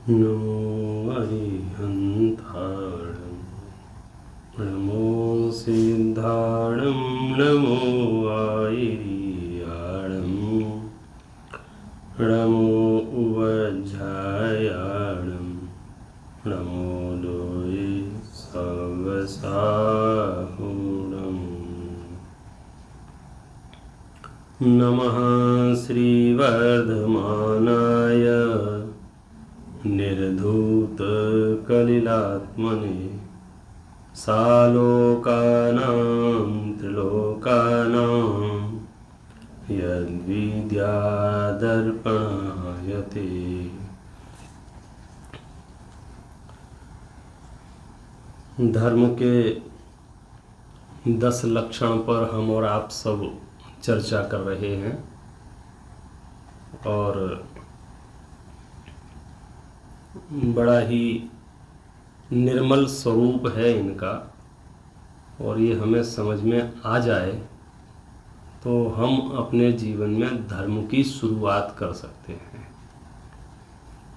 नमो अरिहन्ताणं नमो सिद्धाणं नमो आयर्याणं नमो उवज्झायाणं नमो लोये सवसाहुणम् नमः श्रीवर्धमानाय निर्धूतकलिलात्मने सालोकानां त्रिलोकानां यद्विद्यादर्पणायते। धर्म के 10 लक्षण पर हम और आप सब चर्चा कर रहे हैं और बड़ा ही निर्मल स्वरूप है इनका, और ये हमें समझ में आ जाए तो हम अपने जीवन में धर्म की शुरुआत कर सकते हैं।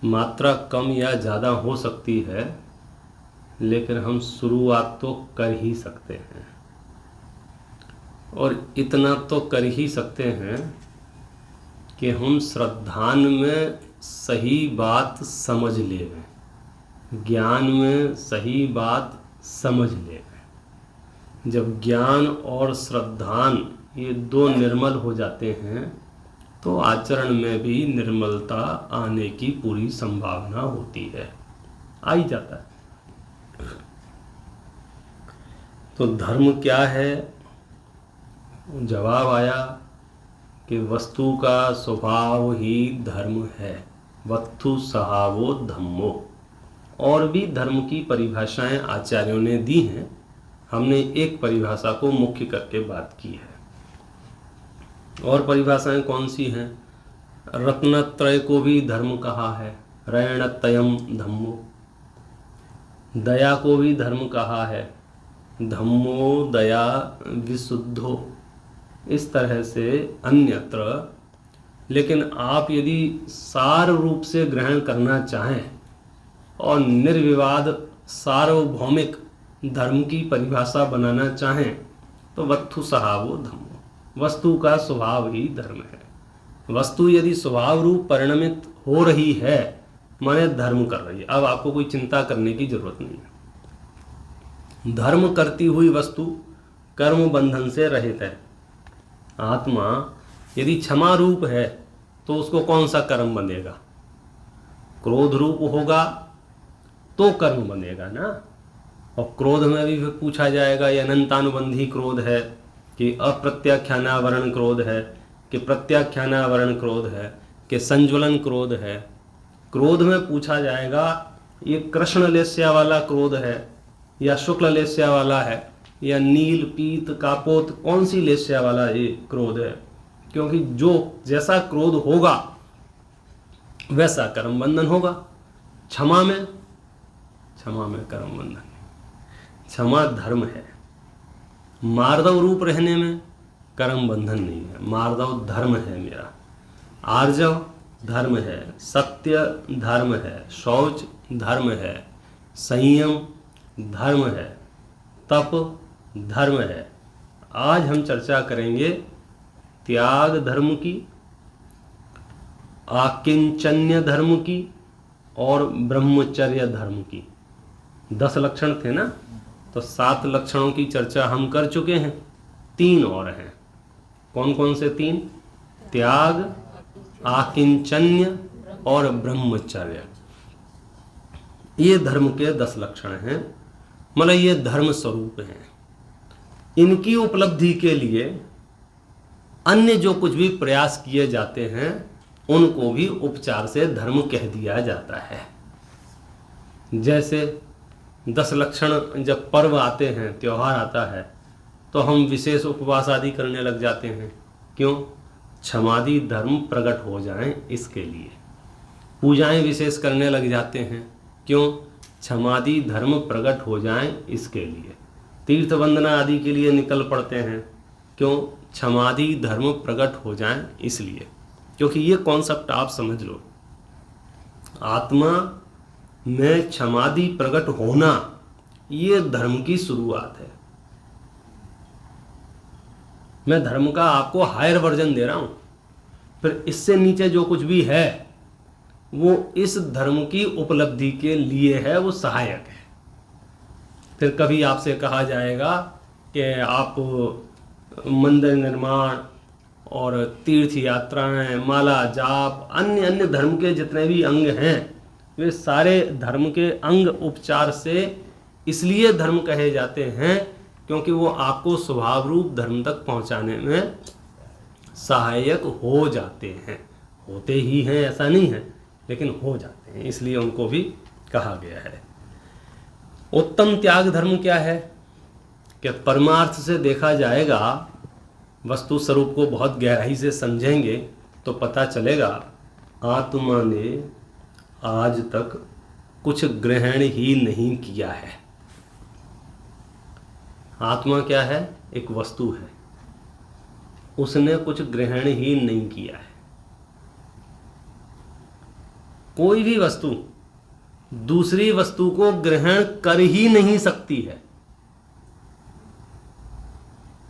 मात्रा कम या ज़्यादा हो सकती है, लेकिन हम शुरुआत तो कर ही सकते हैं। और इतना तो कर ही सकते हैं कि हम श्रद्धान में सही बात समझ लें, ज्ञान में सही बात समझ लें। जब ज्ञान और श्रद्धान ये दो निर्मल हो जाते हैं तो आचरण में भी निर्मलता आने की पूरी संभावना होती है, आ ही जाता है। तो धर्म क्या है? जवाब आया कि वस्तु का स्वभाव ही धर्म है, वस्तु स्वभावो धम्मो। और भी धर्म की परिभाषाएं आचार्यों ने दी हैं, हमने एक परिभाषा को मुख्य करके बात की है। और परिभाषाएं कौन सी हैं? रत्नत्रय को भी धर्म कहा है, रयणतयम धम्मो। दया को भी धर्म कहा है, धम्मो दया विशुद्धो। इस तरह से अन्यत्र। लेकिन आप यदि सार रूप से ग्रहण करना चाहें और निर्विवाद सार्वभौमिक धर्म की परिभाषा बनाना चाहें तो वस्तु स्वभावो धम्मो, वस्तु का स्वभाव ही धर्म है। वस्तु यदि स्वभाव रूप परिणमित हो रही है माने धर्म कर रही है। अब आपको कोई चिंता करने की जरूरत नहीं है। धर्म करती हुई वस्तु कर्म बंधन से रहित है। आत्मा यदि क्षमा रूप है तो उसको कौन सा कर्म बंधेगा? क्रोध रूप होगा तो कर्म बंधेगा ना। और क्रोध में भी पूछा जाएगा ये अनंतानुबंधी क्रोध है कि अप्रत्याख्यानावरण क्रोध है कि प्रत्याख्यानावरण क्रोध है कि संज्वलन क्रोध है। क्रोध में पूछा जाएगा ये कृष्ण लेस्या वाला क्रोध है या शुक्ल लेस्या वाला है या नील पीत कापोत, कौन सी लेस्या वाला ये क्रोध है? क्योंकि जो जैसा क्रोध होगा वैसा कर्म बंधन होगा। क्षमा में कर्म बंधन नहीं, क्षमा धर्म है। मार्दव रूप रहने में कर्म बंधन नहीं है, मार्दव धर्म है मेरा। आर्जव धर्म है, सत्य धर्म है, शौच धर्म है, संयम धर्म है, तप धर्म है। आज हम चर्चा करेंगे त्याग धर्म की, आकिंचन्य धर्म की और ब्रह्मचर्य धर्म की। 10 लक्षण थे ना, तो 7 लक्षणों की चर्चा हम कर चुके हैं। 3 और हैं। कौन कौन से 3? त्याग, आकिंचन्य और ब्रह्मचर्य। ये धर्म के 10 लक्षण हैं, मतलब ये धर्म स्वरूप हैं। इनकी उपलब्धि के लिए अन्य जो कुछ भी प्रयास किए जाते हैं उनको भी उपचार से धर्म कह दिया जाता है। जैसे 10 लक्षण, जब पर्व आते हैं, त्योहार आता है, तो हम विशेष उपवास आदि करने लग जाते हैं। क्यों? क्षमादि धर्म प्रकट हो जाएं इसके लिए। पूजाएं विशेष करने लग जाते हैं। क्यों? क्षमादि धर्म प्रकट हो जाएं इसके लिए। तीर्थ वंदना आदि के लिए निकल पड़ते हैं। क्यों? क्षमादि धर्म प्रकट हो जाएं इसलिए। क्योंकि ये कॉन्सेप्ट आप समझ लो, आत्मा में क्षमादि प्रकट होना, ये धर्म की शुरुआत है। मैं धर्म का आपको हायर वर्जन दे रहा हूं, फिर इससे नीचे जो कुछ भी है वो इस धर्म की उपलब्धि के लिए है, वो सहायक है। फिर कभी आपसे कहा जाएगा कि आप मंदिर निर्माण और तीर्थ यात्राएं, माला जाप, अन्य अन्य धर्म के जितने भी अंग हैं, वे सारे धर्म के अंग उपचार से इसलिए धर्म कहे जाते हैं क्योंकि वो आपको स्वभाव रूप धर्म तक पहुंचाने में सहायक हो जाते हैं। होते ही हैं ऐसा नहीं है, लेकिन हो जाते हैं, इसलिए उनको भी कहा गया है। उत्तम त्याग धर्म क्या है कि परमार्थ से देखा जाएगा, वस्तु स्वरूप को बहुत गहराई से समझेंगे तो पता चलेगा आत्मा ने आज तक कुछ ग्रहण ही नहीं किया है। आत्मा क्या है? एक वस्तु है, उसने कुछ ग्रहण ही नहीं किया है। कोई भी वस्तु दूसरी वस्तु को ग्रहण कर ही नहीं सकती है।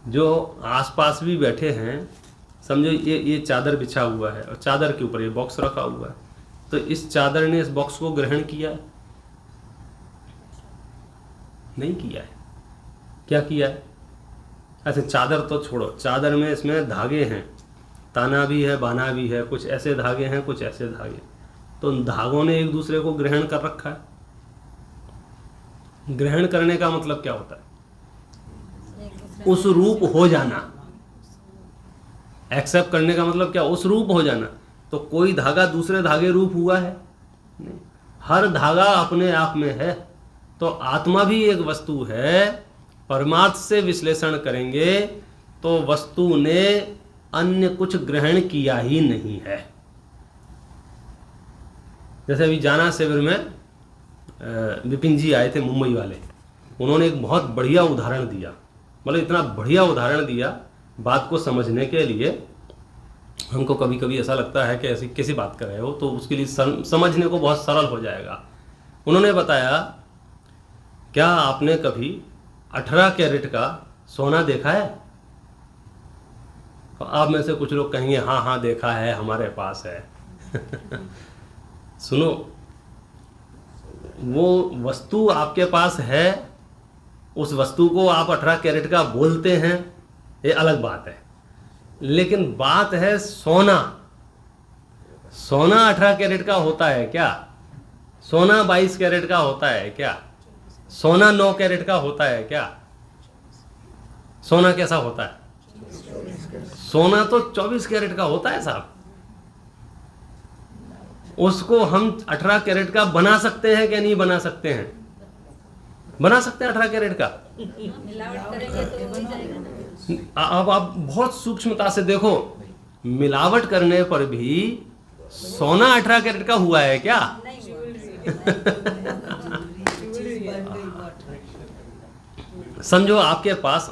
जो आसपास भी बैठे हैं, समझो ये चादर बिछा हुआ है और चादर के ऊपर ये बॉक्स रखा हुआ है, तो इस चादर ने इस बॉक्स को ग्रहण किया है? नहीं किया है। क्या किया है? ऐसे चादर तो छोड़ो, चादर में इसमें धागे हैं, ताना भी है, बाना भी है, कुछ ऐसे धागे हैं, कुछ ऐसे धागे, तो धागों ने एक दूसरे को ग्रहण कर रखा है। ग्रहण करने का मतलब क्या होता है? उस रूप हो जाना। एक्सेप्ट करने का मतलब क्या? उस रूप हो जाना। तो कोई धागा दूसरे धागे रूप हुआ है? नहीं। हर धागा अपने आप में है। तो आत्मा भी एक वस्तु है। परमार्थ से विश्लेषण करेंगे तो वस्तु ने अन्य कुछ ग्रहण किया ही नहीं है। जैसे अभी जाना शिविर में विपिन जी आए थे, मुंबई वाले, उन्होंने एक बहुत बढ़िया उदाहरण दिया, मतलब इतना बढ़िया उदाहरण दिया बात को समझने के लिए। हमको कभी कभी ऐसा लगता है कि ऐसी कैसी बात कर रहे हो, तो उसके लिए समझने को बहुत सरल हो जाएगा। उन्होंने बताया, क्या आपने कभी 18 कैरेट का सोना देखा है? तो आप में से कुछ लोग कहेंगे हाँ हाँ देखा है, हमारे पास है। सुनो, वो वस्तु आपके पास है, उस वस्तु को आप 18 कैरेट का बोलते हैं, ये अलग बात है। लेकिन बात है सोना। सोना 18 कैरेट का होता है क्या? सोना 22 कैरेट का होता है क्या? सोना 9 कैरेट का होता है क्या? सोना कैसा होता है? सोना तो 24 कैरेट का होता है साहब। उसको हम 18 कैरेट का बना सकते हैं कि नहीं बना सकते हैं? बना सकते हैं 18 कैरेट का। मिलावट करेंगे तो हो जाएगा। अब आप बहुत सूक्ष्मता से देखो, मिलावट करने पर भी सोना 18 कैरेट का हुआ है क्या? समझो आपके पास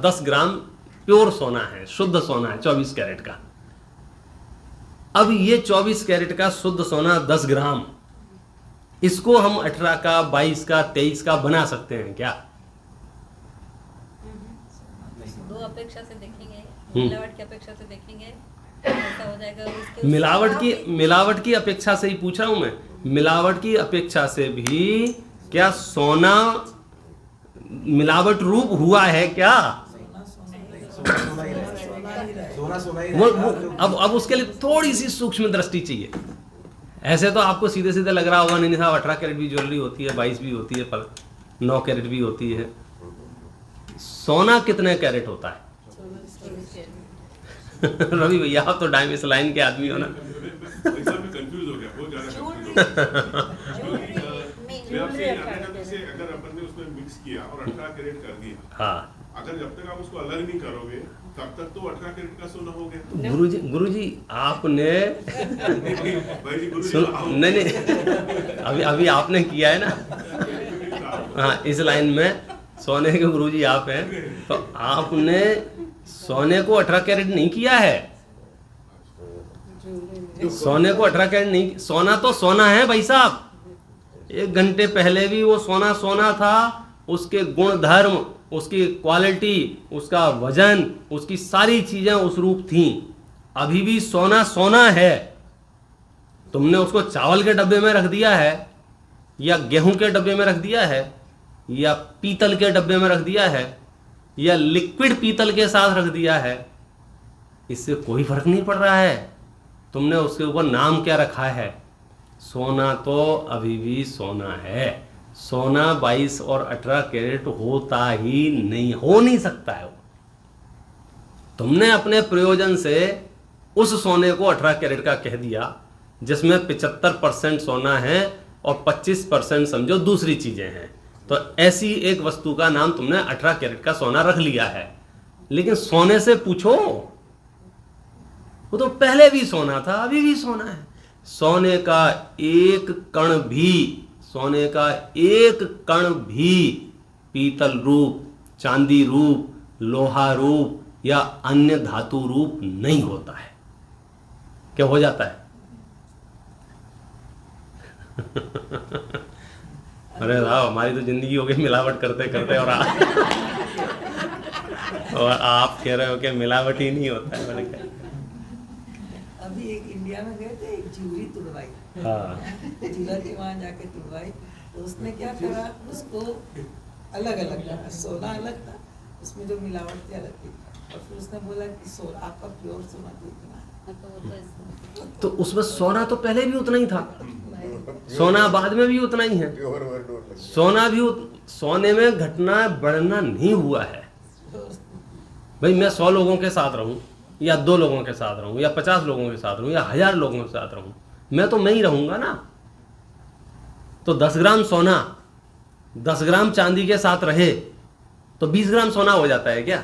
10 ग्राम प्योर सोना है, शुद्ध सोना है 24 कैरेट का। अब ये 24 कैरेट का शुद्ध सोना 10 ग्राम, इसको हम 18 का, 22 का, 23 का बना सकते हैं क्या? दो अपेक्षा से देखेंगे, मिलावट की अपेक्षा से देखेंगे, ऐसा हो जाएगा। उसके मिलावट की अपेक्षा से ही पूछ रहा हूं मैं। मिलावट की अपेक्षा से भी क्या सोना मिलावट रूप हुआ है क्या? अब उसके लिए थोड़ी सी सूक्ष्म दृष्टि चाहिए। ऐसे तो आपको सीधे सीधे लग रहा होगा, नहीं साहब 18 कैरेट भी ज्वेलरी होती है, 22 भी होती है, पर 9 कैरेट भी होती है। सोना कितने कैरेट होता है? रवि भैया आप तो डायमिस लाइन के आदमी हो ना। कंफ्यूज हो गया बहुत ज्यादा। अगर अपन ने उसमें मिक्स किया और 18 कैरेट कर दिया, हाँ, अगर जब तक आप उसको अलग नहीं करोगे तब तक तो 18 कैरेट का सोना हो गया। गुरुजी आपने भाई जी, नहीं अभी आपने किया है ना। हाँ, इस लाइन में सोने के गुरुजी आप हैं, तो आपने सोने को 18 कैरेट नहीं किया है। सोने को 18 कैरेट नहीं, सोना तो सोना है भाई साहब। 1 घंटे पहले भी वो सोना सोना था, उसके गुण धर्म, उसकी क्वालिटी, उसका वजन, उसकी सारी चीजें उस रूप थी। अभी भी सोना सोना है। तुमने उसको चावल के डब्बे में रख दिया है, या गेहूं के डब्बे में रख दिया है, या पीतल के डब्बे में रख दिया है, या लिक्विड पीतल के साथ रख दिया है, इससे कोई फर्क नहीं पड़ रहा है। तुमने उसके ऊपर नाम क्या रखा है? सोना तो अभी भी सोना है। सोना 22 और 18 कैरेट होता ही नहीं, हो नहीं सकता है वो। तुमने अपने प्रयोजन से उस सोने को 18 कैरेट का कह दिया, जिसमें 75% सोना है और 25% समझो दूसरी चीजें हैं। तो ऐसी एक वस्तु का नाम तुमने 18 कैरेट का सोना रख लिया है। लेकिन सोने से पूछो, वो तो पहले भी सोना था, अभी भी सोना है। सोने का एक कण भी, सोने का एक कण भी पीतल रूप, चांदी रूप, लोहा रूप या अन्य धातु रूप नहीं होता है। क्या हो जाता है? अरे साहब, हमारी तो जिंदगी हो गई मिलावट करते करते, और आप कह रहे हो कि मिलावट ही नहीं होता है। मैंने कहा अभी एक इंडिया में गए थे, एक ज्वेलरी तुड़वाई, ज्वेलर के वहाँ जाके तुड़वाई, तो उसने क्या करा, उसको अलग अलग करा, सोना अलग था, उसमें जो मिलावट थी अलग थी, और फिर उसने बोला कि सोना आपका प्योर सोना तो इतना है। तो उसमें सोना तो पहले भी उतना ही था, सोना बाद में भी उतना ही है। सोना भी सोने में घटना बढ़ना नहीं हुआ है। भाई मैं 100 लोगों के साथ रहूं, या 2 लोगों के साथ रहूं, या 50 लोगों के साथ रहूं, या 1000 लोगों के साथ रहूं, मैं तो मैं ही रहूंगा ना। तो 10 ग्राम सोना 10 ग्राम चांदी के साथ रहे तो 20 ग्राम सोना हो जाता है क्या?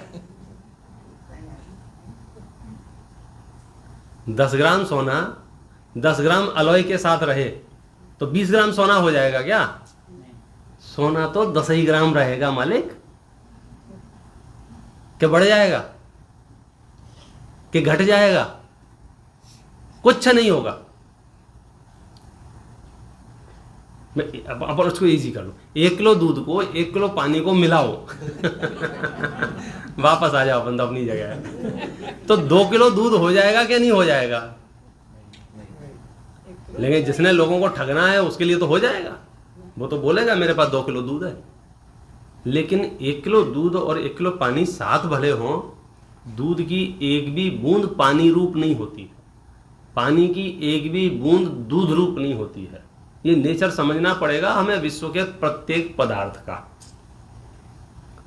10 ग्राम सोना 10 ग्राम अलॉय के साथ रहे तो 20 ग्राम सोना हो जाएगा क्या? सोना तो 10 ही ग्राम रहेगा मालिक। क्या बढ़ जाएगा कि घट जाएगा? कुछ नहीं होगा। मैं अब उसको इजी कर लो, 1 किलो दूध को 1 किलो पानी को मिलाओ वापस आ जाओ बंदा अपनी जगह, तो 2 किलो दूध हो जाएगा क्या नहीं हो जाएगा? लेकिन जिसने लोगों को ठगना है उसके लिए तो हो जाएगा, वो तो बोलेगा मेरे पास 2 किलो दूध है। लेकिन 1 किलो दूध और 1 किलो पानी साथ भले हों, दूध की एक भी बूंद पानी रूप नहीं होती है, पानी की एक भी बूंद दूध रूप नहीं होती है। ये नेचर समझना पड़ेगा हमें विश्व के प्रत्येक पदार्थ का।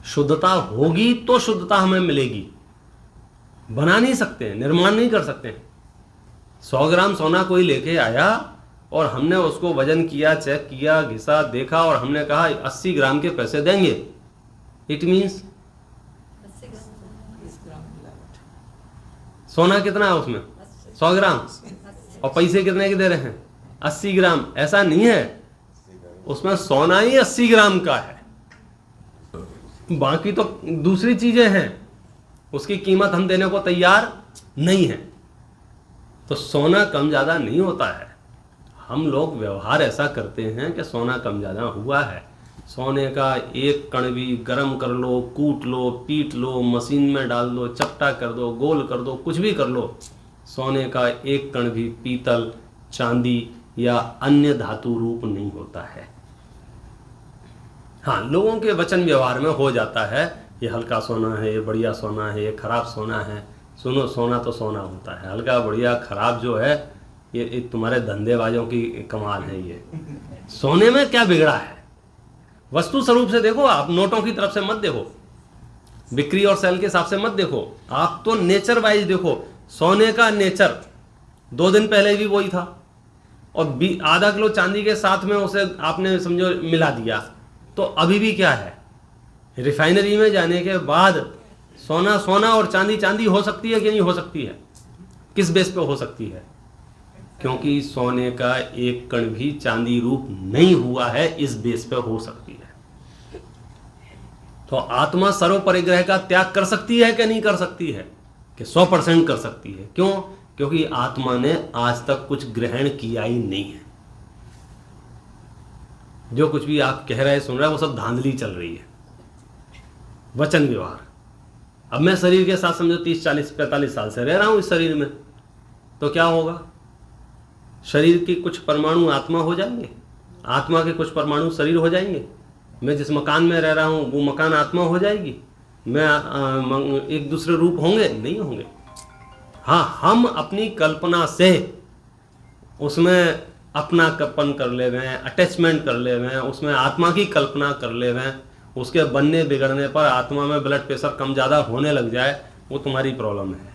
शुद्धता होगी तो शुद्धता हमें मिलेगी, बना नहीं सकते, निर्माण नहीं कर सकते। 100 ग्राम सोना कोई लेके आया और हमने उसको वजन किया, चेक किया, घिसा, देखा और हमने कहा 80 ग्राम के पैसे देंगे, इट मीन्स 20 ग्राम मिलावट। सोना कितना है उसमें? 100 ग्राम, और पैसे कितने के दे रहे हैं? 80 ग्राम। ऐसा नहीं है, उसमें सोना ही 80 ग्राम का है, बाकी तो दूसरी चीजें हैं, उसकी कीमत हम देने को तैयार नहीं है। तो सोना कम ज्यादा नहीं होता है। हम लोग व्यवहार ऐसा करते हैं कि सोना कम ज्यादा हुआ है। सोने का एक कण भी गर्म कर लो, कूट लो, पीट लो, मशीन में डाल दो, चपटा कर दो, गोल कर दो, कुछ भी कर लो, सोने का एक कण भी पीतल, चांदी या अन्य धातु रूप नहीं होता है। हाँ, लोगों के वचन व्यवहार में हो जाता है, ये हल्का सोना है, ये बढ़िया सोना है, ये खराब सोना है। सुनो, सोना तो सोना होता है, हल्का बढ़िया खराब जो है ये तुम्हारे धंधेबाजों की कमाल है। ये सोने में क्या बिगड़ा है? वस्तु स्वरूप से देखो, आप नोटों की तरफ से मत देखो, बिक्री और सेल के हिसाब से मत देखो, आप तो नेचर वाइज देखो। सोने का नेचर 2 दिन पहले भी वही था, और आधा किलो चांदी के साथ में उसे आपने समझो मिला दिया, तो अभी भी क्या है? रिफाइनरी में जाने के बाद सोना सोना और चांदी चांदी हो सकती है कि नहीं हो सकती है? किस बेस पे हो सकती है? क्योंकि सोने का एक कण भी चांदी रूप नहीं हुआ है, इस बेस पे हो सकती है। तो आत्मा सर्व परिग्रह का त्याग कर सकती है कि नहीं कर सकती है? कि 100% कर सकती है। क्यों? क्योंकि आत्मा ने आज तक कुछ ग्रहण किया ही नहीं है। जो कुछ भी आप कह रहे सुन रहे वो सब धांधली चल रही है, वचन व्यवहार। अब मैं शरीर के साथ समझो 30, 40, 45 साल से रह रहा हूं इस शरीर में, तो क्या होगा? शरीर के कुछ परमाणु आत्मा हो जाएंगे, आत्मा के कुछ परमाणु शरीर हो जाएंगे। मैं जिस मकान में रह रहा हूं वो मकान आत्मा हो जाएगी। मैं एक दूसरे रूप होंगे? नहीं होंगे। हाँ, हम अपनी कल्पना से उसमें अपना कपन कर ले हुए हैं, अटैचमेंट कर ले हुए हैं, उसमें आत्मा की कल्पना कर ले हुए हैं। उसके बनने बिगड़ने पर आत्मा में ब्लड प्रेशर कम ज़्यादा होने लग जाए, वो तुम्हारी प्रॉब्लम है।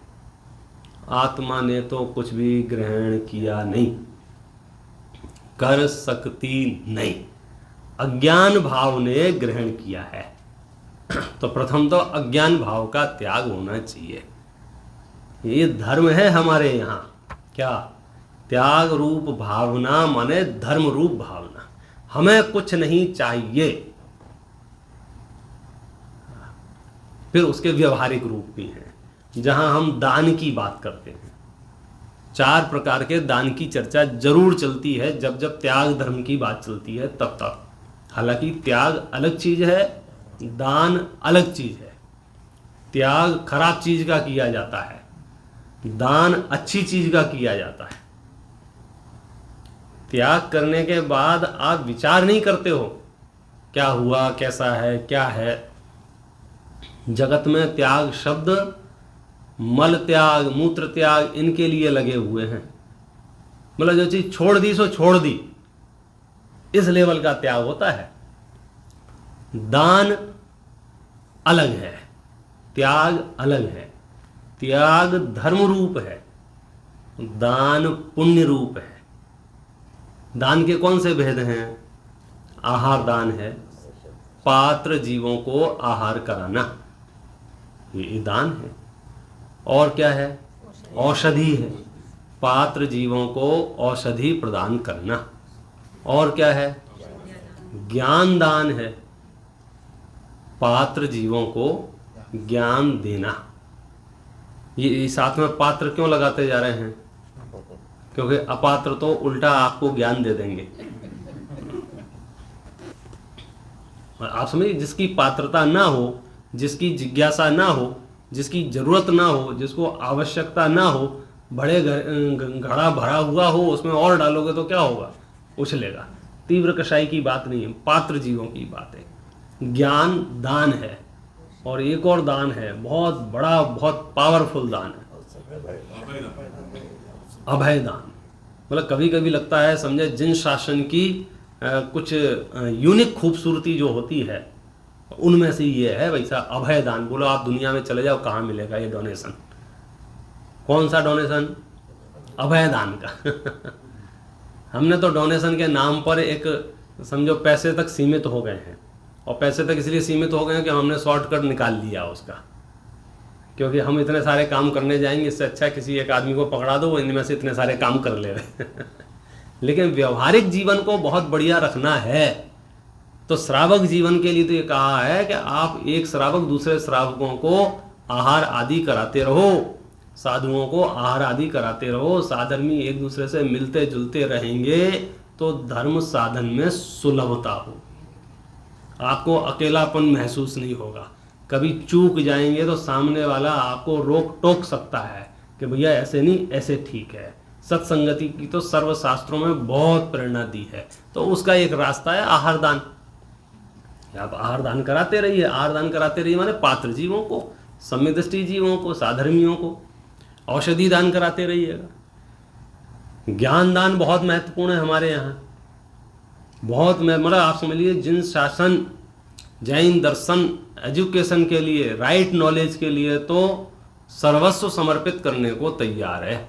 आत्मा ने तो कुछ भी ग्रहण किया नहीं, कर सकती नहीं, अज्ञान भाव ने ग्रहण किया है। तो प्रथम तो अज्ञान भाव का त्याग होना चाहिए। ये धर्म है हमारे यहाँ। क्या? त्याग रूप भावना माने धर्म रूप भावना। हमें कुछ नहीं चाहिए। फिर उसके व्यवहारिक रूप भी हैं, जहां हम दान की बात करते हैं। 4 प्रकार के दान की चर्चा जरूर चलती है जब जब त्याग धर्म की बात चलती है तब तक। हालांकि त्याग अलग चीज है, दान अलग चीज है। त्याग खराब चीज का किया जाता है, दान अच्छी चीज का किया जाता है। त्याग करने के बाद आप विचार नहीं करते हो क्या हुआ, कैसा है, क्या है। जगत में त्याग शब्द मल त्याग, मूत्र त्याग इनके लिए लगे हुए हैं। मतलब जो चीज छोड़ दी सो छोड़ दी, इस लेवल का त्याग होता है। दान अलग है, त्याग अलग है। त्याग धर्म रूप है, दान पुण्य रूप है। दान के कौन से भेद हैं? आहार दान है, पात्र जीवों को आहार कराना, ये दान है। और क्या है? औषधि है, पात्र जीवों को औषधि प्रदान करना। और क्या है? ज्ञान दान है, पात्र जीवों को ज्ञान देना। ये साथ में पात्र क्यों लगाते जा रहे हैं? क्योंकि अपात्र तो उल्टा आपको ज्ञान दे देंगे। आप समझिए, जिसकी पात्रता ना हो, जिसकी जिज्ञासा ना हो, जिसकी जरूरत ना हो, जिसको आवश्यकता ना हो, बड़े घड़ा भरा हुआ हो, उसमें और डालोगे तो क्या होगा? उछलेगा। तीव्र कषाई की बात नहीं है, पात्र जीवों की बात है। ज्ञान दान है। और एक और दान है, बहुत बड़ा, बहुत पावरफुल दान है, अभय दान। मतलब कभी कभी लगता है, समझे, जिन शासन की कुछ यूनिक खूबसूरती जो होती है उनमें से ये है वैसा अभय दान। बोलो आप दुनिया में चले जाओ, कहाँ मिलेगा ये डोनेशन? कौन सा डोनेशन? अभय दान का। हमने तो डोनेशन के नाम पर एक समझो पैसे तक सीमित हो गए हैं। और पैसे तक इसलिए सीमित हो गए हैं कि हमने शॉर्टकट निकाल लिया उसका, क्योंकि हम इतने सारे काम करने जाएंगे, इससे अच्छा किसी एक आदमी को पकड़ा दो, वो इनमें से इतने सारे काम कर ले रहे। लेकिन व्यवहारिक जीवन को बहुत बढ़िया रखना है तो श्रावक जीवन के लिए तो ये कहा है कि आप एक श्रावक दूसरे श्रावकों को आहार आदि कराते रहो, साधुओं को आहार आदि कराते रहो। साधर्मी एक दूसरे से मिलते जुलते रहेंगे तो धर्म साधन में सुलभता हो, आपको अकेलापन महसूस नहीं होगा। कभी चूक जाएंगे तो सामने वाला आपको रोक टोक सकता है कि भैया ऐसे नहीं, ऐसे ठीक है। सत्संगति की तो सर्वशास्त्रों में बहुत प्रेरणा दी है, तो उसका एक रास्ता है आहार दान। आप आहार दान कराते रहिए। आहार दान कराते रहिए माने पात्र जीवों को, सम्यदृष्टि जीवों को, साधर्मियों को। औषधि दान कराते रहिएगा। ज्ञान दान बहुत महत्वपूर्ण है हमारे यहाँ, बहुत। मतलब आप समझ लीजिए, जिन शासन जैन दर्शन एजुकेशन के लिए, राइट नॉलेज के लिए तो सर्वस्व समर्पित करने को तैयार है।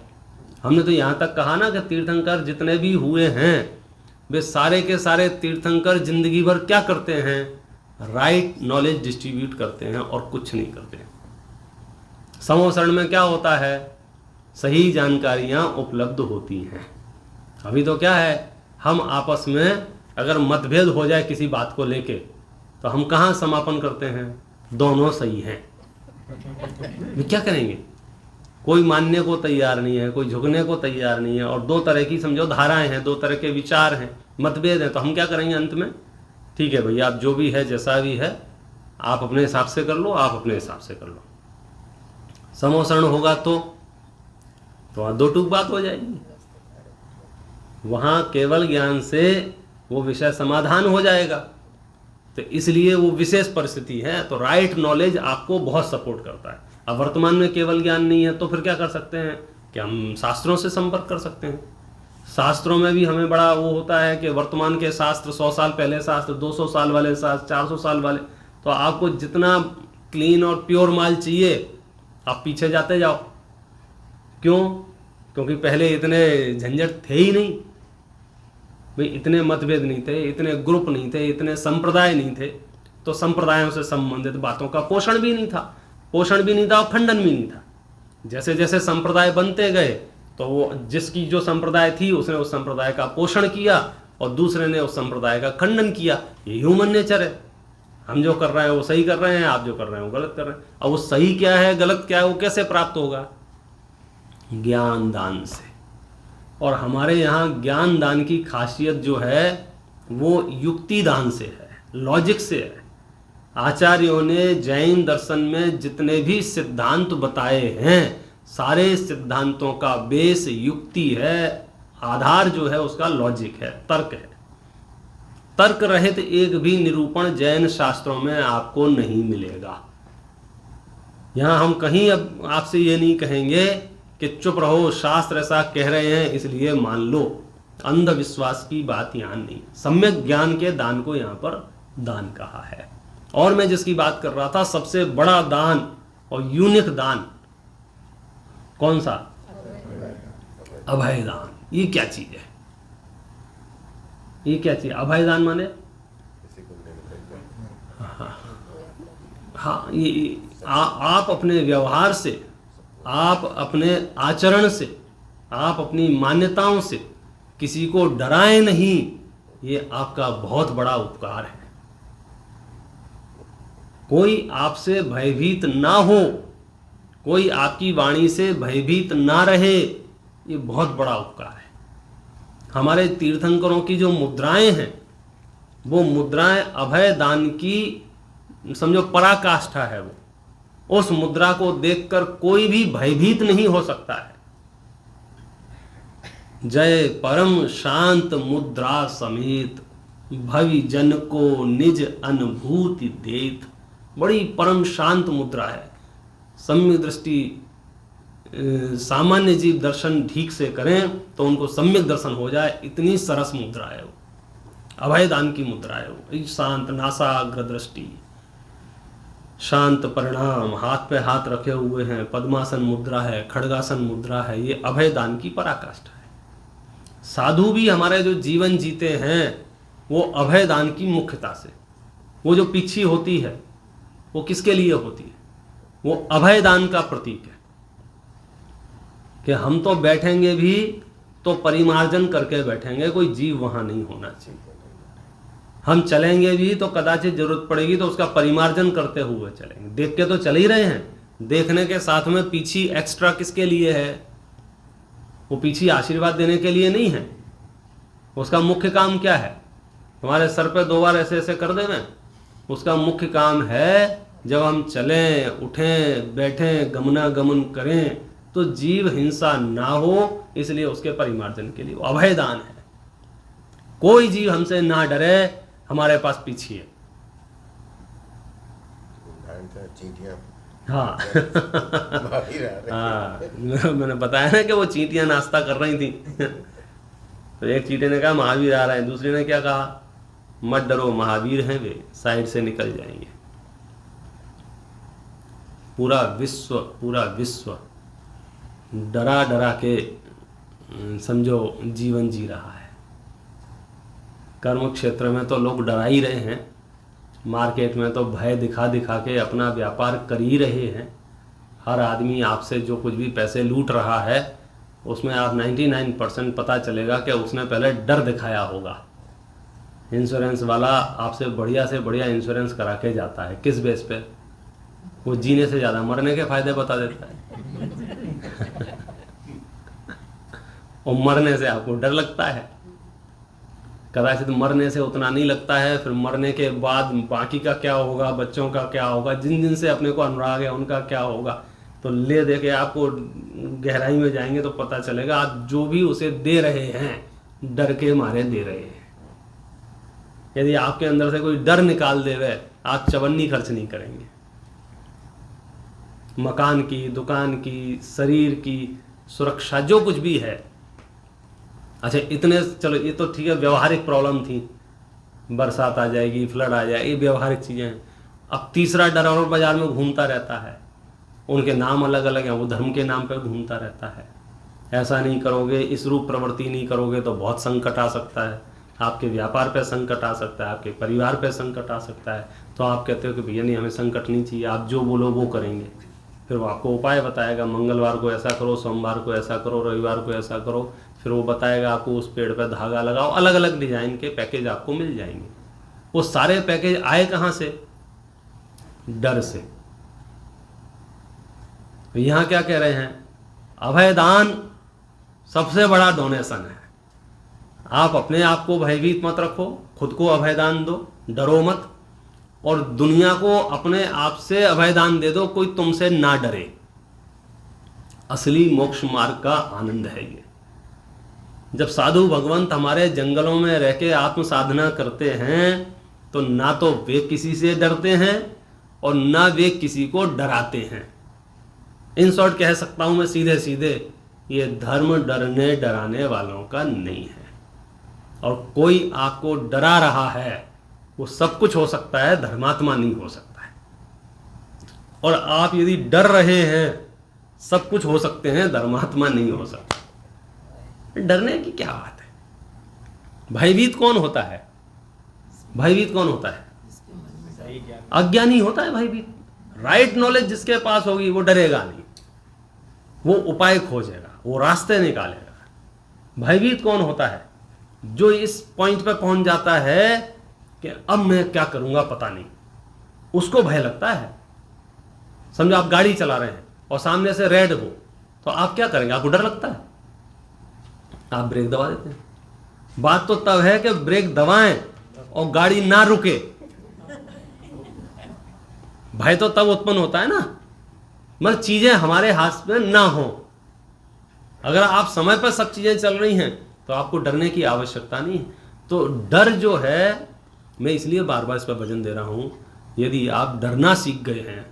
हमने तो यहाँ तक कहा ना कि तीर्थंकर जितने भी हुए हैं वे सारे के सारे तीर्थंकर जिंदगी भर क्या करते हैं? राइट नॉलेज डिस्ट्रीब्यूट करते हैं और कुछ नहीं करते। समोसरण में क्या होता है? सही जानकारियाँ उपलब्ध होती हैं। अभी तो क्या है, हम आपस में अगर मतभेद हो जाए किसी बात को लेके तो हम कहाँ समापन करते हैं? दोनों सही हैं। वे क्या करेंगे? कोई मानने को तैयार नहीं है, कोई झुकने को तैयार नहीं है, और दो तरह की समझो धाराएं हैं, दो तरह के विचार हैं, मतभेद हैं। तो हम क्या करेंगे अंत में? ठीक है भैया, आप जो भी है जैसा भी है आप अपने हिसाब से कर लो, आप अपने हिसाब से कर लो। समोषण होगा तो वहाँ दो टूक बात हो जाएगी। वहाँ केवल ज्ञान से वो विषय समाधान हो जाएगा। तो इसलिए वो विशेष परिस्थिति है, तो राइट नॉलेज आपको बहुत सपोर्ट करता है। अब वर्तमान में केवल ज्ञान नहीं है तो फिर क्या कर सकते हैं कि हम शास्त्रों से संपर्क कर सकते हैं। शास्त्रों में भी हमें बड़ा वो होता है कि वर्तमान के शास्त्र 100 साल पहले शास्त्र, 200 साल वाले शास्त्र, 400 साल वाले, तो आपको जितना क्लीन और प्योर माल चाहिए आप पीछे जाते जाओ। क्यों? क्योंकि पहले इतने झंझट थे ही नहीं भाई, इतने मतभेद नहीं थे, इतने ग्रुप नहीं थे, इतने संप्रदाय नहीं थे, तो संप्रदायों से संबंधित बातों का पोषण भी नहीं था और खंडन भी नहीं था। जैसे जैसे संप्रदाय बनते गए तो वो जिसकी जो संप्रदाय थी उसने उस संप्रदाय का पोषण किया और दूसरे ने उस संप्रदाय का खंडन किया। ये ह्यूमन नेचर है। हम जो कर रहे हैं वो सही कर रहे हैं, आप जो कर रहे हैं वो गलत कर रहे हैं। अब वो सही क्या है गलत क्या है वो कैसे प्राप्त होगा? ज्ञान दान से। और हमारे यहाँ ज्ञान दान की खासियत जो है वो युक्ति दान से है, लॉजिक से है। आचार्यों ने जैन दर्शन में जितने भी सिद्धांत बताए हैं सारे सिद्धांतों का बेस युक्ति है, आधार जो है उसका लॉजिक है, तर्क है। तर्क रहित एक भी निरूपण जैन शास्त्रों में आपको नहीं मिलेगा। यहां हम कहीं अब आपसे ये नहीं कहेंगे कि चुप रहो, शास्त्र ऐसा कह रहे हैं इसलिए मान लो। अंधविश्वास की बात यहां नहीं। सम्यक ज्ञान के दान को यहां पर दान कहा है। और मैं जिसकी बात कर रहा था, सबसे बड़ा दान और यूनिक दान कौन सा? अभय दान। ये क्या चीज है? ये क्या चीज? अभय दान माने हाँ, ये आप अपने व्यवहार से, आप अपने आचरण से, आप अपनी मान्यताओं से किसी को डराए नहीं, ये आपका बहुत बड़ा उपकार है। कोई आपसे भयभीत ना हो, कोई आपकी वाणी से भयभीत ना रहे, ये बहुत बड़ा उपकार है। हमारे तीर्थंकरों की जो मुद्राएं हैं वो मुद्राएं अभय दान की समझो पराकाष्ठा है। वो उस मुद्रा को देखकर कोई भी भयभीत नहीं हो सकता है। जय परम शांत मुद्रा समेत, भवि जन को निज अनुभूति देत। बड़ी परम शांत मुद्रा है। सम्यक दृष्टि सामान्य जीव दर्शन ठीक से करें तो उनको सम्यक दर्शन हो जाए, इतनी सरस मुद्रा है वो। अभय दान की मुद्रा है वो। शांत नासाग्र दृष्टि, शांत परिणाम, हाथ पे हाथ रखे हुए हैं, पद्मासन मुद्रा है, खड़गासन मुद्रा है। ये अभय दान की पराकाष्ठा है। साधु भी हमारे जो जीवन जीते हैं वो अभय दान की मुख्यता से। वो जो पीछी होती है वो किसके लिए होती है? वो अभय दान का प्रतीक है कि हम तो बैठेंगे भी तो परिमार्जन करके बैठेंगे, कोई जीव वहां नहीं होना चाहिए। हम चलेंगे भी तो कदाचित जरूरत पड़ेगी तो उसका परिमार्जन करते हुए चलेंगे। देख के तो चल ही रहे हैं, देखने के साथ में पीछी एक्स्ट्रा किसके लिए है? वो पीछी आशीर्वाद देने के लिए नहीं है। उसका मुख्य काम क्या है? हमारे सर पे 2 बार ऐसे ऐसे कर देना। उसका मुख्य काम है जब हम चलें, उठें, बैठें, गमनागमन करें तो जीव हिंसा ना हो, इसलिए उसके परिमार्जन के लिए वो अभय दान है। कोई जीव हमसे ना डरे, हमारे पास पीछी है। हाँ हाँ, मैंने बताया ना कि वो चींटियां नाश्ता कर रही थी तो एक चींटी ने कहा महावीर आ रहे हैं, दूसरे ने क्या कहा? मत डरो, महावीर हैं वे, साइड से निकल जाएंगे। पूरा विश्व डरा डरा के समझो जीवन जी रहा है। कर्म क्षेत्र में तो लोग डरा ही रहे हैं, मार्केट में तो भय दिखा दिखा के अपना व्यापार कर ही रहे हैं। हर आदमी आपसे जो कुछ भी पैसे लूट रहा है उसमें आप 99% पता चलेगा कि उसने पहले डर दिखाया होगा। इंश्योरेंस वाला आपसे बढ़िया से बढ़िया इंश्योरेंस करा के जाता है। किस बेस पे? वो जीने से ज़्यादा मरने के फायदे बता देता है। और मरने से आपको डर लगता है। कदाचित मरने से उतना नहीं लगता है, फिर मरने के बाद बाकी का क्या होगा, बच्चों का क्या होगा, जिन जिन से अपने को अनुराग है उनका क्या होगा। तो ले दे के आपको गहराई में जाएंगे तो पता चलेगा आप जो भी उसे दे रहे हैं डर के मारे दे रहे हैं। यदि आपके अंदर से कोई डर निकाल देवे, आप चवन्नी खर्च नहीं करेंगे। मकान की, दुकान की, शरीर की सुरक्षा जो कुछ भी है। अच्छा इतने, चलो ये तो ठीक है, व्यवहारिक प्रॉब्लम थी, बरसात आ जाएगी, फ्लड आ जाएगी, ये व्यवहारिक चीज़ें हैं। अब तीसरा डर और बाजार में घूमता रहता है, उनके नाम अलग अलग हैं, वो धर्म के नाम पर घूमता रहता है। ऐसा नहीं करोगे, इस रूप प्रवृत्ति नहीं करोगे तो बहुत संकट आ सकता है, आपके व्यापार पे संकट आ सकता है, आपके परिवार पे संकट आ सकता है। तो आप कहते हो कि भैया नहीं, हमें संकट नहीं चाहिए, आप जो बोलो वो करेंगे। फिर वो आपको उपाय बताएगा, मंगलवार को ऐसा करो, सोमवार को ऐसा करो, रविवार को ऐसा करो। फिर वो बताएगा आपको उस पेड़ पर धागा लगाओ, अलग अलग डिजाइन के पैकेज आपको मिल जाएंगे। वो सारे पैकेज आए कहाँ से? डर से। यहाँ क्या कह रहे हैं? अभयदान सबसे बड़ा डोनेशन है। आप अपने आप को भयभीत मत रखो, खुद को अभयदान दो, डरो मत, और दुनिया को अपने आप से अभयदान दे दो, कोई तुमसे ना डरे। असली मोक्ष मार्ग का आनंद है ये। जब साधु भगवंत हमारे जंगलों में रह के आत्म साधना करते हैं तो ना तो वे किसी से डरते हैं और ना वे किसी को डराते हैं। इन शॉर्ट कह सकता हूं मैं सीधे सीधे, ये धर्म डरने डराने वालों का नहीं है। और कोई आपको डरा रहा है वो सब कुछ हो सकता है, धर्मात्मा नहीं हो सकता है। और आप यदि डर रहे हैं, सब कुछ हो सकते हैं, धर्मात्मा नहीं हो सकता। डरने की क्या बात है? भयभीत कौन होता है? भयभीत कौन होता है? अज्ञानी होता है भयभीत। राइट नॉलेज जिसके पास होगी वो डरेगा नहीं, वो उपाय खोजेगा, वो रास्ते निकालेगा। भयभीत कौन होता है? जो इस पॉइंट पे पहुंच जाता है कि अब मैं क्या करूंगा पता नहीं, उसको भय लगता है। समझो आप गाड़ी चला रहे हैं और सामने से रेड हो, तो आप क्या करेंगे? आपको डर लगता है, आप ब्रेक दबा देते हैं। बात तो तब है कि ब्रेक दबाएं और गाड़ी ना रुके। भय तो तब उत्पन्न होता है ना, मतलब चीजें हमारे हाथ में ना हो। अगर आप समय पर सब चीजें चल रही हैं तो आपको डरने की आवश्यकता नहीं है। तो डर जो है, मैं इसलिए बार बार इस पर वजन दे रहा हूं, यदि आप डरना सीख गए हैं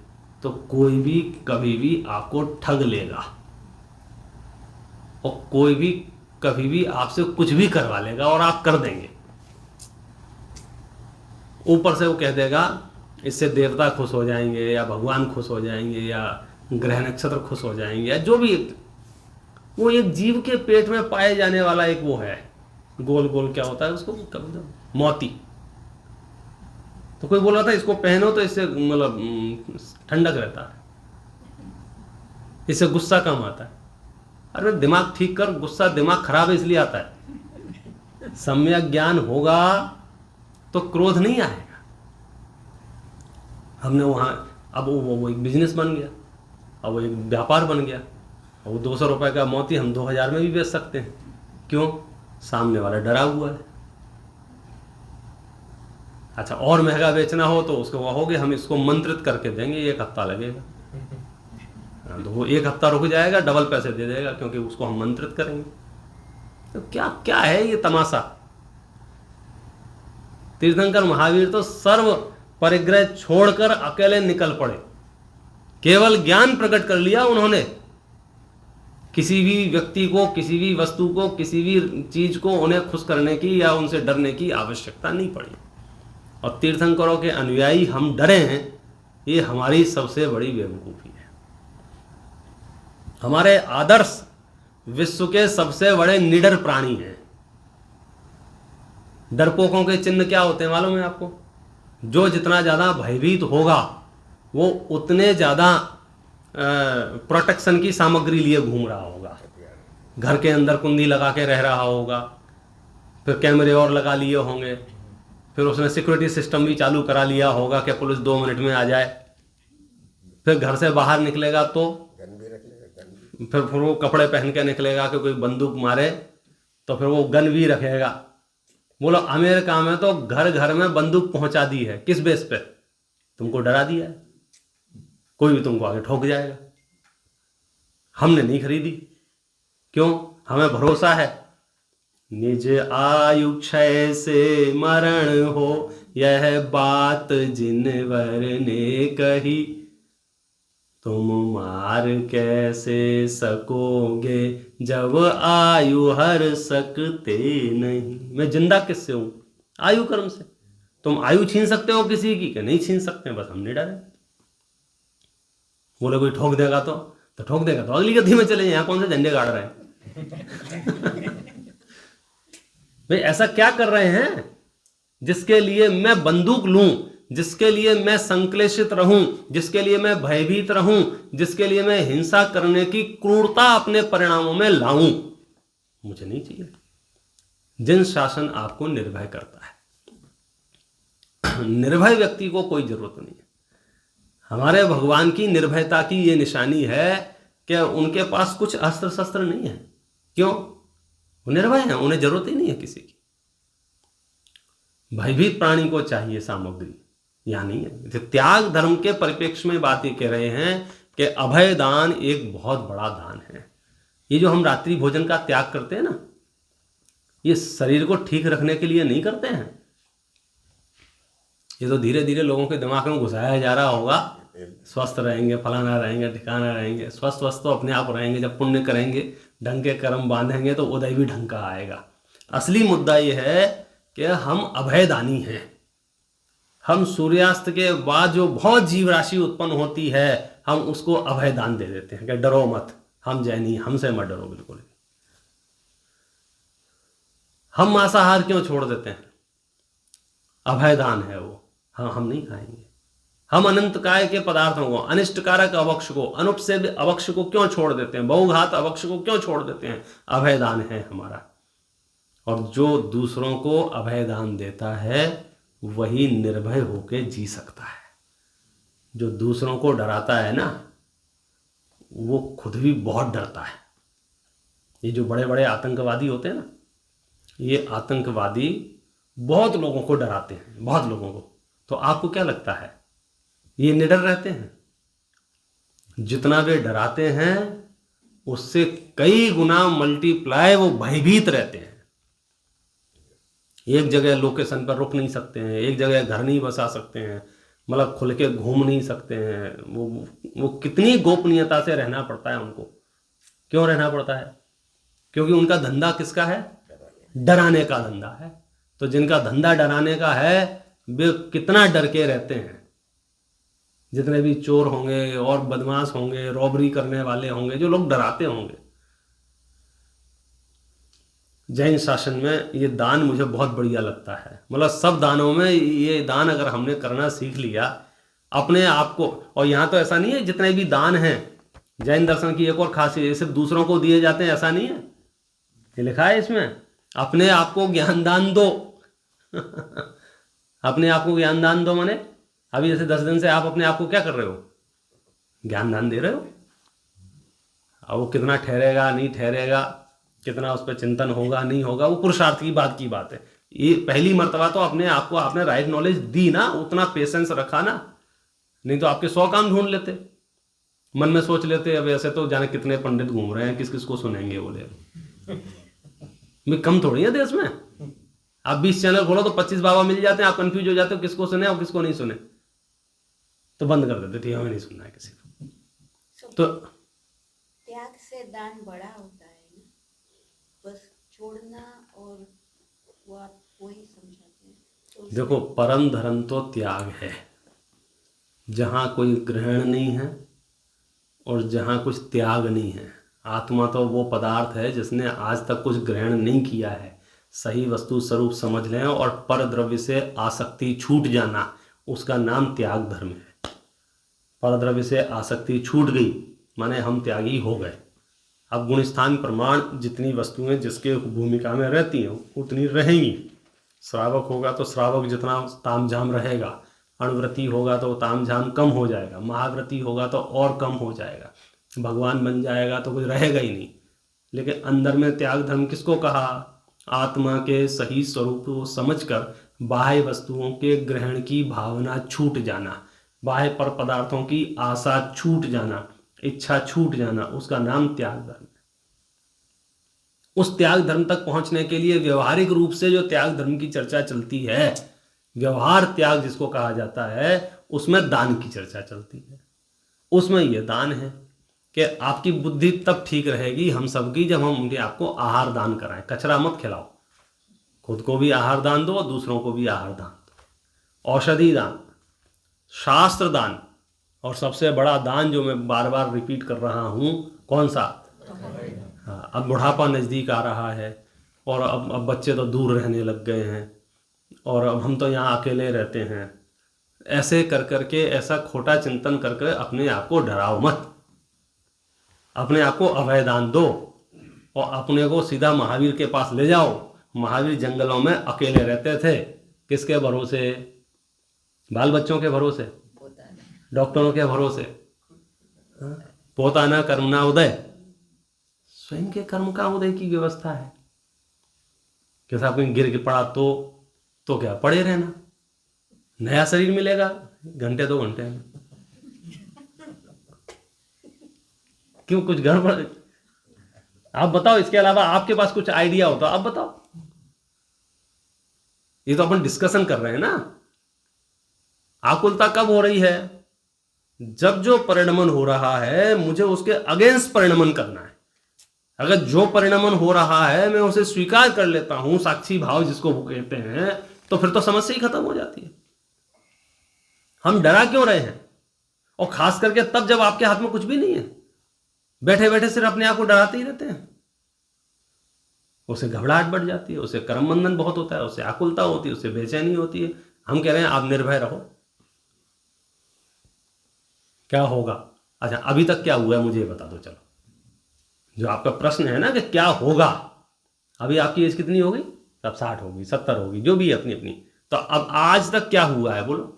तो कोई भी कभी भी आपको ठग लेगा और कोई भी कभी भी आपसे कुछ भी करवा लेगा और आप कर देंगे। ऊपर से वो कह देगा इससे देवता खुश हो जाएंगे या भगवान खुश हो जाएंगे या ग्रह नक्षत्र खुश हो जाएंगे या जो भी। वो एक जीव के पेट में पाए जाने वाला एक वो है, गोल गोल क्या होता है उसको, मोती। तो कोई बोल रहा था इसको पहनो तो इससे मतलब ठंडक रहता है, इससे गुस्सा कम आता है। अरे दिमाग ठीक कर, गुस्सा दिमाग खराब है इसलिए आता है। सम्यक ज्ञान होगा तो क्रोध नहीं आएगा। हमने वहां, अब वो एक बिजनेस बन गया, अब वो एक व्यापार बन गया। वो 200 रुपए का मोती हम 2000 में भी बेच सकते हैं। क्यों? सामने वाला डरा हुआ है। अच्छा और महंगा बेचना हो तो उसको कहोगे हम इसको मंत्रित करके देंगे, 1 हफ्ता लगेगा। तो वो 1 हफ्ता रुक जाएगा, डबल पैसे दे देगा क्योंकि उसको हम मंत्रित करेंगे। तो क्या क्या है ये तमाशा? तीर्थंकर महावीर तो सर्व परिग्रह छोड़कर अकेले निकल पड़े, केवल ज्ञान प्रकट कर लिया उन्होंने। किसी भी व्यक्ति को, किसी भी वस्तु को, किसी भी चीज को उन्हें खुश करने की या उनसे डरने की आवश्यकता नहीं पड़ी। और तीर्थंकरों के अनुयायी हम डरे हैं, ये हमारी सबसे बड़ी बेवकूफी है। हमारे आदर्श विश्व के सबसे बड़े निडर प्राणी हैं। डरपोकों के चिन्ह क्या होते हैं मालूम है आपको? जो जितना ज्यादा भयभीत होगा वो उतने ज्यादा प्रोटेक्शन की सामग्री लिए घूम रहा होगा। घर के अंदर कुंडी लगा के रह रहा होगा, फिर कैमरे और लगा लिए होंगे, फिर उसने सिक्योरिटी सिस्टम भी चालू करा लिया होगा कि पुलिस 2 मिनट में आ जाए। फिर घर से बाहर निकलेगा तो फिर वो कपड़े पहन के निकलेगा कि कोई बंदूक मारे, तो फिर वो गन भी रखेगा। बोलो अमेरिका में तो घर घर में बंदूक पहुंचा दी है, किस बेस पे? तुमको डरा दिया है, कोई भी तुमको आगे ठोक जाएगा। हमने नहीं खरीदी, क्यों? हमें भरोसा है निज आयु क्षय से मरण हो, यह बात जिनवर ने कही, तुम मार कैसे सकोगे जब आयु हर सकते नहीं। मैं जिंदा किससे हूं? आयु कर्म से। तुम आयु छीन सकते हो किसी की कि नहीं छीन सकते? बस हम नहीं डरे। बोले कोई ठोक देगा तो ठोक देगा तो अगली गद्दी में चले, यहां कौन से झंडे गाड़ रहे हैं? भाई ऐसा क्या कर रहे हैं जिसके लिए मैं बंदूक लूं, जिसके लिए मैं संक्लेशित रहूं, जिसके लिए मैं भयभीत रहूं, जिसके लिए मैं हिंसा करने की क्रूरता अपने परिणामों में लाऊं? मुझे नहीं चाहिए। जिन शासन आपको निर्भय करता है, निर्भय व्यक्ति को कोई जरूरत नहीं है। हमारे भगवान की निर्भयता की यह निशानी है कि उनके पास कुछ अस्त्र शस्त्र नहीं है। क्यों? वो निर्भय हैं, उन्हें जरूरत ही नहीं है किसी की। भयभीत प्राणी को चाहिए सामग्री, यहां नहीं है। त्याग धर्म के परिप्रेक्ष्य में बात ये कह रहे हैं कि अभय दान एक बहुत बड़ा दान है। ये जो हम रात्रि भोजन का त्याग करते हैं ना, ये शरीर को ठीक रखने के लिए नहीं करते हैं। ये तो धीरे धीरे लोगों के दिमाग में घुसाया जा रहा होगा, स्वस्थ रहेंगे, फलाना रहेंगे, ठिकाना रहेंगे। स्वस्थ तो अपने आप रहेंगे जब पुण्य करेंगे, ढंग के कर्म बांधेंगे तो उदय भी ढंग का आएगा। असली मुद्दा यह है कि हम अभयदानी हैं। हम सूर्यास्त के बाद जो बहुत जीव राशि उत्पन्न होती है, हम उसको अभयदान दे देते हैं कि डरो मत, हम जैनी, हमसे मत डरो बिल्कुल। हम मांसाहार क्यों छोड़ देते हैं? अभयदान है वो। हम नहीं खाएंगे। हम अनंतकाय के पदार्थों को, अनिष्टकारक अवक्ष को, अनुपसेव्य अवक्ष को क्यों छोड़ देते हैं? बहुघात अवक्ष को क्यों छोड़ देते हैं? अभयदान है हमारा। और जो दूसरों को अभयदान देता है वही निर्भय होकर जी सकता है। जो दूसरों को डराता है ना, वो खुद भी बहुत डरता है। ये जो बड़े बड़े आतंकवादी होते हैं ना, ये आतंकवादी बहुत लोगों को डराते हैं, बहुत लोगों को। तो आपको क्या लगता है ये निडर रहते हैं? जितना वे डराते हैं उससे कई गुना मल्टीप्लाई वो भयभीत रहते हैं। एक जगह लोकेशन पर रुक नहीं सकते हैं, एक जगह घर नहीं बसा सकते हैं, मतलब खुल के घूम नहीं सकते हैं। वो कितनी गोपनीयता से रहना पड़ता है उनको। क्यों रहना पड़ता है? क्योंकि उनका धंधा किसका है? डराने का धंधा है। तो जिनका धंधा डराने का है वे कितना डर के रहते हैं। जितने भी चोर होंगे और बदमाश होंगे, रॉबरी करने वाले होंगे, जो लोग डराते होंगे। जैन शासन में ये दान मुझे बहुत बढ़िया लगता है। मतलब सब दानों में ये दान अगर हमने करना सीख लिया अपने आप को, और यहाँ तो ऐसा नहीं है जितने भी दान हैं, जैन दर्शन की एक और खासियत, ये सिर्फ दूसरों को दिए जाते हैं ऐसा नहीं है। ये लिखा है इसमें, अपने आप को ज्ञान दान दो। अपने आप को ज्ञान दान दो माने अभी जैसे 10 दिन से आप अपने आप को क्या कर रहे हो? ज्ञान दान दे रहे हो। अब वो कितना ठहरेगा नहीं ठहरेगा, कितना उस पर चिंतन होगा नहीं होगा, वो पुरुषार्थ की बात है। ये पहली मर्तबा तो अपने आप को आपने राइट नॉलेज दी ना, उतना पेशेंस रखा ना, नहीं तो आपके 100 काम ढूंढ लेते। मन में सोच लेते अब ऐसे तो जाने कितने पंडित घूम रहे हैं, किस किस को सुनेंगे बोले। मैं कम थोड़ी है देश में। आप 20 चैनल खोलो तो 25 बाबा मिल जाते हैं, आप कंफ्यूज हो जाते हो किसको सुने और किसको नहीं सुने, तो बंद कर देते थे, हमें नहीं सुनना है किसी को। तो त्याग से दान बड़ा होता है ना, बस छोड़ना और वो आप वही समझाते हैं। तो देखो परम धर्म तो त्याग है, जहाँ कोई ग्रहण नहीं है और जहाँ कुछ त्याग नहीं है। आत्मा तो वो पदार्थ है जिसने आज तक कुछ ग्रहण नहीं किया है, सही वस्तु स्वरूप समझ लें और पर द्रव्य से आसक्ति छूट जाना, उसका नाम त्याग धर्म है। पर द्रव्य से आसक्ति छूट गई माने हम त्यागी हो गए। अब गुण स्थान प्रमाण जितनी वस्तुएं जिसके भूमिका में रहती हैं उतनी रहेंगी। श्रावक होगा तो श्रावक जितना तामझाम रहेगा, अणव्रती होगा तो तामझाम कम हो जाएगा, महाव्रती होगा तो और कम हो जाएगा। भगवान बन जाएगा तो कुछ रहेगा ही नहीं। लेकिन अंदर में त्याग धर्म किसको कहा? आत्मा के सही स्वरूप को समझकर बाह्य वस्तुओं के ग्रहण की भावना छूट जाना, बाह्य पर पदार्थों की आशा छूट जाना, इच्छा छूट जाना, उसका नाम त्याग धर्म है। उस त्याग धर्म तक पहुंचने के लिए व्यवहारिक रूप से जो त्याग धर्म की चर्चा चलती है, व्यवहार त्याग जिसको कहा जाता है, उसमें दान की चर्चा चलती है। उसमें यह दान है कि आपकी बुद्धि तब ठीक रहेगी हम सबकी जब हम उनके आपको आहार दान कराएं। कचरा मत खिलाओ, खुद को भी आहार दान दो और दूसरों को भी आहार दान दो। औषधि दान, शास्त्र दान, और सबसे बड़ा दान जो मैं बार बार रिपीट कर रहा हूं, कौन सा? हाँ, अब बुढ़ापा नज़दीक आ रहा है और अब बच्चे तो दूर रहने लग गए हैं और अब हम तो यहाँ अकेले रहते हैं। ऐसे कर करके, ऐसा खोटा चिंतन करके अपने आप को डराओ मत, अपने आप को अभयदान दो और अपने को सीधा महावीर के पास ले जाओ। महावीर जंगलों में अकेले रहते थे, किसके भरोसे? बाल बच्चों के भरोसे, डॉक्टरों के भरोसे। पोताना कर्मना उदय, स्वयं के कर्म का उदय की व्यवस्था है। कैसा कोई गिर पड़ा तो क्या, पड़े रहना, नया शरीर मिलेगा घंटे 2 घंटे में। क्यों, कुछ गड़बड़? आप बताओ, इसके अलावा आपके पास कुछ आइडिया हो तो आप बताओ। ये तो अपन डिस्कशन कर रहे हैं ना। आकुलता कब हो रही है? जब जो परिणमन हो रहा है मुझे उसके अगेंस्ट परिणमन करना है। अगर जो परिणमन हो रहा है मैं उसे स्वीकार कर लेता हूं, साक्षी भाव जिसको वो कहते हैं, तो फिर तो समस्या ही खत्म हो जाती है। हम डरा क्यों रहे हैं? और खास करके तब जब आपके हाथ में कुछ भी नहीं है, बैठे बैठे सिर्फ अपने आप को डराते ही रहते हैं। उसे घबराहट बढ़ जाती है, उसे कर्म बंधन बहुत होता है, उसे आकुलता होती है, उसे बेचैनी होती है। हम कह रहे हैं आप निर्भय रहो। क्या होगा? अच्छा, अभी तक क्या हुआ है मुझे बता दो। चलो, जो आपका प्रश्न है ना कि क्या होगा, अभी आपकी एज कितनी हो गई? अब 60 होगी, 70 होगी, जो भी है अपनी अपनी। तो अब आज तक क्या हुआ है बोलो?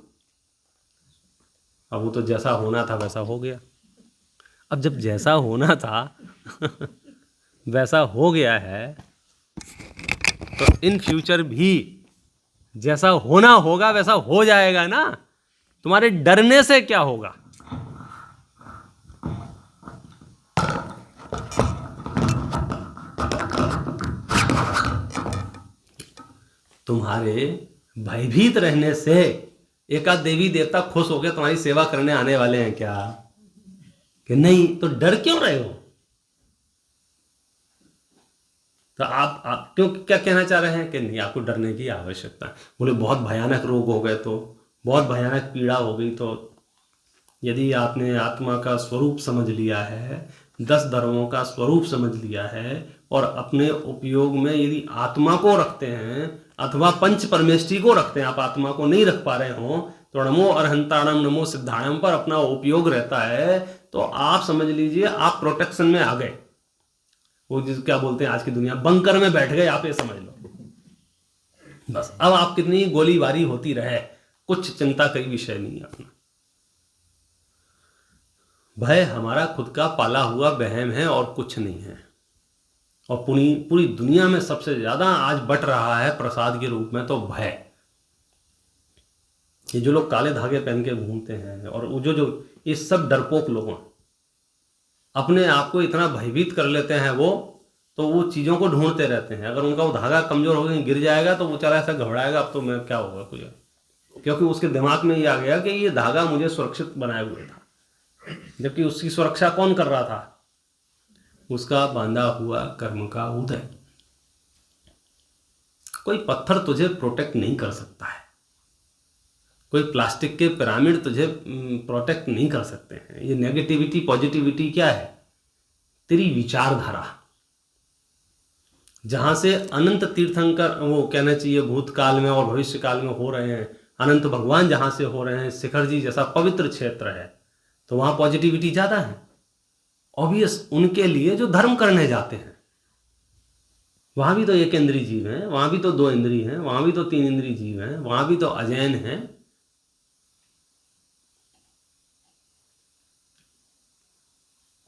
अब वो तो जैसा होना था वैसा हो गया। अब जब जैसा होना था वैसा हो गया है, तो इन फ्यूचर भी जैसा होना होगा वैसा हो जाएगा ना। तुम्हारे डरने से क्या होगा? तुम्हारे भयभीत रहने से एकाध देवी देवता खुश होकर तुम्हारी सेवा करने आने वाले हैं क्या? कि नहीं? तो डर क्यों रहे हो? तो आप क्यों, क्या कहना चाह रहे हैं कि नहीं आपको डरने की आवश्यकता है? बोले बहुत भयानक रोग हो गए तो, बहुत भयानक पीड़ा हो गई तो। यदि आपने आत्मा का स्वरूप समझ लिया है, 10 धर्मों का स्वरूप समझ लिया है और अपने उपयोग में यदि आत्मा को रखते हैं अथवा पंच परमेष्टि को रखते हैं, आप आत्मा को नहीं रख पा रहे हो, तो नमो अरहंताणम नमो सिद्धाणम पर अपना उपयोग रहता है, तो आप समझ लीजिए आप प्रोटेक्शन में आ गए। वो जिस क्या बोलते हैं आज की दुनिया, बंकर में बैठ गए आप, ये समझ लो। बस अब आप कितनी गोलीबारी होती रहे, कुछ चिंता का विषय नहीं है अपना। भय हमारा खुद का पाला हुआ वहम है और कुछ नहीं है। और पूरी दुनिया में सबसे ज्यादा आज बट रहा है प्रसाद के रूप में तो भय। ये जो लोग काले धागे पहन के घूमते हैं और वो जो ये सब डरपोक लोग अपने आप को इतना भयभीत कर लेते हैं, वो चीज़ों को ढूंढते रहते हैं। अगर उनका वो धागा कमज़ोर हो गया, गिर जाएगा, तो वो चला ऐसा घबराएगा अब तो मैं क्या होगा कुछ, क्योंकि उसके दिमाग में ये आ गया कि ये धागा मुझे सुरक्षित बनाए हुए था, जबकि उसकी सुरक्षा कौन कर रहा था? उसका बांधा हुआ कर्म का उदय। कोई पत्थर तुझे प्रोटेक्ट नहीं कर सकता है, कोई प्लास्टिक के पिरामिड तुझे प्रोटेक्ट नहीं कर सकते हैं। ये नेगेटिविटी पॉजिटिविटी क्या है? तेरी विचारधारा, जहां से अनंत तीर्थंकर, वो कहना चाहिए भूतकाल में और भविष्य काल में हो रहे हैं, अनंत भगवान जहां से हो रहे हैं, शिखर जी जैसा पवित्र क्षेत्र है, तो वहां पॉजिटिविटी ज्यादा है। ऑब्वियस उनके लिए जो धर्म करने जाते हैं, वहां भी तो एक इंद्रिय जीव हैं, वहां भी तो 2 इंद्रिय हैं, वहां भी तो 3 इंद्रिय जीव हैं, वहां भी तो अजैन हैं।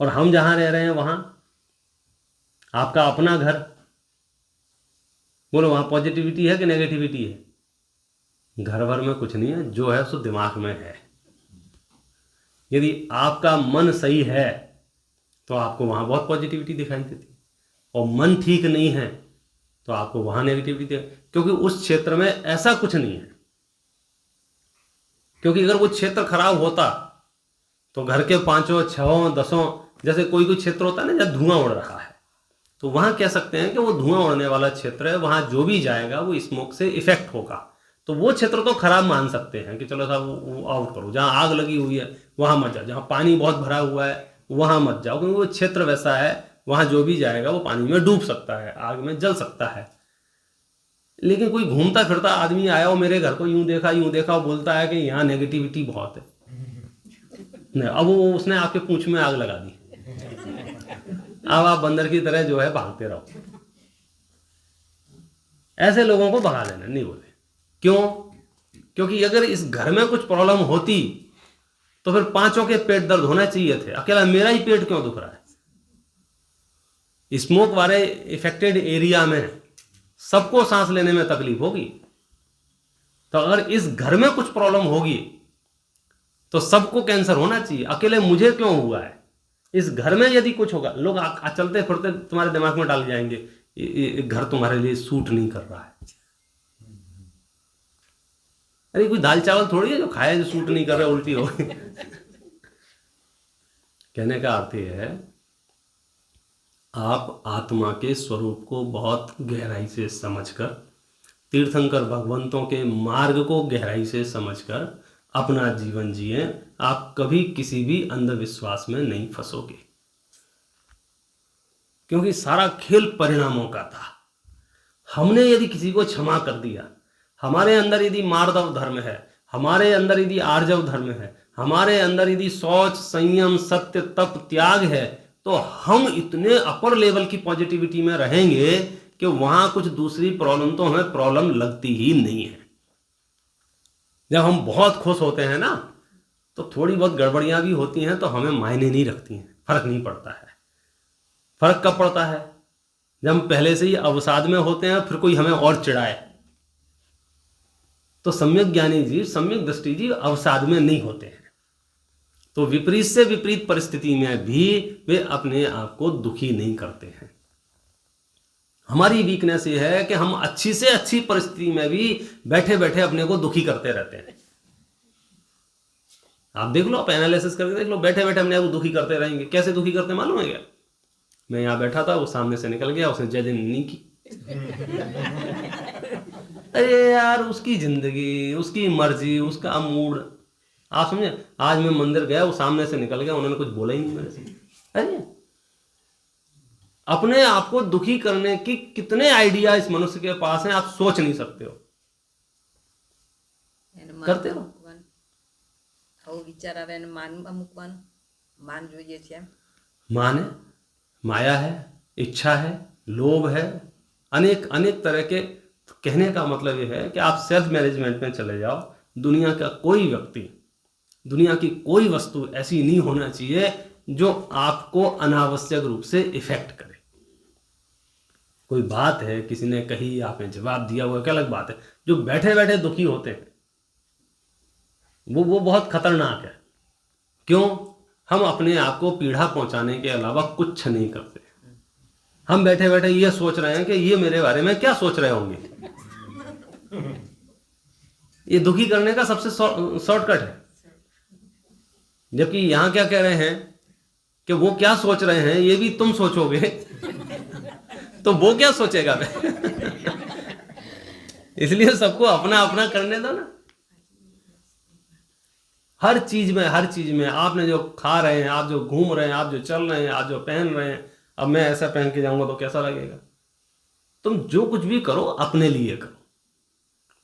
और हम जहां रह रहे हैं वहां आपका अपना घर, बोलो वहां पॉजिटिविटी है कि नेगेटिविटी है? घर भर में कुछ नहीं है, जो है सो दिमाग में है। यदि आपका मन सही है तो आपको वहां बहुत पॉजिटिविटी दिखाई देती है, और मन ठीक नहीं है तो आपको वहां नेगेटिविटी, क्योंकि उस क्षेत्र में ऐसा कुछ नहीं है। क्योंकि अगर वो क्षेत्र खराब होता तो घर के 5, 6, 10, जैसे कोई कोई क्षेत्र होता है ना जहाँ धुआं उड़ रहा है, तो वहां कह सकते हैं कि वो धुआं उड़ने वाला क्षेत्र है, वहां जो भी जाएगा वो स्मोक से इफेक्ट होगा, तो वो क्षेत्र तो खराब मान सकते हैं कि चलो साहब वो आउट करो। जहां आग लगी हुई है वहां मत जाओ, जहां पानी बहुत भरा हुआ है वहां मत जाओ, क्योंकि वो क्षेत्र वैसा है, वहां जो भी जाएगा वो पानी में डूब सकता है, आग में जल सकता है। लेकिन कोई घूमता फिरता आदमी आया हो मेरे घर को यूं देखा, वो बोलता है कि यहाँ नेगेटिविटी बहुत है, नहीं, अब वो उसने आपके पूंछ में आग लगा दी, अब आप बंदर की तरह जो है भागते रहो। ऐसे लोगों को भगा देना, नहीं बोले। क्यों? क्योंकि अगर इस घर में कुछ प्रॉब्लम होती तो फिर 5 के पेट दर्द होना चाहिए थे, अकेला मेरा ही पेट क्यों दुख रहा है? स्मोक वाले इफेक्टेड एरिया में सबको सांस लेने में तकलीफ होगी, तो अगर इस घर में कुछ प्रॉब्लम होगी तो सबको कैंसर होना चाहिए, अकेले मुझे क्यों हुआ है? इस घर में यदि कुछ होगा, लोग चलते फिरते तुम्हारे दिमाग में डाल जाएंगे ये घर तुम्हारे लिए सूट नहीं कर रहा है। अरे कोई दाल चावल थोड़ी है जो खाए जो सूट नहीं कर रहा, उल्टी हो गई। कहने का अर्थ यह है, आप आत्मा के स्वरूप को बहुत गहराई से समझकर, तीर्थंकर भगवंतों के मार्ग को गहराई से समझकर अपना जीवन जिए। आप कभी किसी भी अंधविश्वास में नहीं फंसोगे, क्योंकि सारा खेल परिणामों का था। हमने यदि किसी को क्षमा कर दिया, हमारे अंदर यदि मार्दव धर्म है, हमारे अंदर यदि आर्जव धर्म है, हमारे अंदर यदि शौच, संयम, सत्य, तप, त्याग है, तो हम इतने अपर लेवल की पॉजिटिविटी में रहेंगे कि वहां कुछ दूसरी प्रॉब्लम तो हमें प्रॉब्लम लगती ही नहीं है। जब हम बहुत खुश होते हैं ना, तो थोड़ी बहुत गड़बड़ियां भी होती हैं तो हमें मायने नहीं रखती हैं, फर्क नहीं पड़ता है। फर्क कब पड़ता है? जब हम पहले से ही अवसाद में होते हैं, फिर कोई हमें और चिढ़ाए। तो सम्यक ज्ञानी जी, सम्यक दृष्टि जी अवसाद में नहीं होते हैं, तो विपरीत से विपरीत परिस्थिति में भी वे अपने आप को दुखी नहीं करते हैं। हमारी वीकनेस ये है कि हम अच्छी से अच्छी परिस्थिति में भी बैठे बैठे अपने को दुखी करते रहते हैं। आप देख लो, आप एनालिसिस करके देख लो, बैठे बैठे अपने को दुखी करते रहेंगे। कैसे दुखी करते मालूम है क्या? मैं यहां बैठा था, वो सामने से निकल गया, उसने जय दिन नहीं की। अरे यार, उसकी जिंदगी, उसकी मर्जी, उसका मूड, आप समझे। आज मैं मंदिर गया, वो सामने से निकल गया, उन्होंने कुछ बोला ही नहीं मेरे से। अरे अपने आप को दुखी करने की कितने आइडिया इस मनुष्य के पास हैं, आप सोच नहीं सकते हो। करते रहो। विचार आवे मान अमुकवान मान જોઈએ છે। मान है, माया है, इच्छा है, लोभ है, अनेक अनेक तरह के। कहने का मतलब यह है कि आप सेल्फ मैनेजमेंट में चले जाओ। दुनिया का कोई व्यक्ति, दुनिया की कोई वस्तु ऐसी नहीं होना चाहिए जो आपको अनावश्यक रूप से इफेक्ट करे। कोई बात है, किसी ने कही, आपने जवाब दिया, वो एक अलग बात है। जो बैठे बैठे दुखी होते हैं वो बहुत खतरनाक है। क्यों? हम अपने आप को पीड़ा पहुंचाने के अलावा कुछ नहीं करते। हम बैठे बैठे ये सोच रहे हैं कि ये मेरे बारे में क्या सोच रहे होंगे। ये दुखी करने का सबसे शॉर्टकट है। जबकि यहां क्या कह रहे हैं कि वो क्या सोच रहे हैं ये भी तुम सोचोगे, तो वो क्या सोचेगा। इसलिए सबको अपना अपना करने दो ना। हर चीज में आपने जो खा रहे हैं, आप जो घूम रहे हैं, आप जो चल रहे हैं, आप जो पहन रहे हैं, अब मैं ऐसा पहन के जाऊंगा तो कैसा लगेगा। तुम जो कुछ भी करो अपने लिए करो,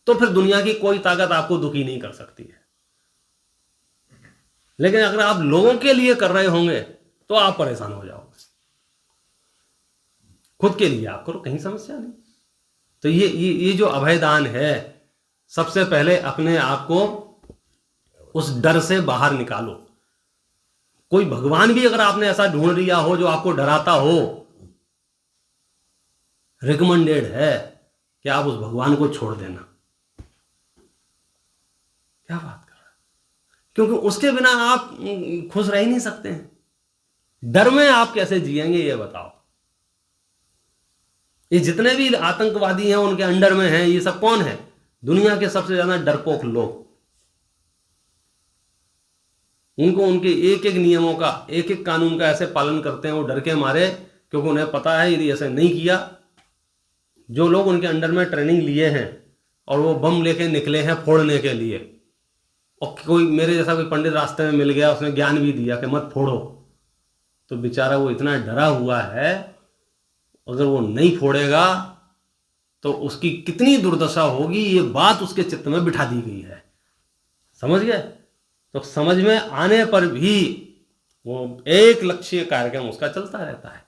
तो फिर दुनिया की कोई ताकत आपको दुखी नहीं कर सकती है। लेकिन अगर आप लोगों के लिए कर रहे होंगे तो आप परेशान हो जाओगे। खुद के लिए आप करो, कहीं समस्या नहीं। तो ये जो अभयदान है, सबसे पहले अपने आप को उस डर से बाहर निकालो। कोई भगवान भी अगर आपने ऐसा ढूंढ लिया हो जो आपको डराता हो, रिकमेंडेड है कि आप उस भगवान को छोड़ देना। क्या बात कर रहा है, क्योंकि उसके बिना आप खुश रह ही नहीं सकते हैं। डर में आप कैसे जिएंगे ये बताओ। ये जितने भी आतंकवादी हैं उनके अंडर में हैं, ये सब कौन है? दुनिया के सबसे ज्यादा डरपोक लोग। उनको उनके एक एक नियमों का, एक एक कानून का ऐसे पालन करते हैं वो डर के मारे, क्योंकि उन्हें पता है यदि ऐसे नहीं किया, जो लोग उनके अंडर में ट्रेनिंग लिए हैं और वो बम लेके निकले हैं फोड़ने के लिए, और कोई मेरे जैसा कोई पंडित रास्ते में मिल गया, उसने ज्ञान भी दिया कि मत फोड़ो, तो बेचारा वो इतना डरा हुआ है, अगर वो नहीं फोड़ेगा तो उसकी कितनी दुर्दशा होगी, ये बात उसके चित्त में बिठा दी गई है। समझ गए? तो समझ में आने पर भी वो एक लक्ष्य कार्यक्रम उसका चलता रहता है।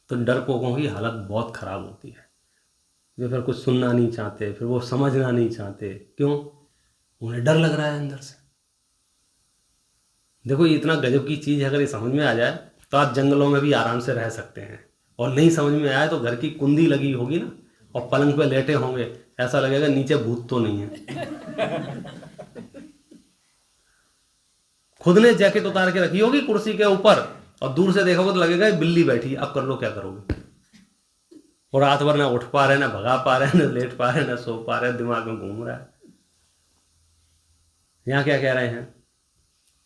तो डरपोकों की हालत बहुत खराब होती है, वे फिर कुछ सुनना नहीं चाहते, फिर वो समझना नहीं चाहते। क्यों? उन्हें डर लग रहा है अंदर से। देखो ये इतना गजब की चीज है, अगर ये समझ में आ जाए तो आप जंगलों में भी आराम से रह सकते हैं, और नहीं समझ में आए तो घर की कुंडी लगी होगी ना और पलंग पे लेटे होंगे, ऐसा लगेगा नीचे भूत तो नहीं है। खुद ने जैकेट उतार के रखी होगी कुर्सी के ऊपर, और दूर से देखोगे तो लगेगा बिल्ली बैठी, अब कर लो क्या करोगे। और रात भर ना उठ पा रहे, ना भगा पा रहे, ना लेट पा रहे, ना सो पा रहे, दिमाग में घूम रहा है। यहां क्या कह रहे हैं?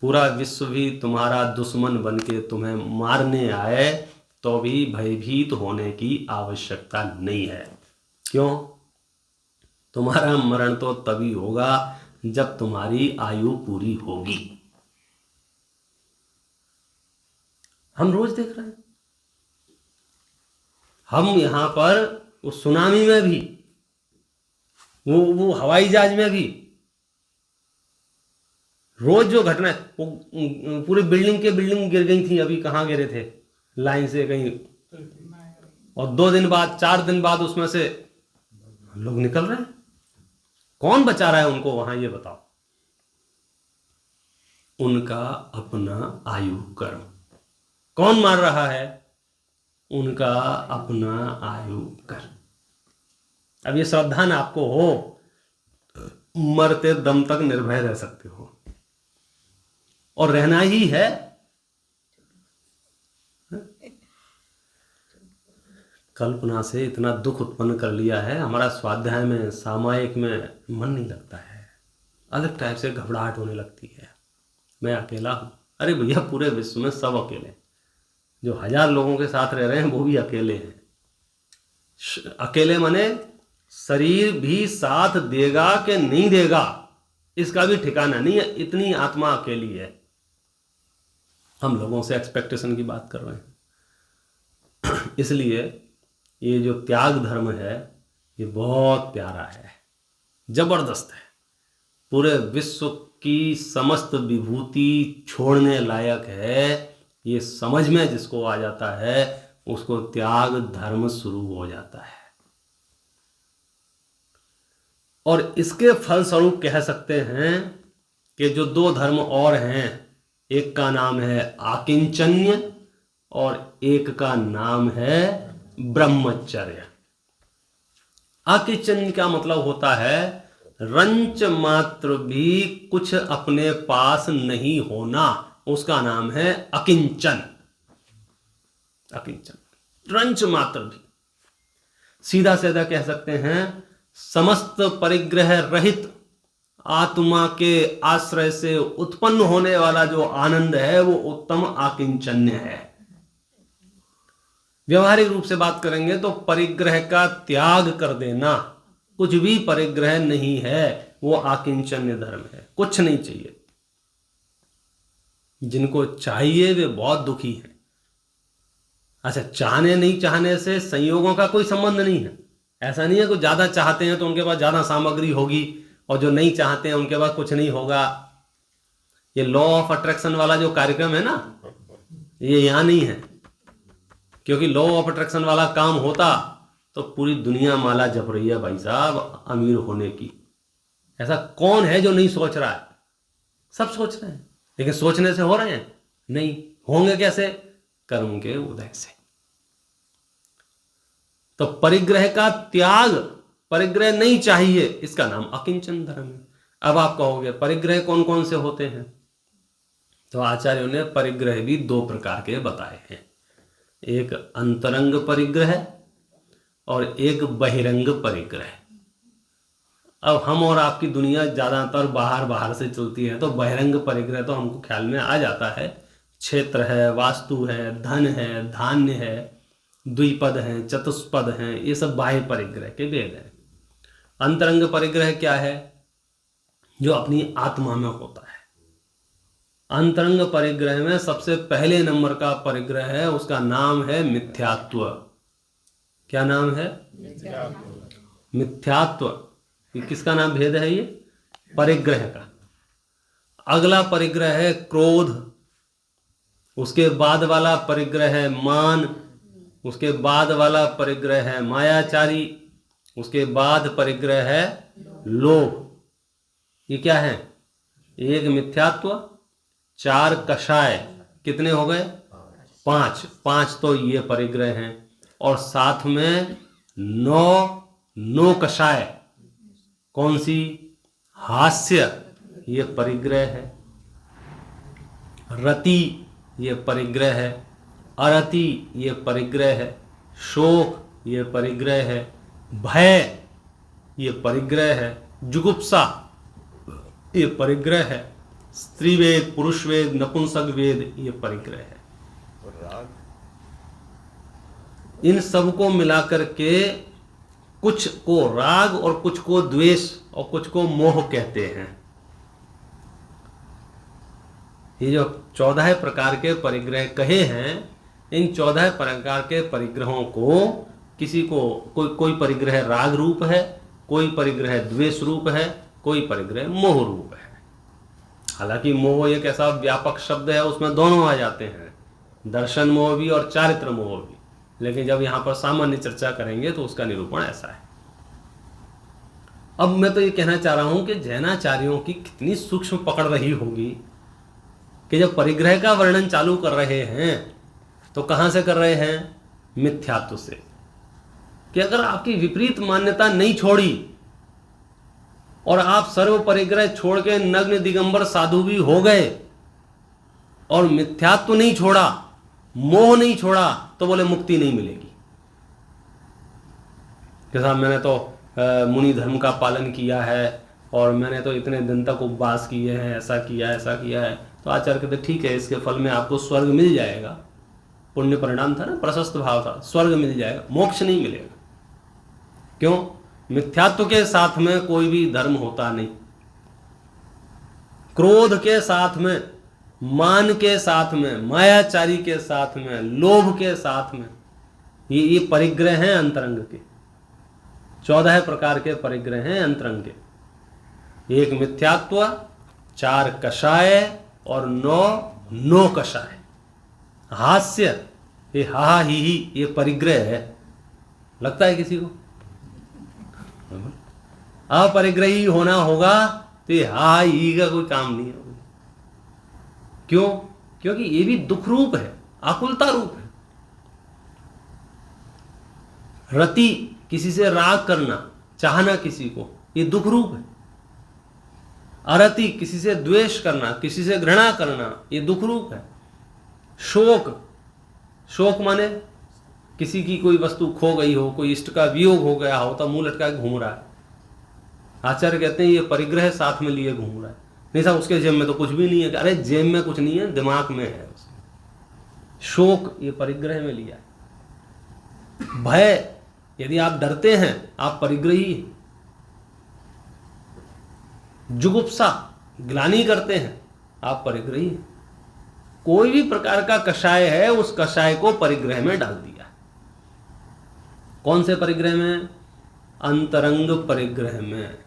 पूरा विश्व भी तुम्हारा दुश्मन बनके तुम्हें मारने आए तो भी भयभीत होने की आवश्यकता नहीं है। क्यों? तुम्हारा मरण तो तभी होगा जब तुम्हारी आयु पूरी होगी। हम रोज देख रहे हैं, हम यहां पर उस सुनामी में भी, वो हवाई जहाज में भी रोज जो घटना है, वो पूरी बिल्डिंग गिर गई थी। अभी कहाँ गिरे थे? लाइन से कहीं, और 2 दिन बाद 4 दिन बाद उसमें से लोग निकल रहे हैं। कौन बचा रहा है उनको वहां, ये बताओ? उनका अपना आयु कर्म। कौन मार रहा है? उनका अपना आयु कर्म। अब ये सावधान आपको हो, मरते दम तक निर्भय रह सकते हो, और रहना ही है। कल्पना से इतना दुख उत्पन्न कर लिया है, हमारा स्वाध्याय में, सामायिक में मन नहीं लगता है, अलग टाइप से घबराहट होने लगती है। मैं अकेला हूं। अरे भैया, पूरे विश्व में सब अकेले हैं। जो 1000 लोगों के साथ रह रहे हैं वो भी अकेले हैं। अकेले माने शरीर भी साथ देगा कि नहीं देगा इसका भी ठिकाना नहीं है, इतनी आत्मा अकेली है। हम लोगों से एक्सपेक्टेशन की बात कर रहे हैं। इसलिए ये जो त्याग धर्म है ये बहुत प्यारा है, जबरदस्त है, पूरे विश्व की समस्त विभूति छोड़ने लायक है। ये समझ में जिसको आ जाता है उसको त्याग धर्म शुरू हो जाता है। और इसके फलस्वरूप कह सकते हैं कि जो 2 धर्म और हैं, एक का नाम है आकिंचन्य और एक का नाम है ब्रह्मचर्य। आकिंचन्य का मतलब होता है रंच मात्र भी कुछ अपने पास नहीं होना, उसका नाम है अकिंचन। अकिंचन रंच मात्र भी, सीधा सीधा कह सकते हैं समस्त परिग्रह रहित आत्मा के आश्रय से उत्पन्न होने वाला जो आनंद है वो उत्तम आकिंचन्य है। व्यवहारिक रूप से बात करेंगे तो परिग्रह का त्याग कर देना, कुछ भी परिग्रह नहीं है, वो आकिंचन्य धर्म है। कुछ नहीं चाहिए। जिनको चाहिए वे बहुत दुखी हैं। अच्छा, चाहने नहीं चाहने से संयोगों का कोई संबंध नहीं है। ऐसा नहीं है कि ज्यादा चाहते हैं तो उनके पास ज्यादा सामग्री होगी और जो नहीं चाहते हैं उनके पास कुछ नहीं होगा। ये लॉ ऑफ अट्रैक्शन वाला जो कार्यक्रम है ना, ये यहां नहीं है। क्योंकि लॉ ऑफ अट्रैक्शन वाला काम होता तो पूरी दुनिया माला जप रही है भाई साहब अमीर होने की। ऐसा कौन है जो नहीं सोच रहा है? सब सोच रहे हैं, लेकिन सोचने से हो रहे हैं नहीं, होंगे कैसे? कर्म के उदय से। तो परिग्रह का त्याग, परिग्रह नहीं चाहिए, इसका नाम अकिंचन धर्म है। अब आप कहोगे परिग्रह कौन कौन से होते हैं? तो आचार्यों ने परिग्रह भी दो प्रकार के बताए हैं, एक अंतरंग परिग्रह और एक बहिरंग परिग्रह। अब हम और आपकी दुनिया ज्यादातर बाहर से चलती है, तो बहिरंग परिग्रह तो हमको ख्याल में आ जाता है, क्षेत्र है, वास्तु है, धन है, धान्य है, द्विपद है, चतुष्पद है, ये सब बाह्य परिग्रह के भेद हैं। अंतरंग परिग्रह क्या है? जो अपनी आत्मा में होता है। अंतरंग परिग्रह में सबसे पहले नंबर का परिग्रह है, उसका नाम है मिथ्यात्व। क्या नाम है? मिथ्यात्व। ये किसका नाम भेद है? ये परिग्रह का। अगला परिग्रह है क्रोध, उसके बाद वाला परिग्रह है मान, उसके बाद वाला परिग्रह है मायाचारी, उसके बाद परिग्रह है लोभ। ये क्या है? एक मिथ्यात्व, 4 कषाय, कितने हो गए? 5 तो ये परिग्रह हैं, और साथ में 9 कषाय। कौन सी? हास्य, ये परिग्रह है। रति, ये परिग्रह है। अरति, ये परिग्रह है। शोक, ये परिग्रह है। भय, ये परिग्रह है। जुगुप्सा, ये परिग्रह है। स्त्री वेद, पुरुष वेद, नपुंसक वेद, ये परिग्रह है। और राग, इन सबको मिलाकर के कुछ को राग और कुछ को द्वेष और कुछ को मोह कहते हैं। ये जो 14 प्रकार के परिग्रह कहे हैं, इन 14 प्रकार के परिग्रहों को किसी को कोई परिग्रह राग रूप है, कोई परिग्रह द्वेष रूप है, कोई परिग्रह मोह रूप है। हालांकि मोह एक ऐसा व्यापक शब्द है, उसमें दोनों आ जाते हैं, दर्शन मोह भी और चारित्र मोह भी। लेकिन जब यहां पर सामान्य चर्चा करेंगे तो उसका निरूपण ऐसा है। अब मैं तो ये कहना चाह रहा हूं कि जैनाचार्यों की कितनी सूक्ष्म पकड़ रही होगी कि जब परिग्रह का वर्णन चालू कर रहे हैं तो कहां से कर रहे हैं? मिथ्यात्व से। कि अगर आपकी विपरीत मान्यता नहीं छोड़ी और आप सर्व परिग्रह छोड़ के नग्न दिगंबर साधु भी हो गए और मिथ्यात्व नहीं छोड़ा, मोह नहीं छोड़ा, तो बोले मुक्ति नहीं मिलेगी। जैसा मैंने तो मुनि धर्म का पालन किया है और मैंने तो इतने दिन तक उपवास किए हैं, ऐसा किया है, तो आचार्य कहते ठीक है, इसके फल में आपको स्वर्ग मिल जाएगा। पुण्य परिणाम था ना, प्रशस्त भाव था, स्वर्ग मिल जाएगा, मोक्ष नहीं मिलेगा। क्यों? मिथ्यात्व के साथ में कोई भी धर्म होता नहीं। क्रोध के साथ में, मान के साथ में, मायाचारी के साथ में, लोभ के साथ में, ये परिग्रह हैं अंतरंग के। 14 प्रकार के परिग्रह हैं अंतरंग के। एक मिथ्यात्व, 4 कषाय और 9 कषाय। हास्य, ये हा ही ये परिग्रह है। लगता है किसी को? अपरिग्रही होना होगा तो ये हा ही का कोई काम नहीं होगा। क्यों? क्योंकि ये भी दुख रूप है, आकुलता रूप है। रति, किसी से राग करना, चाहना किसी को, ये दुख रूप है। अरति, किसी से द्वेष करना, किसी से घृणा करना, ये दुख रूप है। शोक माने किसी की कोई वस्तु खो गई हो, कोई इष्ट का वियोग हो गया हो, तो मुंह लटका के घूम रहा है। आचार्य कहते हैं ये परिग्रह साथ में लिए घूम रहा है। नहीं साहब, उसके जेब में तो कुछ भी नहीं है। अरे जेब में कुछ नहीं है, दिमाग में है उसके। शोक, ये परिग्रह में लिया है। भय, यदि आप डरते हैं, आप परिग्रही हैं। जुगुप्सा, ग्लानि करते हैं, आप परिग्रही हैं। कोई भी प्रकार का कषाय है, उस कषाय को परिग्रह में डाल दिया। कौन से परिग्रह में? अंतरंग परिग्रह में।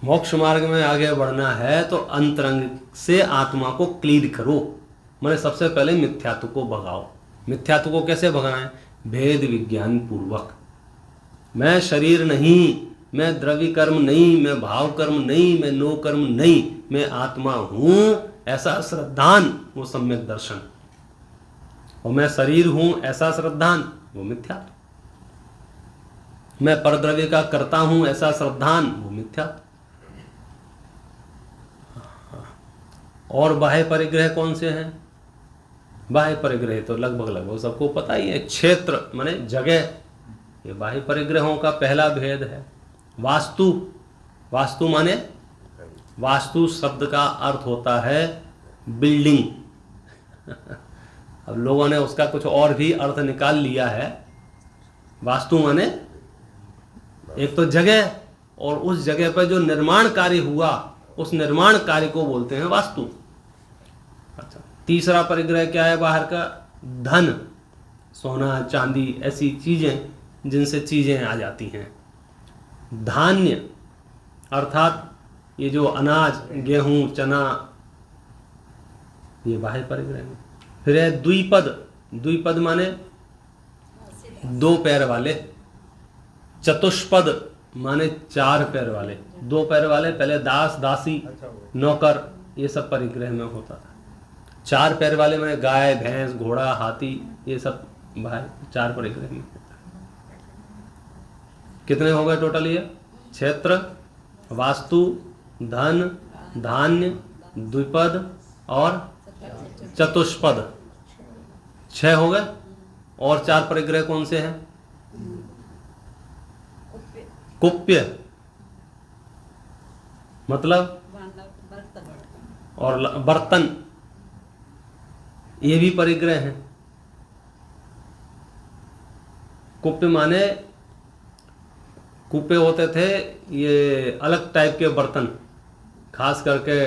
मोक्ष मार्ग में आगे बढ़ना है तो अंतरंग से आत्मा को क्लीन करो। मैंने सबसे पहले मिथ्यात्व को भगाओ। मिथ्यात्व को कैसे भगाएं? भेद विज्ञान पूर्वक। मैं शरीर नहीं, मैं द्रव्य कर्म नहीं, मैं भाव कर्म नहीं, मैं नो कर्म नहीं, मैं आत्मा हूं, ऐसा श्रद्धान वो सम्यक दर्शन। और मैं शरीर हूं ऐसा श्रद्धान वो मिथ्या। मैं परद्रव्य का करता हूं ऐसा श्रद्धान वो मिथ्या। और बाह्य परिग्रह कौन से हैं? बाह्य परिग्रह तो लगभग सबको पता ही है। क्षेत्र माने जगह, ये बाह्य परिग्रहों का पहला भेद है। वास्तु, वास्तु माने, वास्तु शब्द का अर्थ होता है बिल्डिंग। अब लोगों ने उसका कुछ और भी अर्थ निकाल लिया है। वास्तु माने एक तो जगह, और उस जगह पर जो निर्माण कार्य हुआ उस निर्माण कार्य को बोलते हैं वास्तु। अच्छा, तीसरा परिग्रह क्या है बाहर का? धन, सोना चांदी, ऐसी चीजें जिनसे चीजें आ जाती हैं। धान्य अर्थात ये जो अनाज, गेहूं, चना, ये बाह्य परिग्रह में। फिर है द्विपद, द्विपद माने दो पैर वाले। चतुष्पद माने चार पैर वाले। दो पैर वाले पहले दास, दासी, नौकर, ये सब परिग्रह में होता था। चार पैर वाले माने गाय, भैंस, घोड़ा, हाथी, ये सब भाई चार परिग्रह में। कितने हो गए टोटल? ये क्षेत्र, वास्तु, धन, धान्य, द्विपद और चतुष्पद, 6 हो गए। और 4 परिग्रह कौन से हैं? कुप्य मतलब और बर्तन, ये भी परिग्रह हैं। कुप्य माने, कुप्य होते थे ये अलग टाइप के बर्तन, खास करके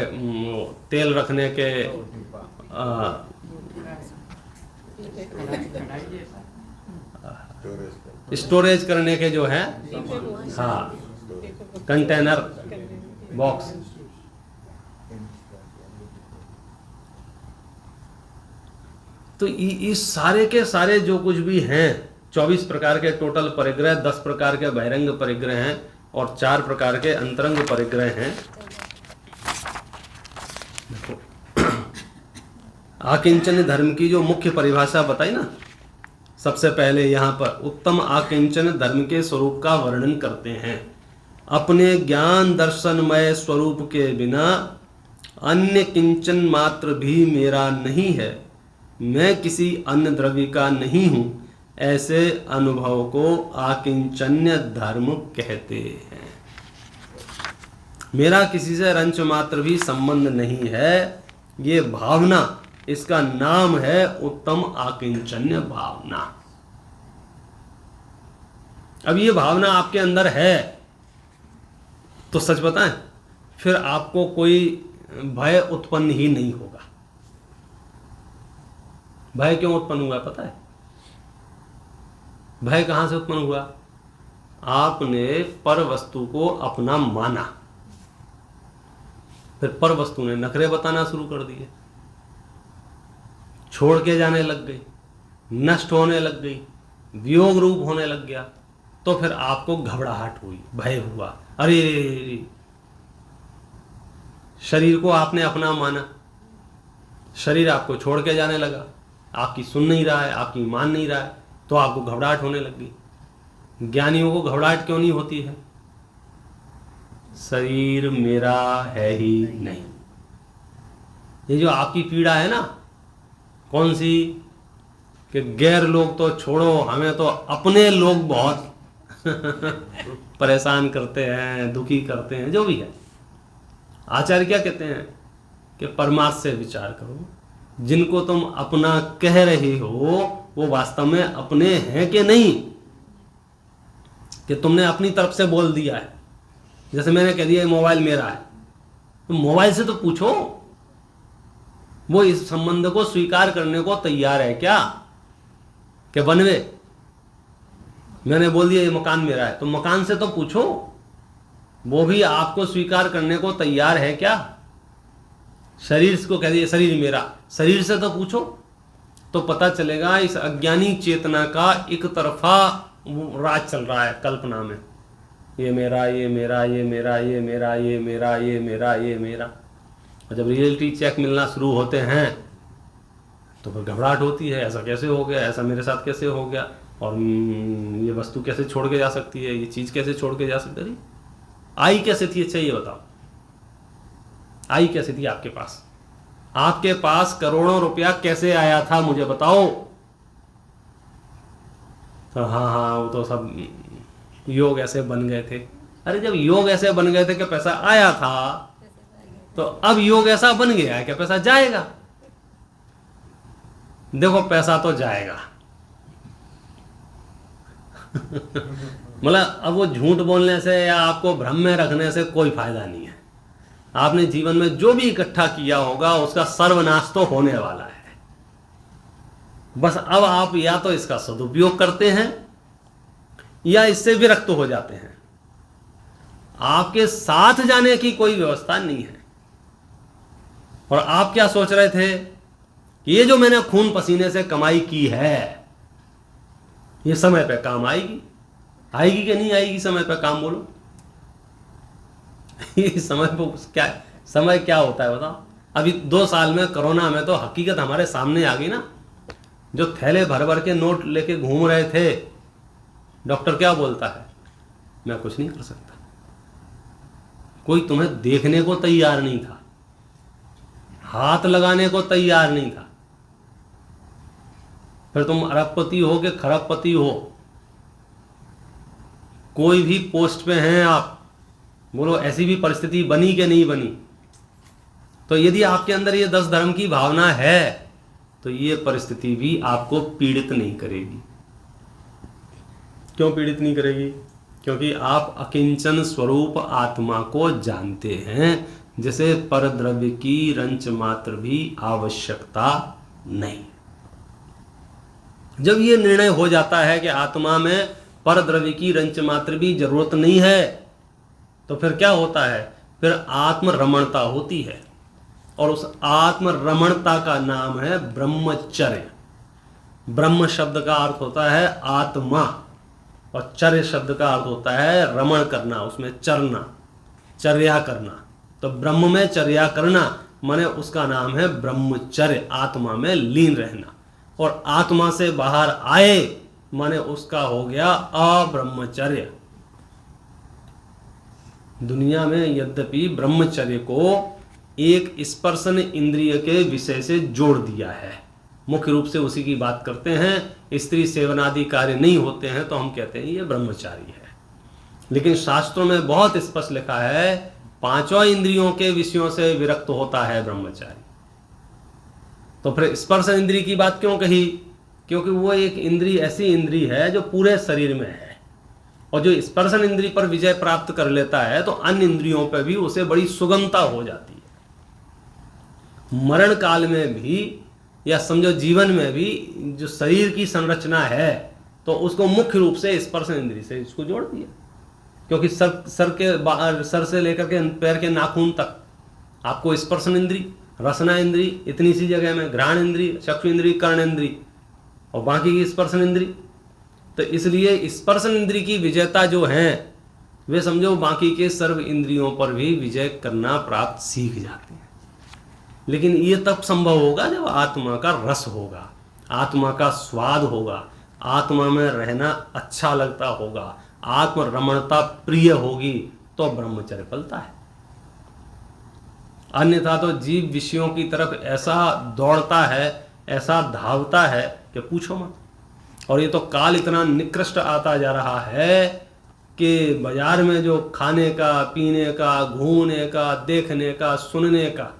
तेल रखने के, स्टोरेज करने के जो है, हाँ, कंटेनर, बॉक्स। तो इस सारे के सारे जो कुछ भी हैं, 24 प्रकार के टोटल परिग्रह, 10 प्रकार के बहिरंग परिग्रह हैं और 4 प्रकार के अंतरंग परिग्रह हैं। आकिंचन धर्म की जो मुख्य परिभाषा बताई ना, सबसे पहले यहाँ पर उत्तम आकिंचन धर्म के स्वरूप का वर्णन करते हैं। अपने ज्ञान दर्शनमय स्वरूप के बिना अन्य किंचन मात्र भी मेरा नहीं है, मैं किसी अन्य द्रव्य का नहीं हूँ, ऐसे अनुभव को आकिंचन्य धर्म कहते हैं। मेरा किसी से रंच मात्र भी संबंध नहीं है, ये भावना, इसका नाम है उत्तम आकिंचन्य भावना। अब ये भावना आपके अंदर है तो सच बताएं, फिर आपको कोई भय उत्पन्न ही नहीं होगा। भय क्यों उत्पन्न हुआ पता है? भय कहां से उत्पन्न हुआ? आपने पर वस्तु को अपना माना, फिर पर वस्तु ने नखरे बताना शुरू कर दिए, छोड़ के जाने लग गई, नष्ट होने लग गई, वियोग रूप होने लग गया, तो फिर आपको घबराहट हुई, भय हुआ। अरे शरीर को आपने अपना माना, शरीर आपको छोड़ के जाने लगा, आपकी सुन नहीं रहा है, आपकी मान नहीं रहा है, तो आपको घबराहट होने लग गई। ज्ञानियों को घबराहट क्यों नहीं होती है? शरीर मेरा है ही नहीं। ये जो आपकी पीड़ा है ना, कौन सी? कि गैर लोग तो छोड़ो, हमें तो अपने लोग बहुत परेशान करते हैं, दुखी करते हैं, जो भी है। आचार्य क्या कहते हैं कि परमार्थ से विचार करो, जिनको तुम अपना कह रहे हो वो वास्तव में अपने हैं कि नहीं, कि तुमने अपनी तरफ से बोल दिया है। जैसे मैंने कह दिया मोबाइल मेरा है, तो मोबाइल से तो पूछो वो इस संबंध को स्वीकार करने को तैयार है क्या? कि बनवे मैंने बोल दिया ये मकान मेरा है, तो मकान से तो पूछो वो भी आपको स्वीकार करने को तैयार है क्या? शरीर को कह दिया शरीर मेरा, शरीर से तो पूछो, तो पता चलेगा इस अज्ञानी चेतना का एक तरफा राज चल रहा है कल्पना में। ये मेरा, ये मेरा, ये मेरा, ये मेरा, ये मेरा, ये मेरा, ये मेरा। और जब रियलिटी चेक मिलना शुरू होते हैं तो फिर घबराहट होती है, ऐसा कैसे हो गया, ऐसा मेरे साथ कैसे हो गया, और ये वस्तु कैसे छोड़ के जा सकती है, ये चीज़ कैसे छोड़ के जा सकती है, आई कैसे थी? अच्छा ये बताओ, आई कैसे थी आपके पास? आपके पास करोड़ों रुपया कैसे आया था, मुझे बताओ। तो हाँ, वो तो सब योग ऐसे बन गए थे। अरे जब योग ऐसे बन गए थे कि पैसा आया था, तो अब योग ऐसा बन गया है कि पैसा जाएगा। देखो पैसा तो जाएगा मतलब अब वो झूठ बोलने से या आपको भ्रम में रखने से कोई फायदा नहीं है। आपने जीवन में जो भी इकट्ठा किया होगा उसका सर्वनाश तो होने वाला है। बस अब आप या तो इसका सदुपयोग करते हैं या इससे विरक्त हो जाते हैं। आपके साथ जाने की कोई व्यवस्था नहीं है। और आप क्या सोच रहे थे कि ये जो मैंने खून पसीने से कमाई की है ये समय पे काम आएगी? आएगी कि नहीं आएगी समय पे काम? बोलो ये समय पे क्या, समय क्या होता है बताओ? अभी 2 साल में कोरोना में तो हकीकत हमारे सामने आ गई ना। जो थैले भर भर के नोट लेके घूम रहे थे, डॉक्टर क्या बोलता है? मैं कुछ नहीं कर सकता। कोई तुम्हें देखने को तैयार नहीं था, हाथ लगाने को तैयार नहीं था। फिर तुम अरबपति हो कि खरबपति हो, कोई भी पोस्ट पे हैं आप, बोलो ऐसी भी परिस्थिति बनी कि नहीं बनी? तो यदि आपके अंदर ये 10 धर्म की भावना है तो ये परिस्थिति भी आपको पीड़ित नहीं करेगी। क्यों पीड़ित नहीं करेगी? क्योंकि आप अकिंचन स्वरूप आत्मा को जानते हैं, जिसे परद्रव्य की रंच मात्र भी आवश्यकता नहीं। जब ये निर्णय हो जाता है कि आत्मा में परद्रव्य की रंच मात्र भी जरूरत नहीं है, तो फिर क्या होता है? फिर आत्म रमणता होती है। और उस आत्म रमणता का नाम है ब्रह्मचर्य। ब्रह्म शब्द का अर्थ होता है आत्मा, और चर्य शब्द का अर्थ होता है रमण करना, उसमें चरना, चर्या करना। तो ब्रह्म में चर्या करना माने उसका नाम है ब्रह्मचर्य, आत्मा में लीन रहना। और आत्मा से बाहर आए माने उसका हो गया अब्रह्मचर्य। दुनिया में यद्यपि ब्रह्मचर्य को एक स्पर्शन इंद्रिय के विषय से जोड़ दिया है, मुख्य रूप से उसी की बात करते हैं। स्त्री सेवनादि कार्य नहीं होते हैं तो हम कहते हैं ये ब्रह्मचारी है। लेकिन शास्त्रों में बहुत स्पष्ट लिखा है 5 इंद्रियों के विषयों से विरक्त होता है ब्रह्मचारी। तो फिर स्पर्श इंद्रिय की बात क्यों कही? क्योंकि वो एक इंद्रिय ऐसी इंद्रिय है जो पूरे शरीर में है, और जो स्पर्शन इंद्रिय पर विजय प्राप्त कर लेता है तो अन्य इंद्रियों पर भी उसे बड़ी सुगमता हो जाती है। मरण काल में भी या समझो जीवन में भी जो शरीर की संरचना है तो उसको मुख्य रूप से स्पर्श इंद्रिय से इसको जोड़ दिया। क्योंकि सर से लेकर के पैर के नाखून तक आपको स्पर्शन इंद्रिय, रसना इंद्रिय, इतनी सी जगह में घ्राण इंद्रिय, चक्षु इंद्रिय, कर्ण इंद्रिय और बाकी की स्पर्शन इंद्रिय। तो इसलिए स्पर्शन इंद्रिय की विजयता जो है वे समझो बाकी के सर्व इंद्रियों पर भी विजय करना प्राप्त सीख जाते हैं। लेकिन ये तब संभव होगा जब आत्मा का रस होगा, आत्मा का स्वाद होगा, आत्मा में रहना अच्छा लगता होगा, आत्म रमणता प्रिय होगी, तो ब्रह्मचर्य फलता है। अन्यथा तो जीव विषयों की तरफ ऐसा दौड़ता है, ऐसा धावता है कि पूछो मत। और ये तो काल इतना निकृष्ट आता जा रहा है कि बाजार में जो खाने का, पीने का, घूमने का, देखने का, सुनने का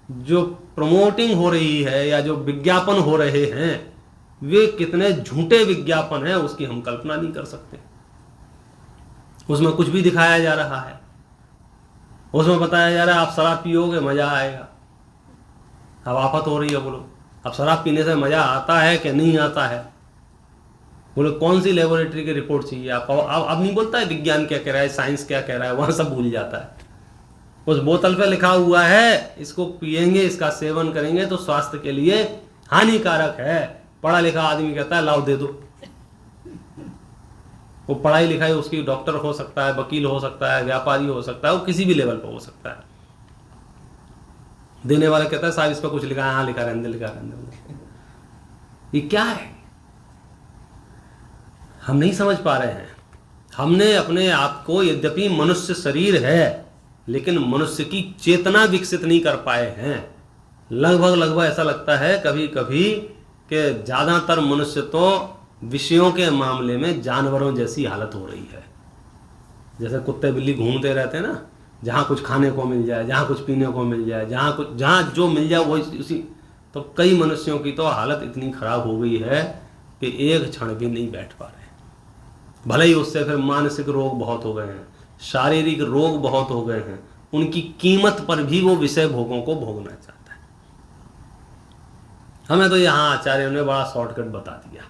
जो प्रमोटिंग हो रही है या जो विज्ञापन हो रहे हैं वे कितने झूठे विज्ञापन हैं उसकी हम कल्पना नहीं कर सकते। उसमें कुछ भी दिखाया जा रहा है, उसमें बताया जा रहा है आप शराब पियोगे मजा आएगा। अब आफत हो रही है, बोलो अब शराब पीने से मजा आता है कि नहीं आता है? बोलो कौन सी लेबोरेटरी की रिपोर्ट चाहिए आपको? अब नहीं बोलता है विज्ञान क्या कह रहा है, साइंस क्या कह रहा है, वहां सब भूल जाता है। उस बोतल पे लिखा हुआ है इसको पिएंगे, इसका सेवन करेंगे तो स्वास्थ्य के लिए हानिकारक है। पढ़ा लिखा आदमी कहता है लाओ दे दो। वो पढ़ाई लिखाई उसकी डॉक्टर हो सकता है, वकील हो सकता है, व्यापारी हो सकता है, वो किसी भी लेवल पर हो सकता है। देने वाला कहता है साहब इस पर कुछ लिखा है, हाँ लिखा रहने दे, लिखा रहने दे। ये क्या है? हम नहीं समझ पा रहे हैं। हमने अपने आप को, यद्यपि मनुष्य शरीर है, लेकिन मनुष्य की चेतना विकसित नहीं कर पाए हैं। लगभग ऐसा लगता है कभी कभी कि ज्यादातर मनुष्य तो विषयों के मामले में जानवरों जैसी हालत हो रही है। जैसे कुत्ते बिल्ली घूमते रहते हैं ना, जहाँ कुछ खाने को मिल जाए, जहाँ कुछ पीने को मिल जाए, जहाँ जो मिल जाए वो उसी। तो कई मनुष्यों की तो हालत इतनी खराब हो गई है कि एक क्षण भी नहीं बैठ पा रहे। भले ही उससे फिर मानसिक रोग बहुत हो गए हैं, शारीरिक रोग बहुत हो गए हैं, उनकी कीमत पर भी वो विषय भोगों को भोगना चाहता है। हमें तो यहाँ आचार्यों ने बड़ा शॉर्टकट बता दिया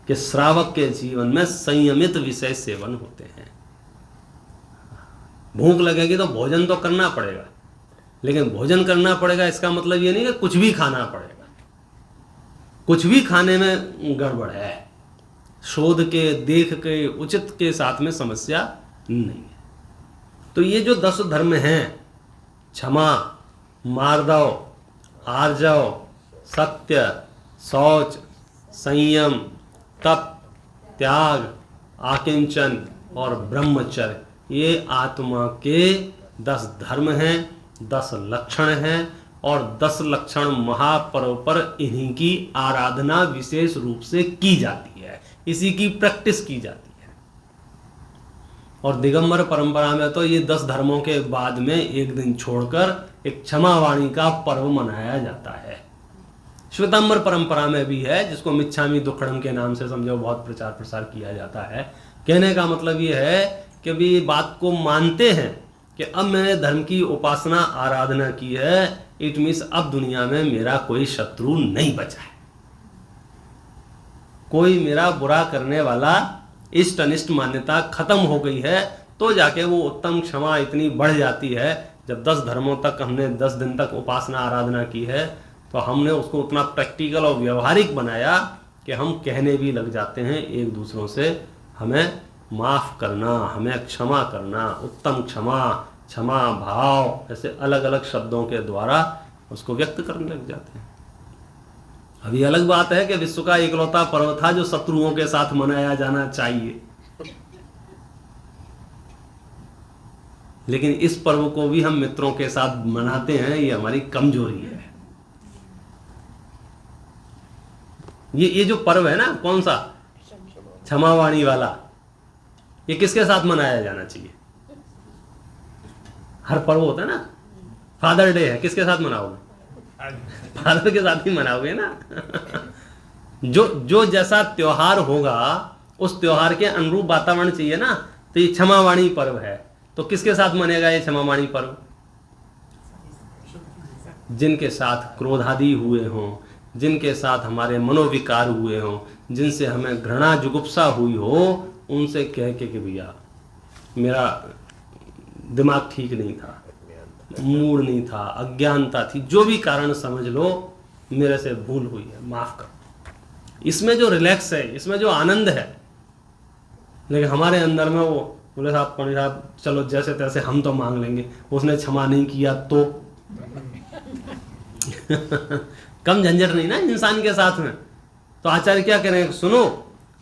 कि श्रावक के जीवन में संयमित विषय सेवन होते हैं। भूख लगेगी तो भोजन तो करना पड़ेगा, लेकिन भोजन करना पड़ेगा इसका मतलब ये नहीं कि कुछ भी खाना पड़ेगा। कुछ भी खाने में गड़बड़ है। शोध के, देख के, उचित के साथ में समस्या नहीं है। तो ये जो 10 धर्म हैं, क्षमा, मार्दव, आर्जव, सत्य, शौच, संयम, तप, त्याग, आकिंचन और ब्रह्मचर्य, ये आत्मा के 10 धर्म हैं, 10 लक्षण हैं। और 10 लक्षण महापर्व पर इन्हीं की आराधना विशेष रूप से की जाती है, इसी की प्रैक्टिस की जाती है। और दिगंबर परंपरा में तो ये 10 धर्मों के बाद में एक दिन छोड़कर एक क्षमावाणी का पर्व मनाया जाता है। श्वेतांबर परंपरा में भी है, जिसको मिच्छामी दुक्कड़म के नाम से समझो बहुत प्रचार प्रसार किया जाता है। कहने का मतलब ये है कि भी बात को मानते हैं कि अब मैंने धर्म की उपासना आराधना की है, इट मीन्स अब दुनिया में मेरा कोई शत्रु नहीं बचा है, कोई मेरा बुरा करने वाला इष्ट अनिष्ट मान्यता खत्म हो गई है। तो जाके वो उत्तम क्षमा इतनी बढ़ जाती है। जब 10 धर्मों तक हमने 10 दिन तक उपासना आराधना की है, तो हमने उसको उतना प्रैक्टिकल और व्यवहारिक बनाया कि हम कहने भी लग जाते हैं एक दूसरों से, हमें माफ़ करना, हमें क्षमा करना, उत्तम क्षमा, क्षमा भाव, ऐसे अलग अलग शब्दों के द्वारा उसको व्यक्त करने लग जाते हैं। अभी अलग बात है कि विश्व का इकलौता पर्व था जो शत्रुओं के साथ मनाया जाना चाहिए, लेकिन इस पर्व को भी हम मित्रों के साथ मनाते हैं। ये हमारी कमजोरी है। ये जो पर्व है ना, कौन सा, क्षमावाणी वाला, ये किसके साथ मनाया जाना चाहिए? हर पर्व होता है ना, फादर डे है, किसके साथ मनाओगे? फादर के साथ ही मनाओगे ना। जो जैसा त्योहार होगा उस त्योहार के अनुरूप वातावरण चाहिए ना। तो ये क्षमावाणी पर्व है, तो किसके साथ मनेगा ये क्षमावाणी पर्व? जिनके साथ क्रोधादि हुए हों, जिनके साथ हमारे मनोविकार हुए हों, जिनसे हमें घृणा जुगुप्सा हुई हो, उनसे कह के कि भैया मेरा दिमाग ठीक नहीं था, मूड नहीं था, अज्ञानता थी, जो भी कारण समझ लो, मेरे से भूल हुई है, माफ कर। इसमें जो रिलैक्स है, इसमें जो आनंद है। लेकिन हमारे अंदर में वो बोले साहब, पंडित साहब चलो जैसे तैसे हम तो मांग लेंगे, उसने क्षमा नहीं किया तो कम झंझट नहीं ना इंसान के साथ में। तो आचार्य क्या करें, सुनो,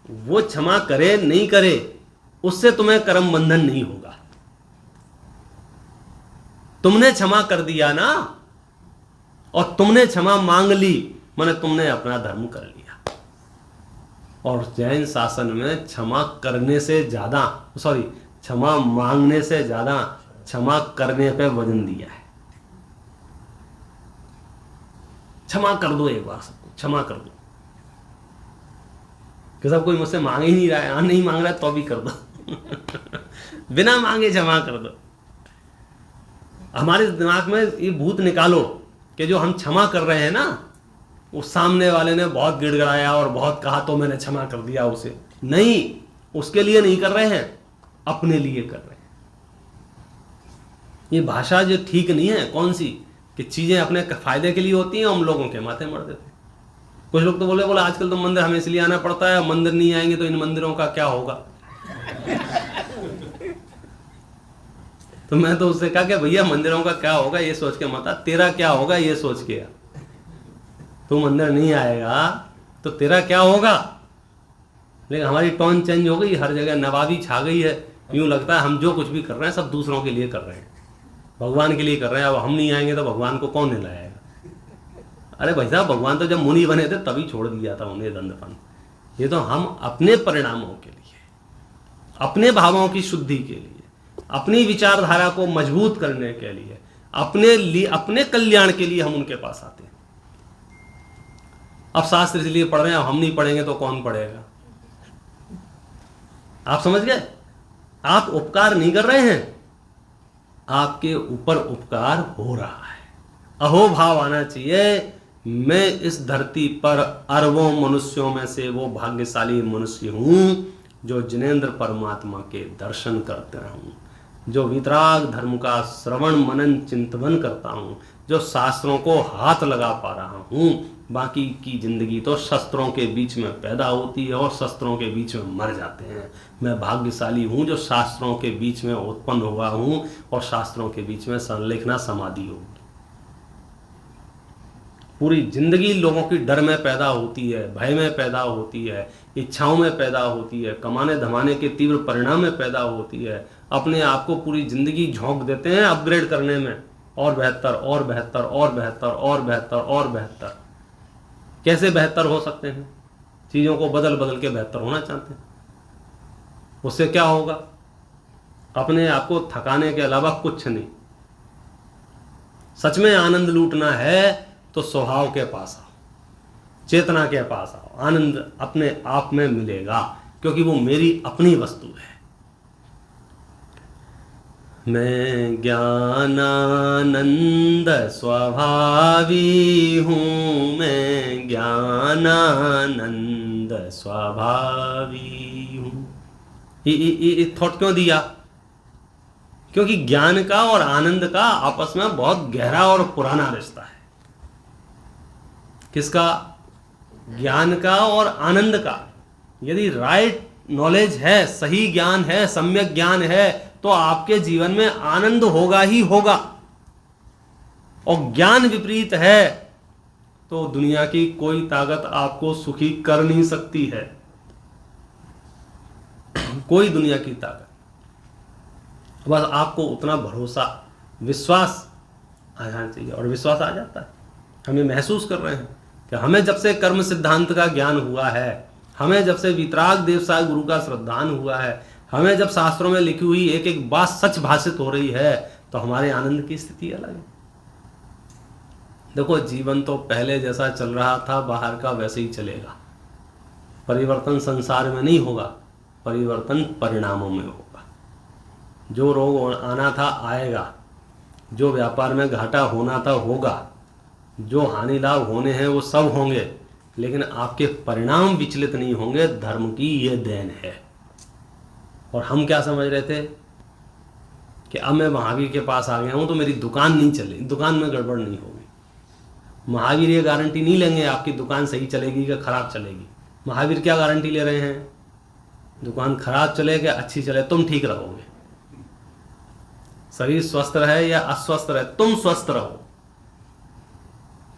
वो क्षमा करे नहीं करे उससे तुम्हें कर्म बंधन नहीं होगा। तुमने क्षमा कर दिया ना, और तुमने क्षमा मांग ली, माने तुमने अपना धर्म कर लिया। और जैन शासन में क्षमा करने से ज्यादा, क्षमा मांगने से ज्यादा क्षमा करने पे वजन दिया है। क्षमा कर दो एक बार, सबको क्षमा कर दो। कि सब कोई मुझसे मांग ही नहीं रहा है, नहीं मांग रहा है तो भी कर दो। बिना मांगे क्षमा कर दो। हमारे दिमाग में ये भूत निकालो कि जो हम क्षमा कर रहे हैं ना, उस सामने वाले ने बहुत गिड़गिड़ाया और बहुत कहा तो मैंने क्षमा कर दिया उसे। नहीं, उसके लिए नहीं कर रहे हैं, अपने लिए कर रहे हैं। ये भाषा जो ठीक नहीं है, कौन सी, कि चीजें अपने फायदे के लिए होती हैं, हम लोगों के माथे मर देते हैं। कुछ लोग तो बोले आजकल तो मंदिर हमें इसलिए आना पड़ता है, मंदिर नहीं आएंगे तो इन मंदिरों का क्या होगा। तो मैं तो उससे कहा कि भैया मंदिरों का क्या होगा ये सोच के मत आ, तेरा क्या होगा ये सोच के आ। तू मंदिर नहीं आएगा तो तेरा क्या होगा। लेकिन हमारी टोन चेंज हो गई, हर जगह नवाबी छा गई है। यूं लगता है हम जो कुछ भी कर रहे हैं सब दूसरों के लिए कर रहे हैं, भगवान के लिए कर रहे हैं। अब हम नहीं आएंगे तो भगवान को कौन हिलाएगा। अरे भाई साहब, भगवान तो जब मुनि बने थे तभी छोड़ दिया था उन्हें दंडपन। ये तो हम अपने परिणामों के लिए, अपने भावों की शुद्धि के लिए, अपनी विचारधारा को मजबूत करने के लिए, अपने कल्याण के लिए हम उनके पास आते हैं। अब शास्त्र इसलिए पढ़ रहे हैं, अब हम नहीं पढ़ेंगे तो कौन पढ़ेगा। आप समझ गए। आप उपकार नहीं कर रहे हैं, आपके ऊपर उपकार हो रहा है। अहो भाव आना चाहिए, मैं इस धरती पर अरबों मनुष्यों में से वो भाग्यशाली मनुष्य हूं जो जिनेंद्र परमात्मा के दर्शन करते हूं, जो वितराग धर्म का श्रवण मनन चिंतन करता हूं, जो शास्त्रों को हाथ लगा पा रहा हूं। बाकी की जिंदगी तो शस्त्रों के बीच में पैदा होती है और शस्त्रों के बीच में मर जाते हैं। मैं भाग्यशाली हूं जो शास्त्रों के बीच में उत्पन्न हुआ हूं और शास्त्रों के बीच में संलेखना समाधि होगी। पूरी जिंदगी लोगों की डर में पैदा होती है, भय में पैदा होती है, इच्छाओं में पैदा होती है, कमाने धमाने के तीव्र परिणाम में पैदा होती है। अपने आप को पूरी जिंदगी झोंक देते हैं अपग्रेड करने में, और बेहतर और बेहतर और बेहतर और बेहतर और बेहतर। कैसे बेहतर हो सकते हैं? चीज़ों को बदल बदल के बेहतर होना चाहते हैं। उससे क्या होगा? अपने आप को थकाने के अलावा कुछ नहीं। सच में आनंद लूटना है तो स्वभाव के पास आओ, चेतना के पास आओ। आनंद अपने आप में मिलेगा क्योंकि वो मेरी अपनी वस्तु है। मैं ज्ञानानंद स्वभावी हूँ, मैं ज्ञानानंद स्वभावी हूँ। ये थॉट क्यों दिया? क्योंकि ज्ञान का और आनंद का आपस में बहुत गहरा और पुराना रिश्ता है। किसका? ज्ञान का और आनंद का। यदि राइट नॉलेज है, सही ज्ञान है, सम्यक ज्ञान है, तो आपके जीवन में आनंद होगा ही होगा। और ज्ञान विपरीत है तो दुनिया की कोई ताकत आपको सुखी कर नहीं सकती है। कोई दुनिया की ताकत। बस आपको उतना भरोसा, विश्वास आ जाना चाहिए, और विश्वास आ जाता है। हम ये महसूस कर रहे हैं कि हमें जब से कर्म सिद्धांत का ज्ञान हुआ है, हमें जब से वितराग देवसाय गुरु का श्रद्धान हुआ है, हमें जब शास्त्रों में लिखी हुई एक एक बात सच भाषित हो रही है, तो हमारे आनंद की स्थिति अलग है। देखो, जीवन तो पहले जैसा चल रहा था बाहर का वैसे ही चलेगा। परिवर्तन संसार में नहीं होगा, परिवर्तन परिणामों में होगा। जो रोग आना था आएगा, जो व्यापार में घाटा होना था होगा, जो हानि लाभ होने हैं वो सब होंगे, लेकिन आपके परिणाम विचलित नहीं होंगे। धर्म की ये देन है। और हम क्या समझ रहे थे कि अब मैं महावीर के पास आ गया हूं तो मेरी दुकान नहीं चलेगी, दुकान में गड़बड़ नहीं होगी। महावीर ये गारंटी नहीं लेंगे आपकी दुकान सही चलेगी कि खराब चलेगी। महावीर क्या गारंटी ले रहे हैं? दुकान खराब चले कि अच्छी चले, तुम ठीक रहोगे। शरीर स्वस्थ रहे या अस्वस्थ रहे, तुम स्वस्थ रहो।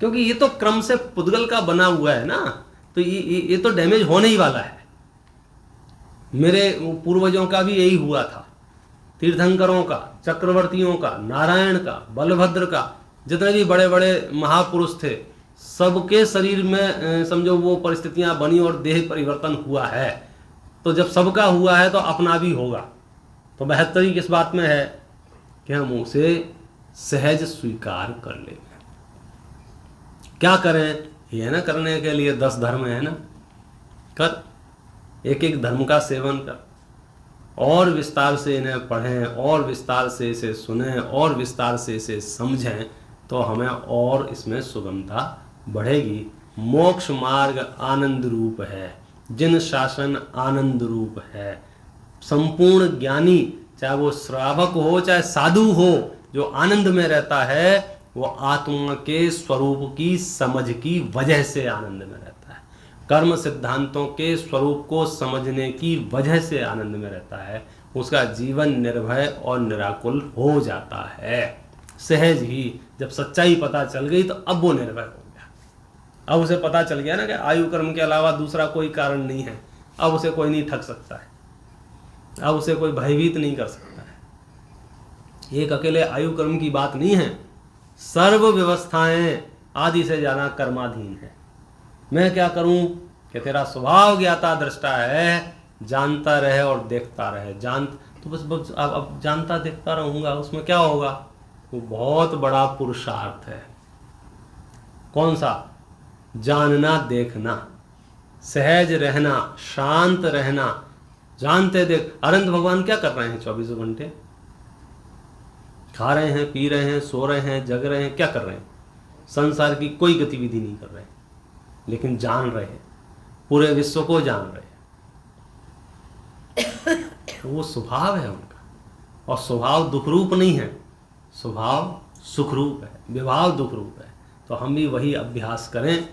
क्योंकि ये तो क्रम से पुद्गल का बना हुआ है ना, तो ये तो डैमेज होने ही वाला है। मेरे पूर्वजों का भी यही हुआ था, तीर्थंकरों का, चक्रवर्तियों का, नारायण का, बलभद्र का, जितने भी बड़े बड़े महापुरुष थे, सबके शरीर में समझो वो परिस्थितियां बनी और देह परिवर्तन हुआ है। तो जब सबका हुआ है तो अपना भी होगा। तो बेहतरी किस बात में है कि हम उसे सहज स्वीकार कर लेंगे। क्या करें? ये ना करने के लिए 10 धर्म है ना, कर एक एक धर्म का सेवन कर, और विस्तार से इन्हें पढ़ें, और विस्तार से इसे सुनें, और विस्तार से इसे समझें, तो हमें और इसमें सुगमता बढ़ेगी। मोक्ष मार्ग आनंद रूप है, जिन शासन आनंद रूप है। संपूर्ण ज्ञानी, चाहे वो श्रावक हो चाहे साधु हो, जो आनंद में रहता है वो आत्मा के स्वरूप की समझ की वजह से आनंद में रहता है। कर्म सिद्धांतों के स्वरूप को समझने की वजह से आनंद में रहता है। उसका जीवन निर्भय और निराकुल हो जाता है। सहज ही जब सच्चाई पता चल गई तो अब वो निर्भय हो गया। अब उसे पता चल गया ना कि आयु कर्म के अलावा दूसरा कोई कारण नहीं है। अब उसे कोई नहीं ठग सकता है, अब उसे कोई भयभीत नहीं कर सकता है। एक अकेले आयु कर्म की बात नहीं है, सर्व व्यवस्थाएं आदि से ज्यादा कर्माधीन है। मैं क्या करूं कि तेरा स्वभाव ज्ञाता दृष्टा है, जानता रहे और देखता रहे। तो बस अब जानता देखता रहूंगा, उसमें क्या होगा? वो बहुत बड़ा पुरुषार्थ है। कौन सा? जानना, देखना, सहज रहना, शांत रहना, जानते देख। अनंत भगवान क्या कर रहे हैं 24 घंटे? खा रहे हैं, पी रहे हैं, सो रहे हैं, जग रहे हैं, क्या कर रहे हैं? संसार की कोई गतिविधि नहीं कर रहे हैं, लेकिन जान रहे हैं, पूरे विश्व को जान रहे हैं। वो स्वभाव है उनका, और स्वभाव दुखरूप नहीं है, स्वभाव सुखरूप है, विभाव दुखरूप है। तो हम भी वही अभ्यास करें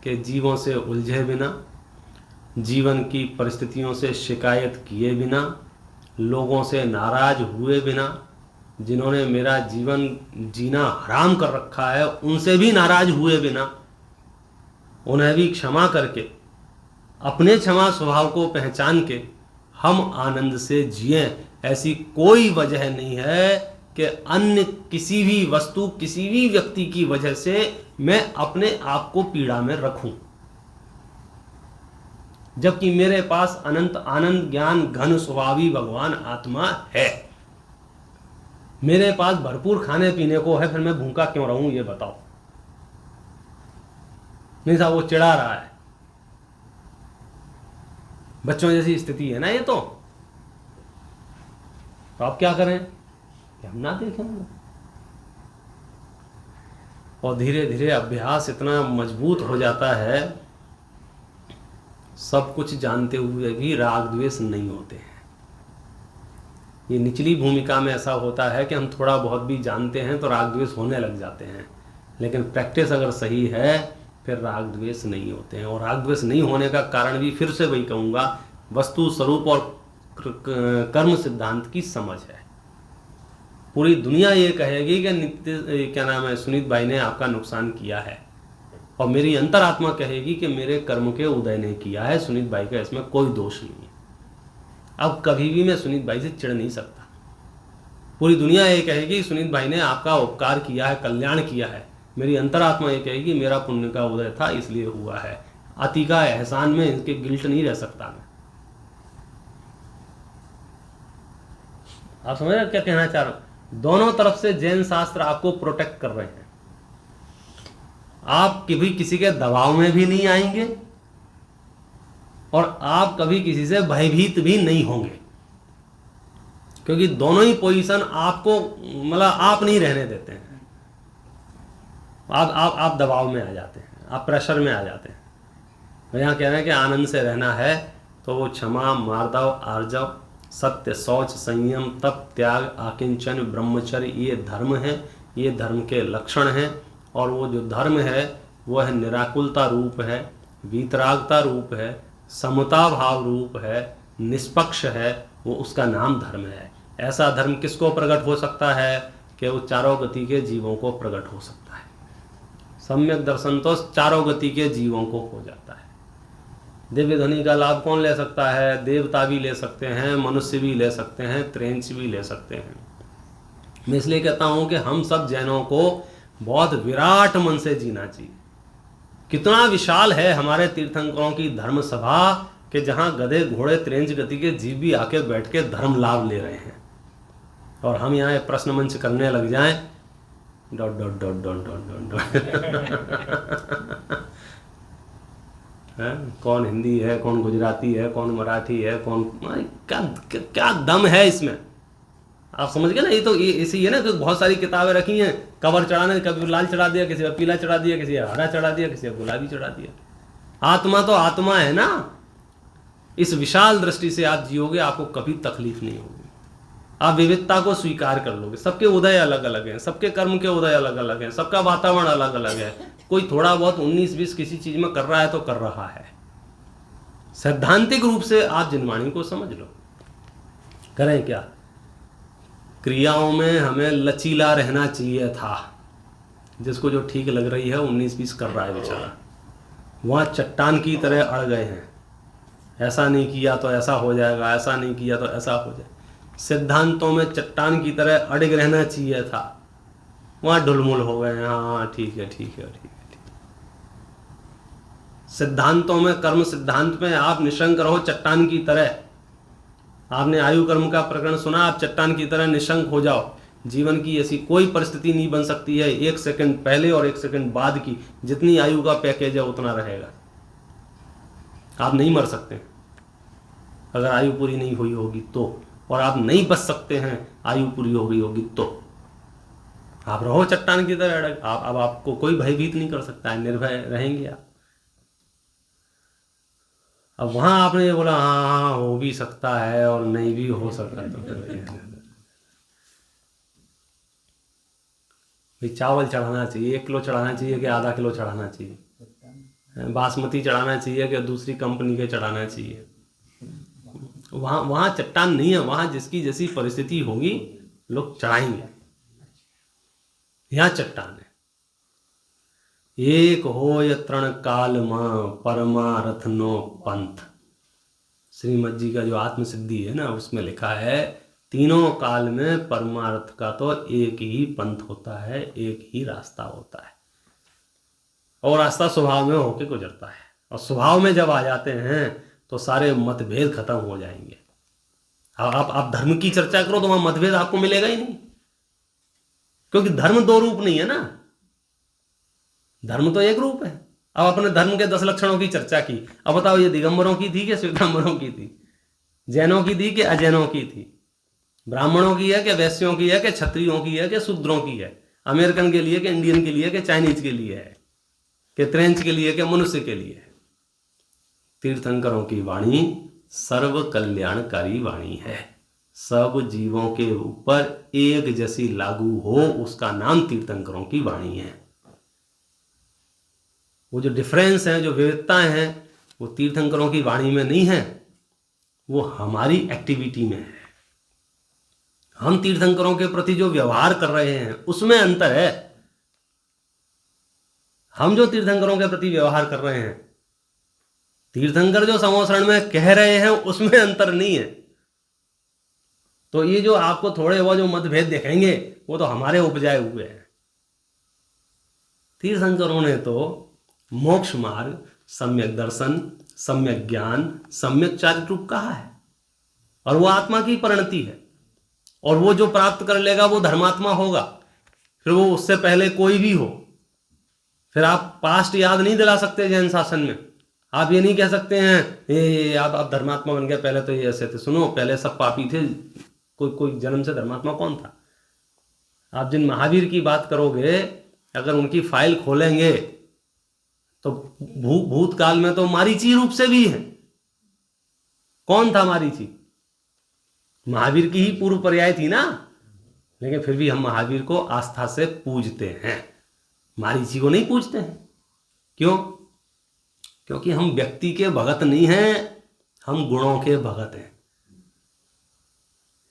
कि जीवों से उलझे बिना, जीवन की परिस्थितियों से शिकायत किए बिना, लोगों से नाराज हुए बिना, जिन्होंने मेरा जीवन जीना हराम कर रखा है उनसे भी नाराज हुए बिना, उन्हें भी क्षमा करके, अपने क्षमा स्वभाव को पहचान के हम आनंद से जिएं। ऐसी कोई वजह नहीं है कि अन्य किसी भी वस्तु, किसी भी व्यक्ति की वजह से मैं अपने आप को पीड़ा में रखूं, जबकि मेरे पास अनंत आनंद ज्ञान घन स्वभावी भगवान आत्मा है। मेरे पास भरपूर खाने पीने को है, फिर मैं भूखा क्यों रहूं? ये बताओ। नहीं साहब, वो चिढ़ा रहा है, बच्चों जैसी स्थिति है ना ये। तो आप क्या करें कि हम ना देखेंगे। और धीरे धीरे अभ्यास इतना मजबूत हो जाता है, सब कुछ जानते हुए भी राग द्वेष नहीं होते हैं। ये निचली भूमिका में ऐसा होता है कि हम थोड़ा बहुत भी जानते हैं तो राग द्वेष होने लग जाते हैं, लेकिन प्रैक्टिस अगर सही है फिर राग द्वेष नहीं होते हैं। और राग द्वेष नहीं होने का कारण भी फिर से वही कहूँगा, वस्तु स्वरूप और कर्म सिद्धांत की समझ है। पूरी दुनिया ये कहेगी कि नित्य क्या नाम है, सुनीत भाई ने आपका नुकसान किया है, और मेरी अंतरात्मा कहेगी कि मेरे कर्म के उदय ने किया है, सुनीत भाई का इसमें कोई दोष नहीं है। अब कभी भी मैं सुनीत भाई से चिढ़ नहीं सकता। पूरी दुनिया ये कहेगी सुनीत भाई ने आपका उपकार किया है, कल्याण किया है, मेरी अंतरात्मा ये कहेगी मेरा पुण्य का उदय था इसलिए हुआ है। अति का एहसान में इनके गिल्ट नहीं रह सकता मैं। आप समझ रहे क्या कहना चाह रहा हूं? दोनों तरफ से जैन शास्त्र आपको प्रोटेक्ट कर रहे हैं। आप कभी किसी के दबाव में भी नहीं आएंगे और आप कभी किसी से भयभीत भी नहीं होंगे, क्योंकि दोनों ही पोजीशन आपको मतलब आप नहीं रहने देते हैं। आप दबाव में आ जाते हैं, आप प्रेशर में आ जाते हैं। तो यहाँ कह रहे हैं कि आनंद से रहना है तो वो क्षमा, मार्दव, आर्जव, सत्य, शौच, संयम, तप, त्याग, आकिंचन, ब्रह्मचर्य, ये धर्म है, ये धर्म के लक्षण हैं। और वो जो धर्म है वो है निराकुलता रूप है, वीतरागता रूप है, समता भाव रूप है, निष्पक्ष है, वो उसका नाम धर्म है। ऐसा धर्म किसको प्रकट हो सकता है कि वो चारों गति के जीवों को प्रकट हो सकता है। सम्यक दर्शन तो चारों गति के जीवों को हो जाता है। दिव्य ध्वनि का लाभ कौन ले सकता है? देवता भी ले सकते हैं, मनुष्य भी ले सकते हैं, त्रेंच भी ले सकते हैं। मैं इसलिए कहता हूं कि हम सब जैनों को बहुत विराट मन से जीना चाहिए। कितना विशाल है हमारे तीर्थंकरों की धर्म सभा कि जहां गधे, घोड़े, त्रेंच गति के जीव भी आके बैठ के धर्म लाभ ले रहे हैं, और हम यहाँ प्रश्न मंच करने लग जाएं ... कौन हिंदी है, कौन गुजराती है, कौन मराठी है, कौन क्या दम है इसमें? आप समझ गए ना? ये तो इसी है ना कि बहुत सारी किताबें रखी हैं, कवर चढ़ाने, कभी लाल चढ़ा दिया, किसी का पीला चढ़ा दिया, किसी का हरा चढ़ा दिया, किसी का गुलाबी चढ़ा दिया। आत्मा तो आत्मा है ना। इस विशाल दृष्टि से आप जियोगे, आपको कभी तकलीफ नहीं होगी। आप विविधता को स्वीकार कर लोगे। सबके उदय अलग अलग हैं, सबके कर्म के उदय अलग अलग हैं, सबका वातावरण अलग अलग है। कोई थोड़ा बहुत 19-20 किसी चीज में कर रहा है तो कर रहा है। सैद्धांतिक रूप से आप जिनवाणी को समझ लो। करें क्या? क्रियाओं में हमें लचीला रहना चाहिए था। जिसको जो ठीक लग रही है 19-20 कर रहा है बेचारा। वहाँ चट्टान की तरह अड़ गए हैं। ऐसा नहीं किया तो ऐसा हो जाएगा, ऐसा नहीं किया तो ऐसा हो जाएगा। सिद्धांतों में चट्टान की तरह अड़ग रहना चाहिए था, वहाँ ढुलमुल हो गए हैं। हाँ ठीक है ठीक है ठीक है ठीक। सिद्धांतों में, कर्म सिद्धांत में आप निशंक रहो चट्टान की तरह। आपने आयु कर्म का प्रकरण सुना, आप चट्टान की तरह निशंक हो जाओ। जीवन की ऐसी कोई परिस्थिति नहीं बन सकती है 1 सेकंड पहले और 1 सेकंड बाद की। जितनी आयु का पैकेज है उतना रहेगा। आप नहीं मर सकते अगर आयु पूरी नहीं हुई होगी तो, और आप नहीं बच सकते हैं आयु पूरी हो गई होगी तो। आप रहो चट्टान की तरह अड़ग। अब आपको कोई भयभीत नहीं कर सकता है, निर्भय रहेंगे आप। अब वहां आपने ये बोला हाँ हो भी सकता है और नहीं भी हो सकता, तो फिर भाई चावल चढ़ाना चाहिए, 1 किलो चढ़ाना चाहिए कि आधा किलो चढ़ाना चाहिए? बासमती चढ़ाना चाहिए कि दूसरी कंपनी के चढ़ाना चाहिए? वहाँ चट्टान नहीं है, वहाँ जिसकी जैसी परिस्थिति होगी लोग चढ़ाएंगे। यहाँ चट्टान है। एक होय तृण काल मां परमारथ नो पंथ। श्रीमद जी का जो आत्मसिद्धि है ना, उसमें लिखा है तीनों काल में परमार्थ का तो एक ही पंथ होता है, एक ही रास्ता होता है। और रास्ता स्वभाव में होके गुजरता है। और स्वभाव में जब आ जाते हैं तो सारे मतभेद खत्म हो जाएंगे। आप धर्म की चर्चा करो तो वहां मतभेद आपको मिलेगा ही नहीं, क्योंकि धर्म 2 रूप नहीं है ना, धर्म तो एक रूप है। अब अपने धर्म के 10 लक्षणों की चर्चा की। अब बताओ ये दिगंबरों की थी कि श्वेतांबरों की थी? जैनों की थी कि अजैनों की थी? ब्राह्मणों की है कि वैश्यों की है कि क्षत्रियों की है कि शूद्रों की है? अमेरिकन के लिए कि इंडियन के लिए कि चाइनीज के लिए है कि त्रेंच के लिए कि मनुष्य के लिए है? तीर्थंकरों की वाणी सर्व कल्याणकारी वाणी है। सब जीवों के ऊपर एक जैसी लागू हो, उसका नाम तीर्थंकरों की वाणी है। वो जो डिफरेंस है, जो विविधताएं हैं, वो तीर्थंकरों की वाणी में नहीं है, वो हमारी एक्टिविटी में है। हम तीर्थंकरों के प्रति जो व्यवहार कर रहे हैं उसमें अंतर है। हम जो तीर्थंकरों के प्रति व्यवहार कर रहे हैं, तीर्थंकर जो समोसरण में कह रहे हैं, उसमें अंतर नहीं है। तो ये जो आपको थोड़े वो जो मतभेद दिखेंगे वो तो हमारे उपजाए हुए हैं। तीर्थंकरों ने तो मोक्ष मार्ग, सम्यक दर्शन, सम्यक ज्ञान, सम्यक चारित्र रूप कहा है, और वो आत्मा की परिणति है। और वो जो प्राप्त कर लेगा वो धर्मात्मा होगा। फिर वो उससे पहले कोई भी हो, फिर आप पास्ट याद नहीं दिला सकते जैन शासन में। आप ये नहीं कह सकते हैं ये आप धर्मात्मा बन गए, पहले तो ये ऐसे थे। सुनो, पहले सब पापी थे, कोई जन्म से धर्मात्मा कौन था? आप जिन महावीर की बात करोगे, अगर उनकी फाइल खोलेंगे तो भूतकाल में तो मारीची रूप से भी है। कौन था मारीची? महावीर की ही पूर्व पर्याय थी ना, लेकिन फिर भी हम महावीर को आस्था से पूजते हैं, मारीची को नहीं पूजते हैं। क्यों? क्योंकि हम व्यक्ति के भगत नहीं हैं, हम गुणों के भगत हैं।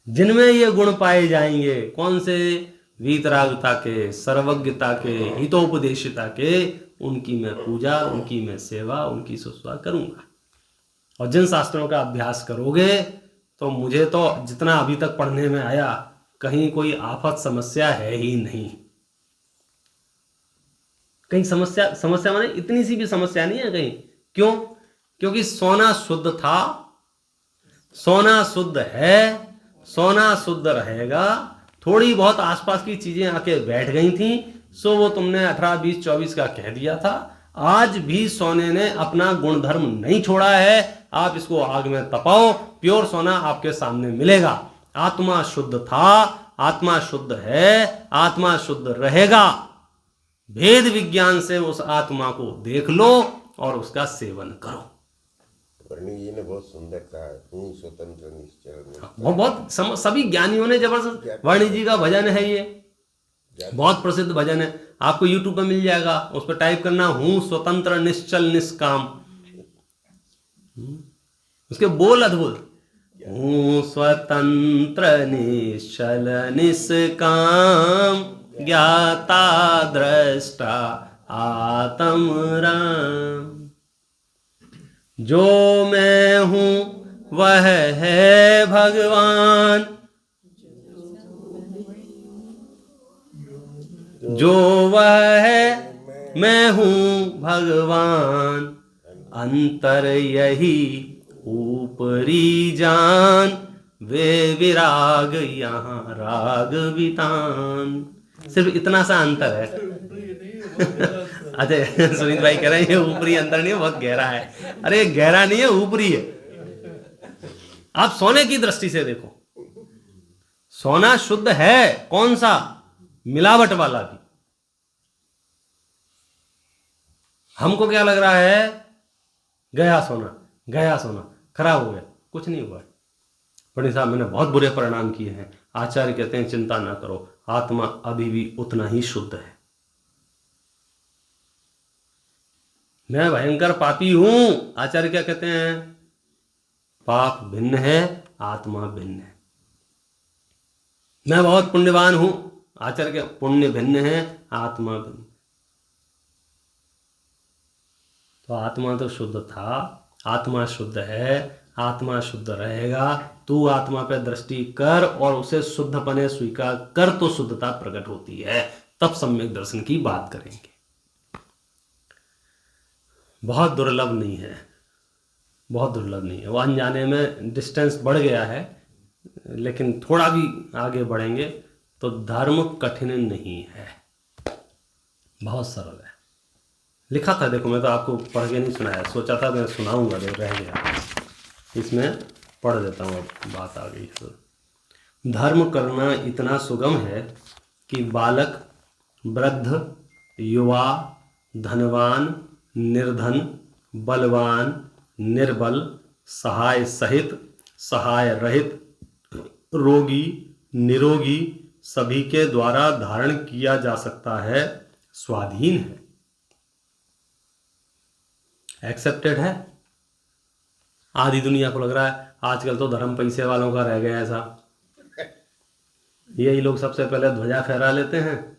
जिनमें ये गुण पाए जाएंगे, कौन से? वीतरागता के, सर्वज्ञता के, हितोपदेशिता के, उनकी मैं पूजा, उनकी मैं सेवा, उनकी सुसवा करूंगा। और जिन शास्त्रों का अभ्यास करोगे तो मुझे तो जितना अभी तक पढ़ने में आया, कहीं कोई आफत समस्या है ही नहीं। कहीं समस्या माने इतनी सी भी समस्या नहीं है कहीं। क्यों? क्योंकि सोना शुद्ध था, सोना शुद्ध है, सोना शुद्ध रहेगा। थोड़ी बहुत आसपास की चीजें आके बैठ गई थी, सो वो तुमने 18, 20, 24 का कह दिया था। आज भी सोने ने अपना गुणधर्म नहीं छोड़ा है। आप इसको आग में तपाओ, प्योर सोना आपके सामने मिलेगा। आत्मा शुद्ध था, आत्मा शुद्ध है, आत्मा शुद्ध रहेगा। भेद विज्ञान से उस आत्मा को देख लो और उसका सेवन करो। वर्णी जी ने बहुत सुंदर कहा, हूँ स्वतंत्र निश्चल। वो बहुत सभी ज्ञानियों ने जबरदस्त, वर्णी जी का भजन है ये, बहुत प्रसिद्ध भजन है। आपको यूट्यूब पे मिल जाएगा, उस पर टाइप करना हूँ स्वतंत्र निश्चल निष्काम। उसके बोल अद्भुत। हूँ स्वतंत्र निश्चल निष्काम, ज्ञाता दृष्टा आत्म राम। जो मैं हूँ वह है भगवान, जो वह है मैं हूँ भगवान। अंतर यही ऊपरी जान, वे विराग यहाँ राग वितान। सिर्फ इतना सा अंतर है। अच्छा, सुनीत भाई कह रहे हैं ये ऊपरी अंतर नहीं है, बहुत गहरा है। अरे गहरा नहीं है, ऊपरी है। आप सोने की दृष्टि से देखो, सोना शुद्ध है। कौन सा? मिलावट वाला भी। हमको क्या लग रहा है? गया सोना, गया सोना, खराब हो गया। कुछ नहीं हुआ। पंडित साहब मैंने बहुत बुरे परिणाम किए हैं। आचार्य कहते हैं चिंता ना करो, आत्मा अभी भी उतना ही शुद्ध है। मैं भयंकर पापी हूं, आचार्य क्या कहते हैं? पाप भिन्न है, आत्मा भिन्न है। मैं बहुत पुण्यवान हूं, आचार्य के पुण्य भिन्न है, आत्मा भिन्न। तो आत्मा तो शुद्ध था, आत्मा शुद्ध है, आत्मा शुद्ध रहेगा। तू आत्मा पे दृष्टि कर और उसे शुद्धपने स्वीकार कर, तो शुद्धता प्रकट होती है। तब सम्यक दर्शन की बात करेंगे। बहुत दुर्लभ नहीं है, बहुत दुर्लभ नहीं है। वो अनजाने में डिस्टेंस बढ़ गया है, लेकिन थोड़ा भी आगे बढ़ेंगे तो धर्म कठिन नहीं है, बहुत सरल है। लिखा था, देखो मैं तो आपको पढ़ के नहीं सुनाया, सोचा था मैं सुनाऊंगा, जो रह गया इसमें पढ़ देता हूँ। अब बात आ गई तो धर्म करना इतना सुगम है कि बालक, वृद्ध, युवा, धनवान, निर्धन, बलवान, निर्बल, सहाय सहित, सहाय रहित, रोगी, निरोगी, सभी के द्वारा धारण किया जा सकता है, स्वाधीन है, एक्सेप्टेड है। आधी दुनिया को लग रहा है आजकल तो धर्म पैसे वालों का रह गया ऐसा। यही लोग सबसे पहले ध्वजा फहरा लेते हैं,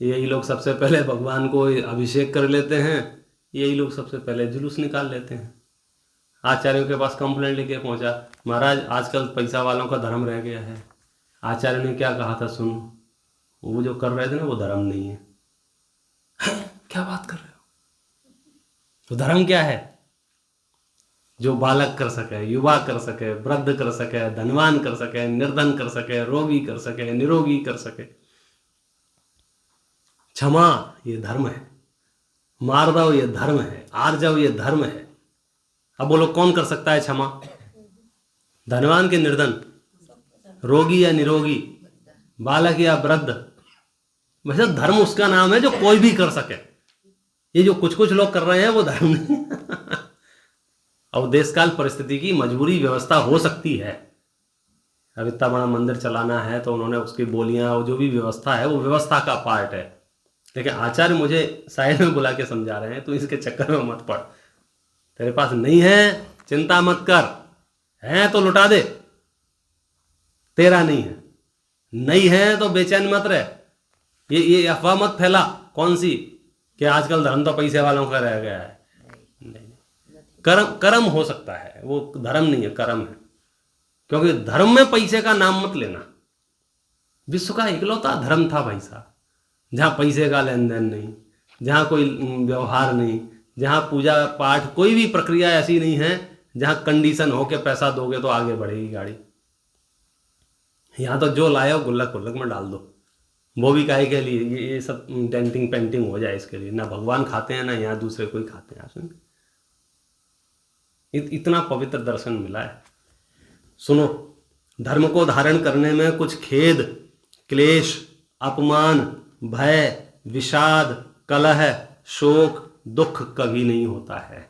यही लोग सबसे पहले भगवान को अभिषेक कर लेते हैं, यही लोग सबसे पहले जुलूस निकाल लेते हैं। आचार्यों के पास कंप्लेंट लेके पहुंचा, महाराज आजकल पैसा वालों का धर्म रह गया है। आचार्य ने क्या कहा था? सुन, वो जो कर रहे थे ना वो धर्म नहीं है। क्या बात कर रहे हो? तो धर्म क्या है? जो बालक कर सके, युवा कर सके, वृद्ध कर सके, धनवान कर सके, निर्धन कर सके, रोगी कर सके, निरोगी कर सके। क्षमा ये धर्म है, मार दो ये धर्म है, आर जाओ ये धर्म है। अब बोलो कौन कर सकता है क्षमा? धनवान के निर्धन, रोगी या निरोगी, बालक या वृद्ध? वैसे धर्म उसका नाम है जो कोई भी कर सके। ये जो कुछ कुछ लोग कर रहे हैं वो धर्म नहीं। अब देश काल परिस्थिति की मजबूरी व्यवस्था हो सकती है। अब इतना बड़ा मंदिर चलाना है तो उन्होंने उसकी बोलियां और जो भी व्यवस्था है वो व्यवस्था का पार्ट है। लेकिन आचार्य मुझे साइड में बुला के समझा रहे हैं, तो इसके चक्कर में मत पड़। तेरे पास नहीं है चिंता मत कर, है तो लुटा दे। तेरा नहीं है, नहीं है तो बेचैन मत रह। ये अफवाह मत फैला। कौन सी? कि आजकल धर्म तो पैसे वालों का रह गया है। नहीं, कर्म हो सकता है, वो धर्म नहीं है, कर्म है। क्योंकि धर्म में पैसे का नाम मत लेना। विश्व का इकलौता धर्म था भाई साहब, जहाँ पैसे का लेन देन नहीं, जहाँ कोई व्यवहार नहीं, जहाँ पूजा पाठ कोई भी प्रक्रिया ऐसी नहीं है जहाँ कंडीशन हो के पैसा दोगे तो आगे बढ़ेगी गाड़ी। यहाँ तो जो लाए हो गुल्लक गुल्लक में डाल दो। वो भी काहे के लिए? ये सब डेंटिंग पेंटिंग हो जाए इसके लिए। ना भगवान खाते हैं ना यहाँ दूसरे कोई खाते हैं। सुन, इतना पवित्र दर्शन मिला है। सुनो, धर्म को धारण करने में कुछ खेद, क्लेश, अपमान, भय, विषाद, कलह, शोक, दुख कभी नहीं होता है।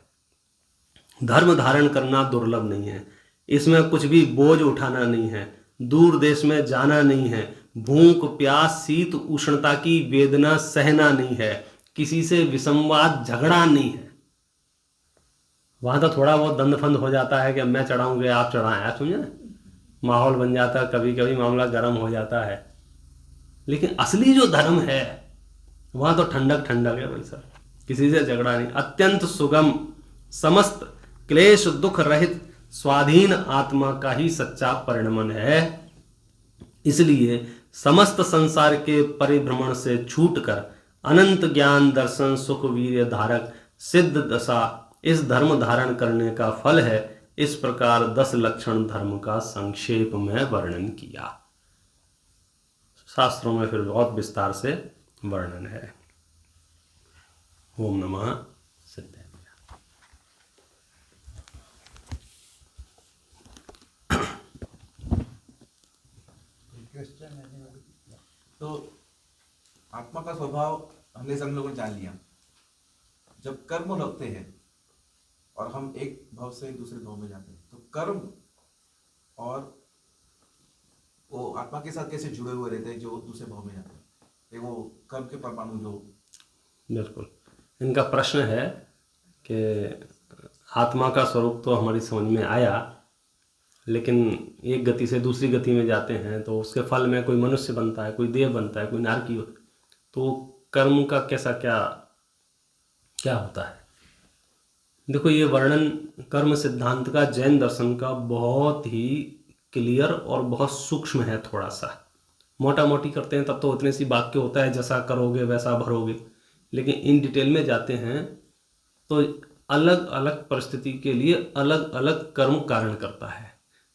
धर्म धारण करना दुर्लभ नहीं है। इसमें कुछ भी बोझ उठाना नहीं है, दूर देश में जाना नहीं है, भूख प्यास शीत उष्णता की वेदना सहना नहीं है, किसी से विसंवाद झगड़ा नहीं है। वहां तो थोड़ा बहुत दंड फंद हो जाता है कि मैं चढ़ाऊंगे आप चढ़ाएं, आप समझे ना। माहौल बन जाता है, कभी कभी मामला गर्म हो जाता है। लेकिन असली जो धर्म है वहाँ तो ठंडक ठंडक है भाई सर, किसी से झगड़ा नहीं, अत्यंत सुगम, समस्त क्लेश दुख रहित स्वाधीन आत्मा का ही सच्चा परिणमन है। इसलिए समस्त संसार के परिभ्रमण से छूटकर अनंत ज्ञान दर्शन सुख वीर्य धारक सिद्ध दशा इस धर्म धारण करने का फल है। इस प्रकार 10 लक्षण धर्म का संक्षेप में वर्णन किया। शास्त्रों में फिर बहुत विस्तार से वर्णन है। ओम नमः सिद्धाय। तो आत्मा का स्वभाव हमने सब लोगों ने जान लिया। जब कर्म लगते हैं और हम एक भाव से दूसरे भाव में जाते हैं, तो कर्म और वो आत्मा के साथ कैसे जुड़े हुए रहते हैं जो दूसरे भाव में जाते हैं? एक वो कर्म के परमाणु जो बिल्कुल इनका प्रश्न है कि आत्मा का स्वरूप तो हमारी समझ में आया, लेकिन एक गति से दूसरी गति में जाते हैं तो उसके फल में कोई मनुष्य बनता है, कोई देव बनता है, कोई नारकी होता है, तो कर्म का कैसा क्या होता है? देखो, ये वर्णन कर्म सिद्धांत का जैन दर्शन का बहुत ही क्लियर और बहुत सूक्ष्म है। थोड़ा सा मोटा मोटी करते हैं तब तो उतने सी वाक्य होता है, जैसा करोगे वैसा भरोगे, लेकिन इन डिटेल में जाते हैं तो अलग अलग परिस्थिति के लिए अलग अलग कर्म कारण करता है।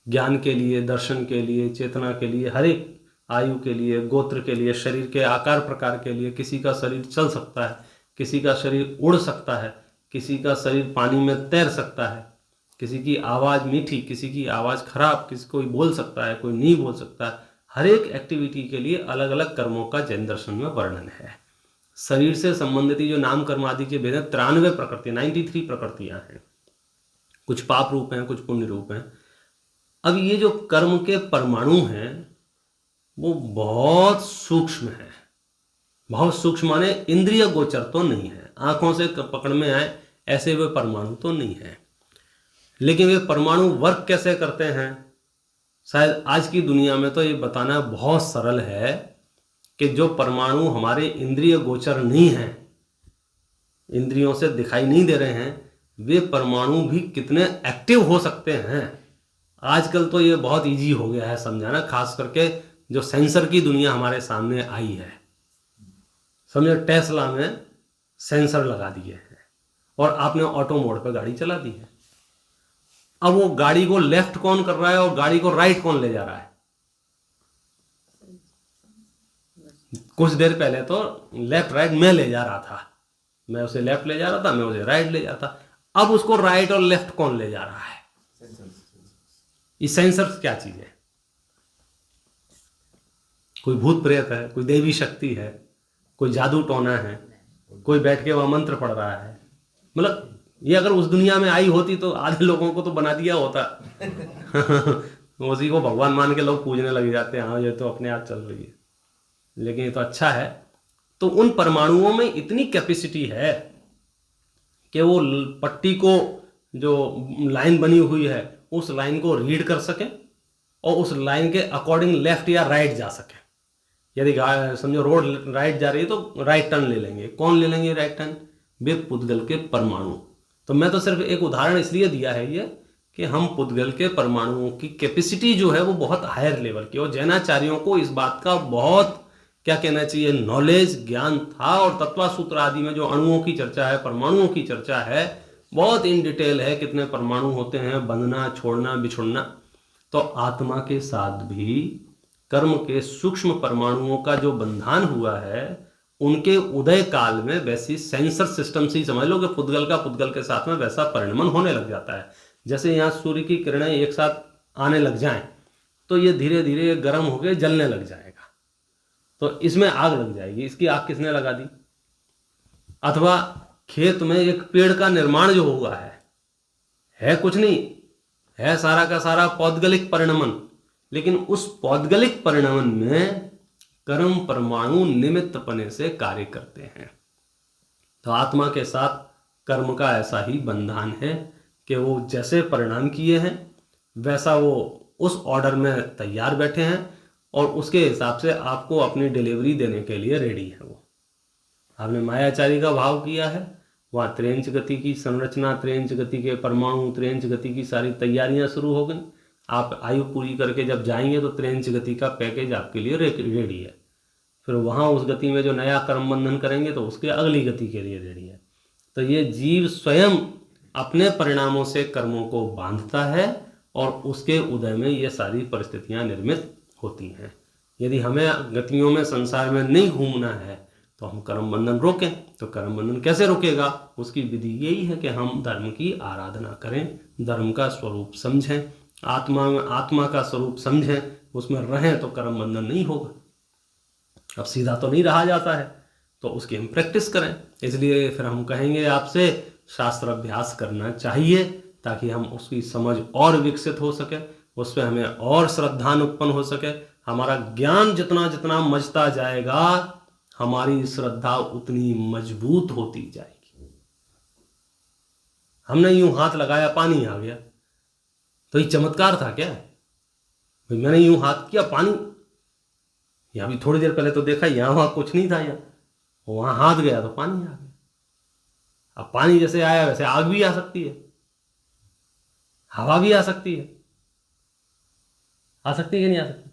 ज्ञान के लिए, दर्शन के लिए, चेतना के लिए, हर एक आयु के लिए, गोत्र के लिए, शरीर के आकार प्रकार के लिए। किसी का शरीर चल सकता है, किसी का शरीर उड़ सकता है, किसी का शरीर पानी में तैर सकता है, किसी की आवाज़ मीठी, किसी की आवाज़ खराब, किसी कोई बोल सकता है, कोई नहीं बोल सकता है। हर एक एक्टिविटी के लिए अलग अलग कर्मों का जैन दर्शन में वर्णन है। शरीर से संबंधित जो नाम कर्म आदि के भेद हैं 93 प्रकृति, 93 प्रकृतियाँ हैं। कुछ पाप रूप हैं, कुछ पुण्य रूप हैं। अब ये जो कर्म के परमाणु हैं वो बहुत सूक्ष्म है। बहुत सूक्ष्म माने इंद्रिय गोचर तो नहीं है, आंखों से पकड़ में आए ऐसे वे परमाणु तो नहीं है। लेकिन वे परमाणु वर्क कैसे करते हैं, शायद आज की दुनिया में तो ये बताना बहुत सरल है कि जो परमाणु हमारे इंद्रिय गोचर नहीं हैं, इंद्रियों से दिखाई नहीं दे रहे हैं, वे परमाणु भी कितने एक्टिव हो सकते हैं। आजकल तो ये बहुत इजी हो गया है समझाना, खास करके जो सेंसर की दुनिया हमारे सामने आई है। समझो टेस्ला में सेंसर लगा दिए हैं और आपने ऑटो मोड पे गाड़ी चला दी है। अब वो गाड़ी को लेफ्ट कौन कर रहा है और गाड़ी को राइट कौन ले जा रहा है? कुछ देर पहले तो लेफ्ट राइट मैं ले जा रहा था, मैं उसे लेफ्ट ले जा रहा था, मैं उसे राइट ले जा रहा था। अब उसको राइट और लेफ्ट कौन ले जा रहा है? ये सेंसर क्या चीज है? कोई भूत प्रेत है, कोई देवी शक्ति है, कोई जादू टोना है, कोई बैठ के वह मंत्र पढ़ रहा है। मतलब ये अगर उस दुनिया में आई होती तो आधे लोगों को तो बना दिया होता। उसी को भगवान मान के लोग पूजने लग जाते हैं, हाँ ये तो अपने आप चल रही है। लेकिन ये तो अच्छा है। तो उन परमाणुओं में इतनी कैपेसिटी है कि वो पट्टी को, जो लाइन बनी हुई है, उस लाइन को रीड कर सके और उस लाइन के अकॉर्डिंग लेफ्ट या राइट जा सके। यदि समझो रोड राइट जा रही है तो राइट टर्न ले लेंगे। कौन ले लेंगे राइट टर्न? वे पुद्गल के परमाणु। तो मैं तो सिर्फ एक उदाहरण इसलिए दिया है ये कि हम पुद्गल के परमाणुओं की कैपेसिटी जो है वो बहुत हायर लेवल की, और जैनाचार्यों को इस बात का बहुत क्या कहना चाहिए नॉलेज, ज्ञान था। और तत्वा सूत्र आदि में जो अणुओं की चर्चा है, परमाणुओं की चर्चा है, बहुत इन डिटेल है, कितने परमाणु होते हैं, बंधना, छोड़ना, बिछुड़ना। तो आत्मा के साथ भी कर्म के सूक्ष्म परमाणुओं का जो बंधन हुआ है, उनके उदय काल में वैसी सेंसर सिस्टम से ही समझ लो कि पुद्गल का पुद्गल के साथ में वैसा परिणमन होने लग जाता है। जैसे यहाँ सूर्य की किरणें एक साथ आने लग जाएं तो ये धीरे धीरे गर्म होकर जलने लग जाएगा, तो इसमें आग लग जाएगी। इसकी आग किसने लगा दी? अथवा खेत में एक पेड़ का निर्माण जो हुआ है कुछ नहीं, है सारा का सारा पौद्गलिक परिणमन। लेकिन उस पौद्गलिक परिणमन में कर्म परमाणु निमित्तपने से कार्य करते हैं। तो आत्मा के साथ कर्म का ऐसा ही बंधन है कि वो जैसे परिणाम किए हैं वैसा वो उस ऑर्डर में तैयार बैठे हैं और उसके हिसाब से आपको अपनी डिलीवरी देने के लिए रेडी है। वो आपने मायाचारी का भाव किया है, वहाँ त्रेंच गति की संरचना, त्रेंच गति के परमाणु, त्रेंच गति की सारी तैयारियां शुरू हो गई। आप आयु पूरी करके जब जाएंगे तो त्रेंच गति का पैकेज आपके लिए रेडी है। फिर वहाँ उस गति में जो नया कर्म बंधन करेंगे तो उसके अगली गति के लिए रेडी है। तो ये जीव स्वयं अपने परिणामों से कर्मों को बांधता है और उसके उदय में ये सारी परिस्थितियां निर्मित होती हैं। यदि हमें गतियों में संसार में नहीं घूमना है तो हम कर्म बंधन रोकें। तो कर्म बंधन कैसे रोकेगा? उसकी विधि यही है कि हम धर्म की आराधना करें, धर्म का स्वरूप समझें, आत्मा का स्वरूप समझें, उसमें रहें तो कर्म बंधन नहीं होगा। अब सीधा तो नहीं रहा जाता है, तो उसकी हम प्रैक्टिस करें। इसलिए फिर हम कहेंगे आपसे शास्त्र अभ्यास करना चाहिए ताकि हम उसकी समझ और विकसित हो सके, उस पर हमें और श्रद्धा उत्पन्न हो सके। हमारा ज्ञान जितना जितना मजता जाएगा हमारी श्रद्धा उतनी मजबूत होती जाएगी। हमने यूं हाथ लगाया, पानी आ गया, तो ये चमत्कार था क्या? भाई मैंने यूं हाथ किया, पानी, या अभी थोड़ी देर पहले तो देखा यहां वहां कुछ नहीं था, यहाँ वहां हाथ गया तो पानी आ गया। अब पानी जैसे आया वैसे आग भी आ सकती है, हवा भी आ सकती है, आ सकती है कि नहीं आ सकती?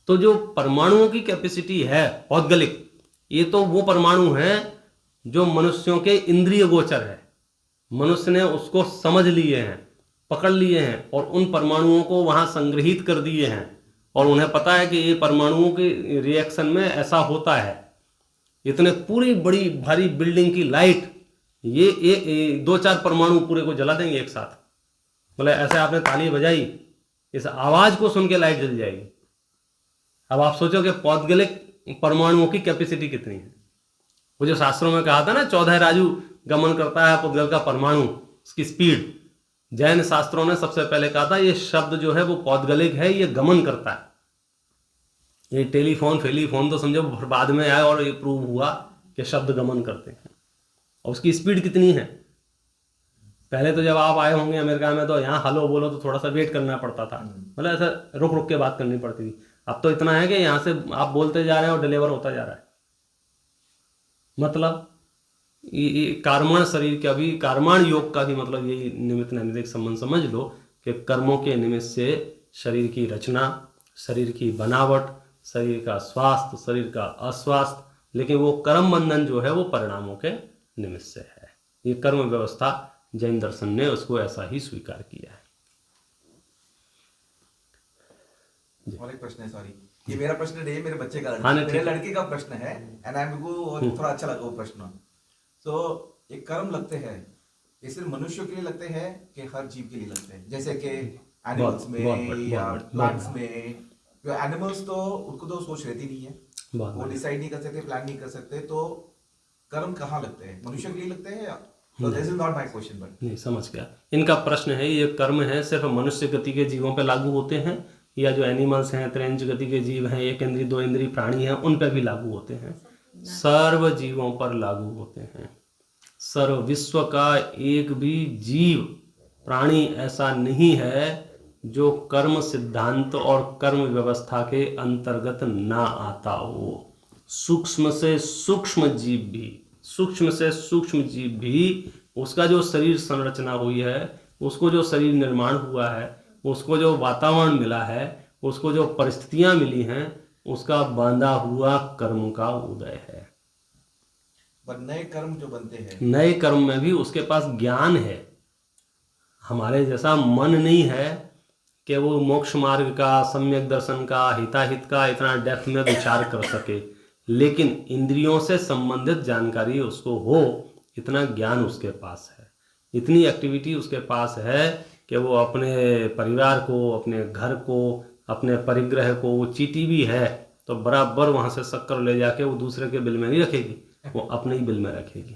तो जो परमाणुओं की कैपेसिटी है औद्गलिक, ये तो वो परमाणु हैं जो मनुष्यों के इंद्रिय गोचर है। मनुष्य ने उसको समझ लिए हैं, पकड़ लिए हैं और उन परमाणुओं को वहां संग्रहित कर दिए हैं और उन्हें पता है कि ये परमाणुओं के रिएक्शन में ऐसा होता है। इतने पूरी बड़ी भारी बिल्डिंग की लाइट ये 2-4 परमाणु पूरे को जला देंगे एक साथ। बोले ऐसे आपने ताली बजाई, इस आवाज को सुन के लाइट जल जाएगी। अब आप सोचो कि पौद्गलिक परमाणुओं की कैपेसिटी कितनी है। वो जो शास्त्रों में कहा था ना 14 राजू गमन करता है पुद्गल का परमाणु, उसकी स्पीड, जैन शास्त्रों ने सबसे पहले कहा था ये शब्द जो है वो पौद्गलिक है, ये गमन करता है। ये टेलीफोन फेलीफोन तो समझो बाद में आया और ये प्रूव हुआ कि शब्द गमन करते हैं। और उसकी स्पीड कितनी है? पहले तो जब आप आए होंगे अमेरिका में तो यहाँ हेलो बोलो तो थोड़ा सा वेट करना पड़ता था, मतलब ऐसा रुक रुक के बात करनी पड़ती थी। अब तो इतना है कि यहाँ से आप बोलते जा रहे हैं और डिलीवर होता जा रहा है। मतलब ये कार्मण शरीर का भी, कार्माण योग का भी मतलब यही निमित्त नैमित्तिक संबंध समझ लो कि कर्मों के निमित्त से शरीर की रचना, शरीर की बनावट, शरीर का स्वास्थ्य, शरीर का अस्वास्थ्य, लेकिन वो कर्म बंधन जो है वो परिणामों के निमित्त से है। ये कर्म व्यवस्था जैन दर्शन ने उसको ऐसा ही स्वीकार किया है। और एक प्रश्न है, सॉरी ये मेरा प्रश्न नहीं है, मेरे बच्चे का हाँ, मेरे लड़के का प्रश्न है एंड आई एम को थोड़ा अच्छा लगा वो प्रश्न। तो एक कर्म लगते हैं, ये सिर्फ मनुष्यों के लिए लगते हैं कि हर जीव के लिए लगते हैं? जैसे कि एनिमल्स में या प्लांट्स में, जो एनिमल्स तो उनको तो सोच रहती नहीं है, वो डिसाइड नहीं कर सकते, प्लान नहीं कर सकते, तो कर्म कहाँ लगते हैं? मनुष्य के लिए लगते हैं या? So this is not my question, but नहीं, समझ गया इनका प्रश्न है। ये कर्म है सिर्फ मनुष्य गति के जीवों पे लागू होते हैं या जो एनिमल्स हैं, त्रेंच गति के जीव हैं, एक इंद्रिय दो इंद्रिय प्राणी हैं, उन पे भी लागू होते हैं? सर्व जीवों पर लागू होते हैं। सर्व विश्व का एक भी जीव प्राणी ऐसा नहीं है जो कर्म सिद्धांत और कर्म व्यवस्था के अंतर्गत ना आता हो। सूक्ष्म से सूक्ष्म जीव भी, सूक्ष्म से सूक्ष्म जीव भी, उसका जो शरीर संरचना हुई है, उसको जो शरीर निर्माण हुआ है, उसको जो वातावरण मिला है, उसको जो परिस्थितियां मिली हैं, उसका बांधा हुआ कर्म का उदय है। पर नए कर्म जो बनते हैं, नए कर्म में भी उसके पास ज्ञान है। हमारे जैसा मन नहीं है कि वो मोक्ष मार्ग का, सम्यक दर्शन का, हिताहित का इतना डेप्थ में विचार कर सके, लेकिन इंद्रियों से संबंधित जानकारी उसको हो, इतना ज्ञान उसके पास है, इतनी एक्टिविटी उसके पास है कि वो अपने परिवार को, अपने घर को, अपने परिग्रह को, वो चीटी भी है तो बराबर वहाँ से शक्कर ले जाके वो दूसरे के बिल में नहीं रखेगी, वो अपने ही बिल में रखेगी।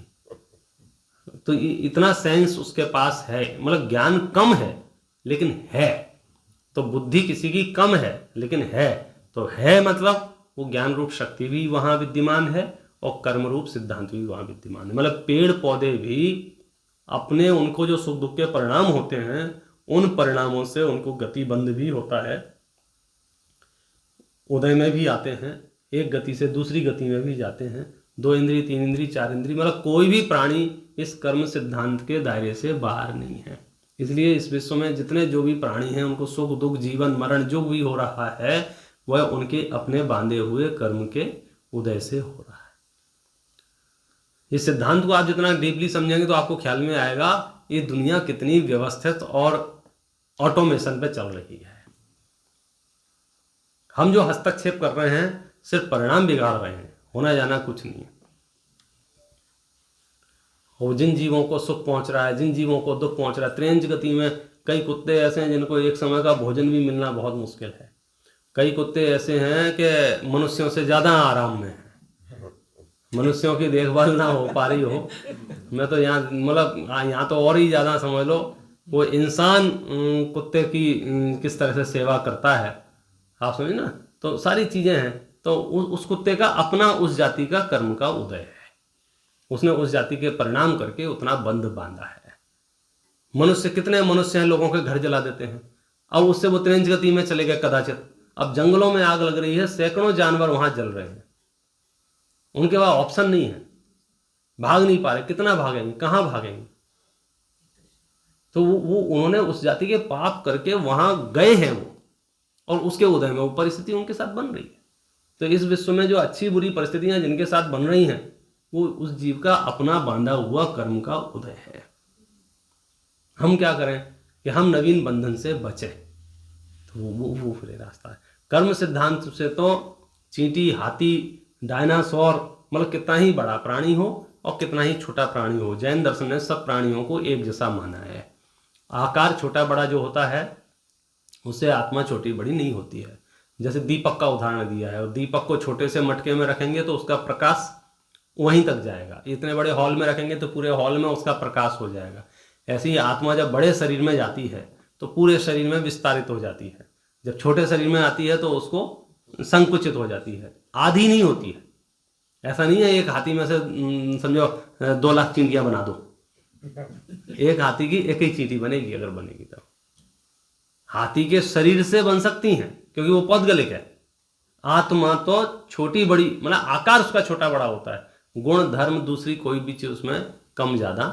तो इतना सेंस उसके पास है, मतलब ज्ञान कम है लेकिन है। तो बुद्धि किसी की कम है लेकिन है, तो है मतलब वो ज्ञान रूप शक्ति भी वहाँ विद्यमान है और कर्म रूप सिद्धांत भी वहाँ विद्यमान है। मतलब पेड़ पौधे भी अपने, उनको जो सुख दुख के परिणाम होते हैं उन परिणामों से उनको गति बंध भी होता है, उदय में भी आते हैं, एक गति से दूसरी गति में भी जाते हैं, 2 इंद्री 3 इंद्री 4 इंद्री, मतलब कोई भी प्राणी इस कर्म सिद्धांत के दायरे से बाहर नहीं है। इसलिए इस विश्व में जितने जो भी प्राणी हैं उनको सुख दुख जीवन मरण जो भी हो रहा है वह उनके अपने बांधे हुए कर्म के उदय से हो रहा है। इस सिद्धांत को आप जितना डीपली समझेंगे तो आपको ख्याल में आएगा ये दुनिया कितनी व्यवस्थित और ऑटोमेशन पे चल रही है। हम जो हस्तक्षेप कर रहे हैं सिर्फ परिणाम बिगाड़ रहे हैं, होना जाना कुछ नहीं है। और जिन जीवों को सुख पहुंच रहा है, जिन जीवों को दुख पहुंच रहा है, त्रेंज गति में कई कुत्ते ऐसे हैं जिनको एक समय का भोजन भी मिलना बहुत मुश्किल है। कई कुत्ते ऐसे हैं कि मनुष्यों से ज़्यादा आराम में हैं, मनुष्यों की देखभाल ना हो पा रही हो। मैं तो यहाँ मतलब यहाँ तो और ही ज़्यादा समझ लो, वो इंसान कुत्ते की किस तरह से सेवा करता है आप समझे ना। तो सारी चीज़ें हैं, तो उस कुत्ते का अपना उस जाति का कर्म का उदय है, उसने उस जाति के परिणाम करके उतना बंध बांधा है। मनुष्य कितने मनुष्य हैं लोगों के घर जला देते हैं, अब उससे वो त्रेंज गति में चले गए कदाचित। अब जंगलों में आग लग रही है, सैकड़ों जानवर वहां जल रहे हैं, उनके पास ऑप्शन नहीं है, भाग नहीं पा रहे, कितना भागेंगे, कहाँ भागेंगे। तो वो उन्होंने उस जाति के पाप करके वहां गए हैं वो, और उसके उदय में वो परिस्थिति उनके साथ बन रही है। तो इस विश्व में जो अच्छी बुरी परिस्थितियां जिनके साथ बन रही हैं वो उस जीव का अपना बांधा हुआ कर्म का उदय है। हम क्या करें कि हम नवीन बंधन से बचें, तो वो फिर रास्ता है। कर्म सिद्धांत से तो चींटी, हाथी, डायनासोर, मतलब कितना ही बड़ा प्राणी हो और कितना ही छोटा प्राणी हो, जैन दर्शन ने सब प्राणियों को एक जैसा माना है। आकार छोटा बड़ा जो होता है उससे आत्मा छोटी बड़ी नहीं होती है। जैसे दीपक का उदाहरण दिया है, और दीपक को छोटे से मटके में रखेंगे तो उसका प्रकाश वहीं तक जाएगा, इतने बड़े हॉल में रखेंगे तो पूरे हॉल में उसका प्रकाश हो जाएगा। ऐसे ही आत्मा जब बड़े शरीर में जाती है तो पूरे शरीर में विस्तारित हो जाती है, जब छोटे शरीर में आती है तो उसको संकुचित हो जाती है, आधी नहीं होती है। ऐसा नहीं है एक हाथी में से समझो 2 लाख चींटियां बना दो, एक हाथी की एक ही चींटी बनेगी अगर बनेगी तो। हाथी के शरीर से बन सकती हैं क्योंकि वो पौद्गलिक है। आत्मा तो छोटी बड़ी मतलब आकार उसका छोटा बड़ा होता है, गुण धर्म दूसरी कोई भी चीज उसमें कम ज्यादा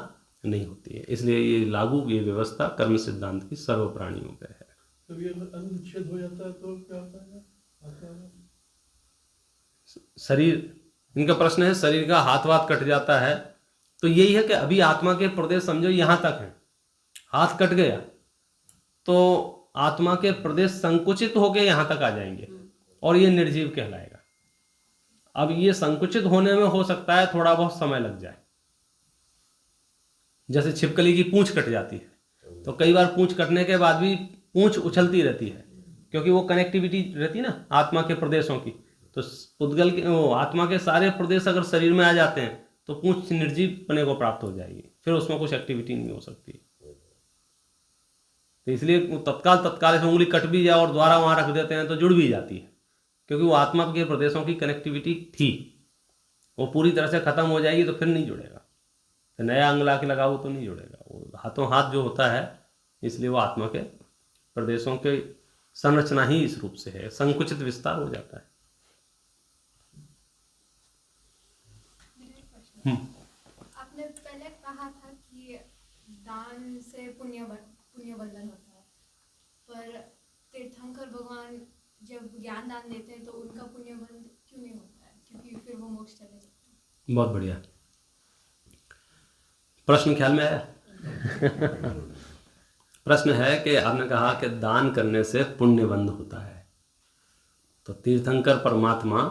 नहीं होती है। इसलिए ये लागू ये व्यवस्था कर्म सिद्धांत की सर्व प्राणियों पे है। तो ये अनुच्छेद हो जाता है तो क्या होता है? शरीर, इनका प्रश्न है शरीर का हाथ वाथ कट जाता है तो यही है कि अभी आत्मा के प्रदेश समझो यहां तक है, हाथ कट गया तो आत्मा के प्रदेश संकुचित होकर यहां तक आ जाएंगे और ये निर्जीव कहलाएगा। अब ये संकुचित होने में हो सकता है थोड़ा बहुत समय लग जाए, जैसे छिपकली की पूंछ कट जाती है तो कई बार पूंछ कटने के बाद भी पूंछ उछलती रहती है क्योंकि वो कनेक्टिविटी रहती ना आत्मा के प्रदेशों की। तो पुद्गल के आत्मा के सारे प्रदेश अगर शरीर में आ जाते हैं तो पूंछ निर्जीव बने को प्राप्त हो जाएगी, फिर उसमें कुछ एक्टिविटी नहीं हो सकती। तो इसलिए तत्काल से उंगली कट भी जाए और दोबारा वहां रख देते हैं तो जुड़ भी जाती है क्योंकि वो आत्मा के प्रदेशों की कनेक्टिविटी थी, वो पूरी तरह से खत्म हो जाएगी तो फिर नहीं जुड़ेगा, तो नया अंग ला के लगाओ तो नहीं जुड़ेगा। वो हाथों हाथ जो होता है इसलिए वो आत्मा के प्रदेशों के संरचना ही इस रूप से है, संकुचित विस्तार हो जाता है। आपने पहले कहा था कि दान से पुण्य बंधन होता है, पर तीर्थंकर भगवान जब ज्ञान दान देते हैं तो उनका पुण्य बंधन क्यों नहीं होता है? क्योंकि फिर वो मोक्ष चले जाते हैं। बहुत बढ़िया प्रश्न ख्याल में आया। प्रश्न है कि आपने कहा कि दान करने से पुण्य बंध होता है, तो तीर्थंकर परमात्मा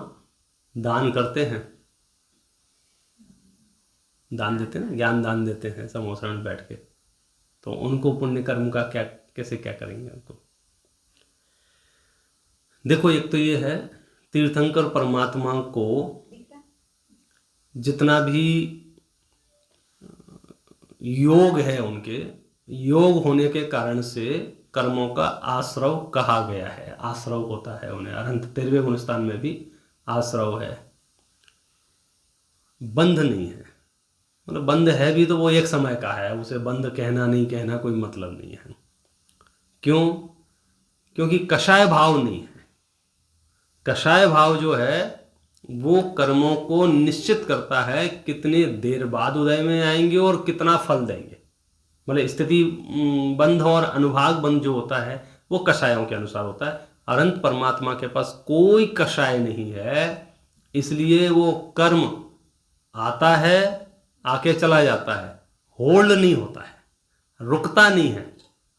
दान करते हैं, दान देते हैं, ज्ञान दान देते हैं समोसरण में बैठ के, तो उनको पुण्य कर्म का क्या कैसे क्या करेंगे उनको? देखो एक तो ये है तीर्थंकर परमात्मा को जितना भी योग है उनके योग होने के कारण से कर्मों का आश्रव कहा गया है, आश्रव होता है उन्हें। अरहंत 13वें गुणस्थान में भी आश्रव है, बंध नहीं है। मतलब बंध है भी तो वो एक समय का है, उसे बंध कहना नहीं कहना कोई मतलब नहीं है। क्यों? क्योंकि कषाय भाव नहीं है। कषाय भाव जो है वो कर्मों को निश्चित करता है कितने देर बाद उदय में आएंगे और कितना फल देंगे। मतलब स्थिति बंध और अनुभाग बंध जो होता है वो कषायों के अनुसार होता है। अनंत परमात्मा के पास कोई कषाय नहीं है, इसलिए वो कर्म आता है, आके चला जाता है, होल्ड नहीं होता है, रुकता नहीं है।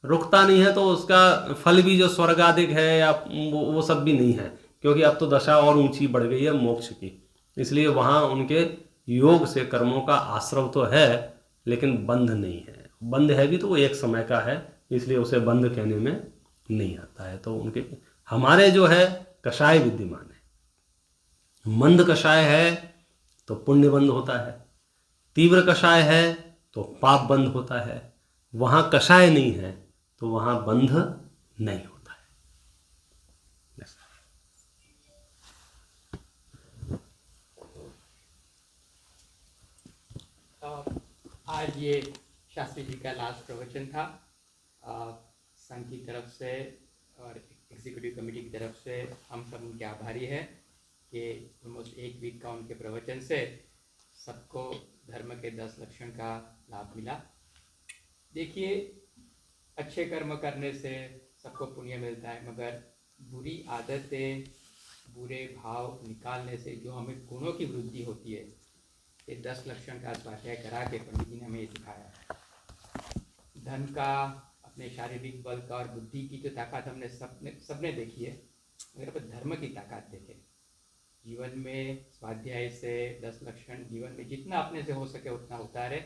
रुकता नहीं है तो उसका फल भी जो स्वर्गाधिक है या वो सब भी नहीं है, क्योंकि अब तो दशा और ऊंची बढ़ गई है मोक्ष की। इसलिए वहाँ उनके योग से कर्मों का आश्रव तो है, लेकिन बंध नहीं है। बंध है भी तो वो एक समय का है, इसलिए उसे बंध कहने में नहीं आता है। तो उनके हमारे जो है कषाय विद्यमान है। मंद कषाय है तो पुण्य बंध होता है, तीव्र कषाय है तो पाप बंध होता है। वहाँ कषाय नहीं है तो वहाँ बंध नहीं होता है। आज ये शास्त्री जी का लास्ट प्रवचन था। संघ की तरफ से और एग्जीक्यूटिव कमेटी की तरफ से हम सब उनके आभारी हैं कि ऑलमोस्ट एक वीक का उनके प्रवचन से सबको धर्म के 10 लक्षण का लाभ मिला। देखिए, अच्छे कर्म करने से सबको पुण्य मिलता है, मगर बुरी आदतें, बुरे भाव निकालने से जो हमें गुणों की वृद्धि होती है, ये 10 लक्षण का स्वाध्याय करा के पंडित जी ने हमें ये सिखाया। धन का, अपने शारीरिक बल का और बुद्धि की जो ताकत हमने सबने देखी है, मगर अब धर्म की ताकत देखें। जीवन में स्वाध्याय से 10 लक्षण जीवन में जितना अपने से हो सके उतना उतारे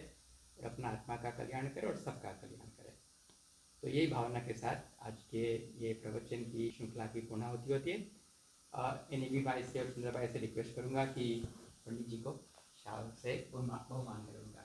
और अपना आत्मा का कल्याण करे और सबका कल्याण करे। तो यही भावना के साथ आज के ये प्रवचन की श्रृंखला की पूर्णाहुति होती है। एनएबी भाई से और सुंदर भाई से रिक्वेस्ट करूँगा कि पंडित जी को शाल से बहुमान करूँगा।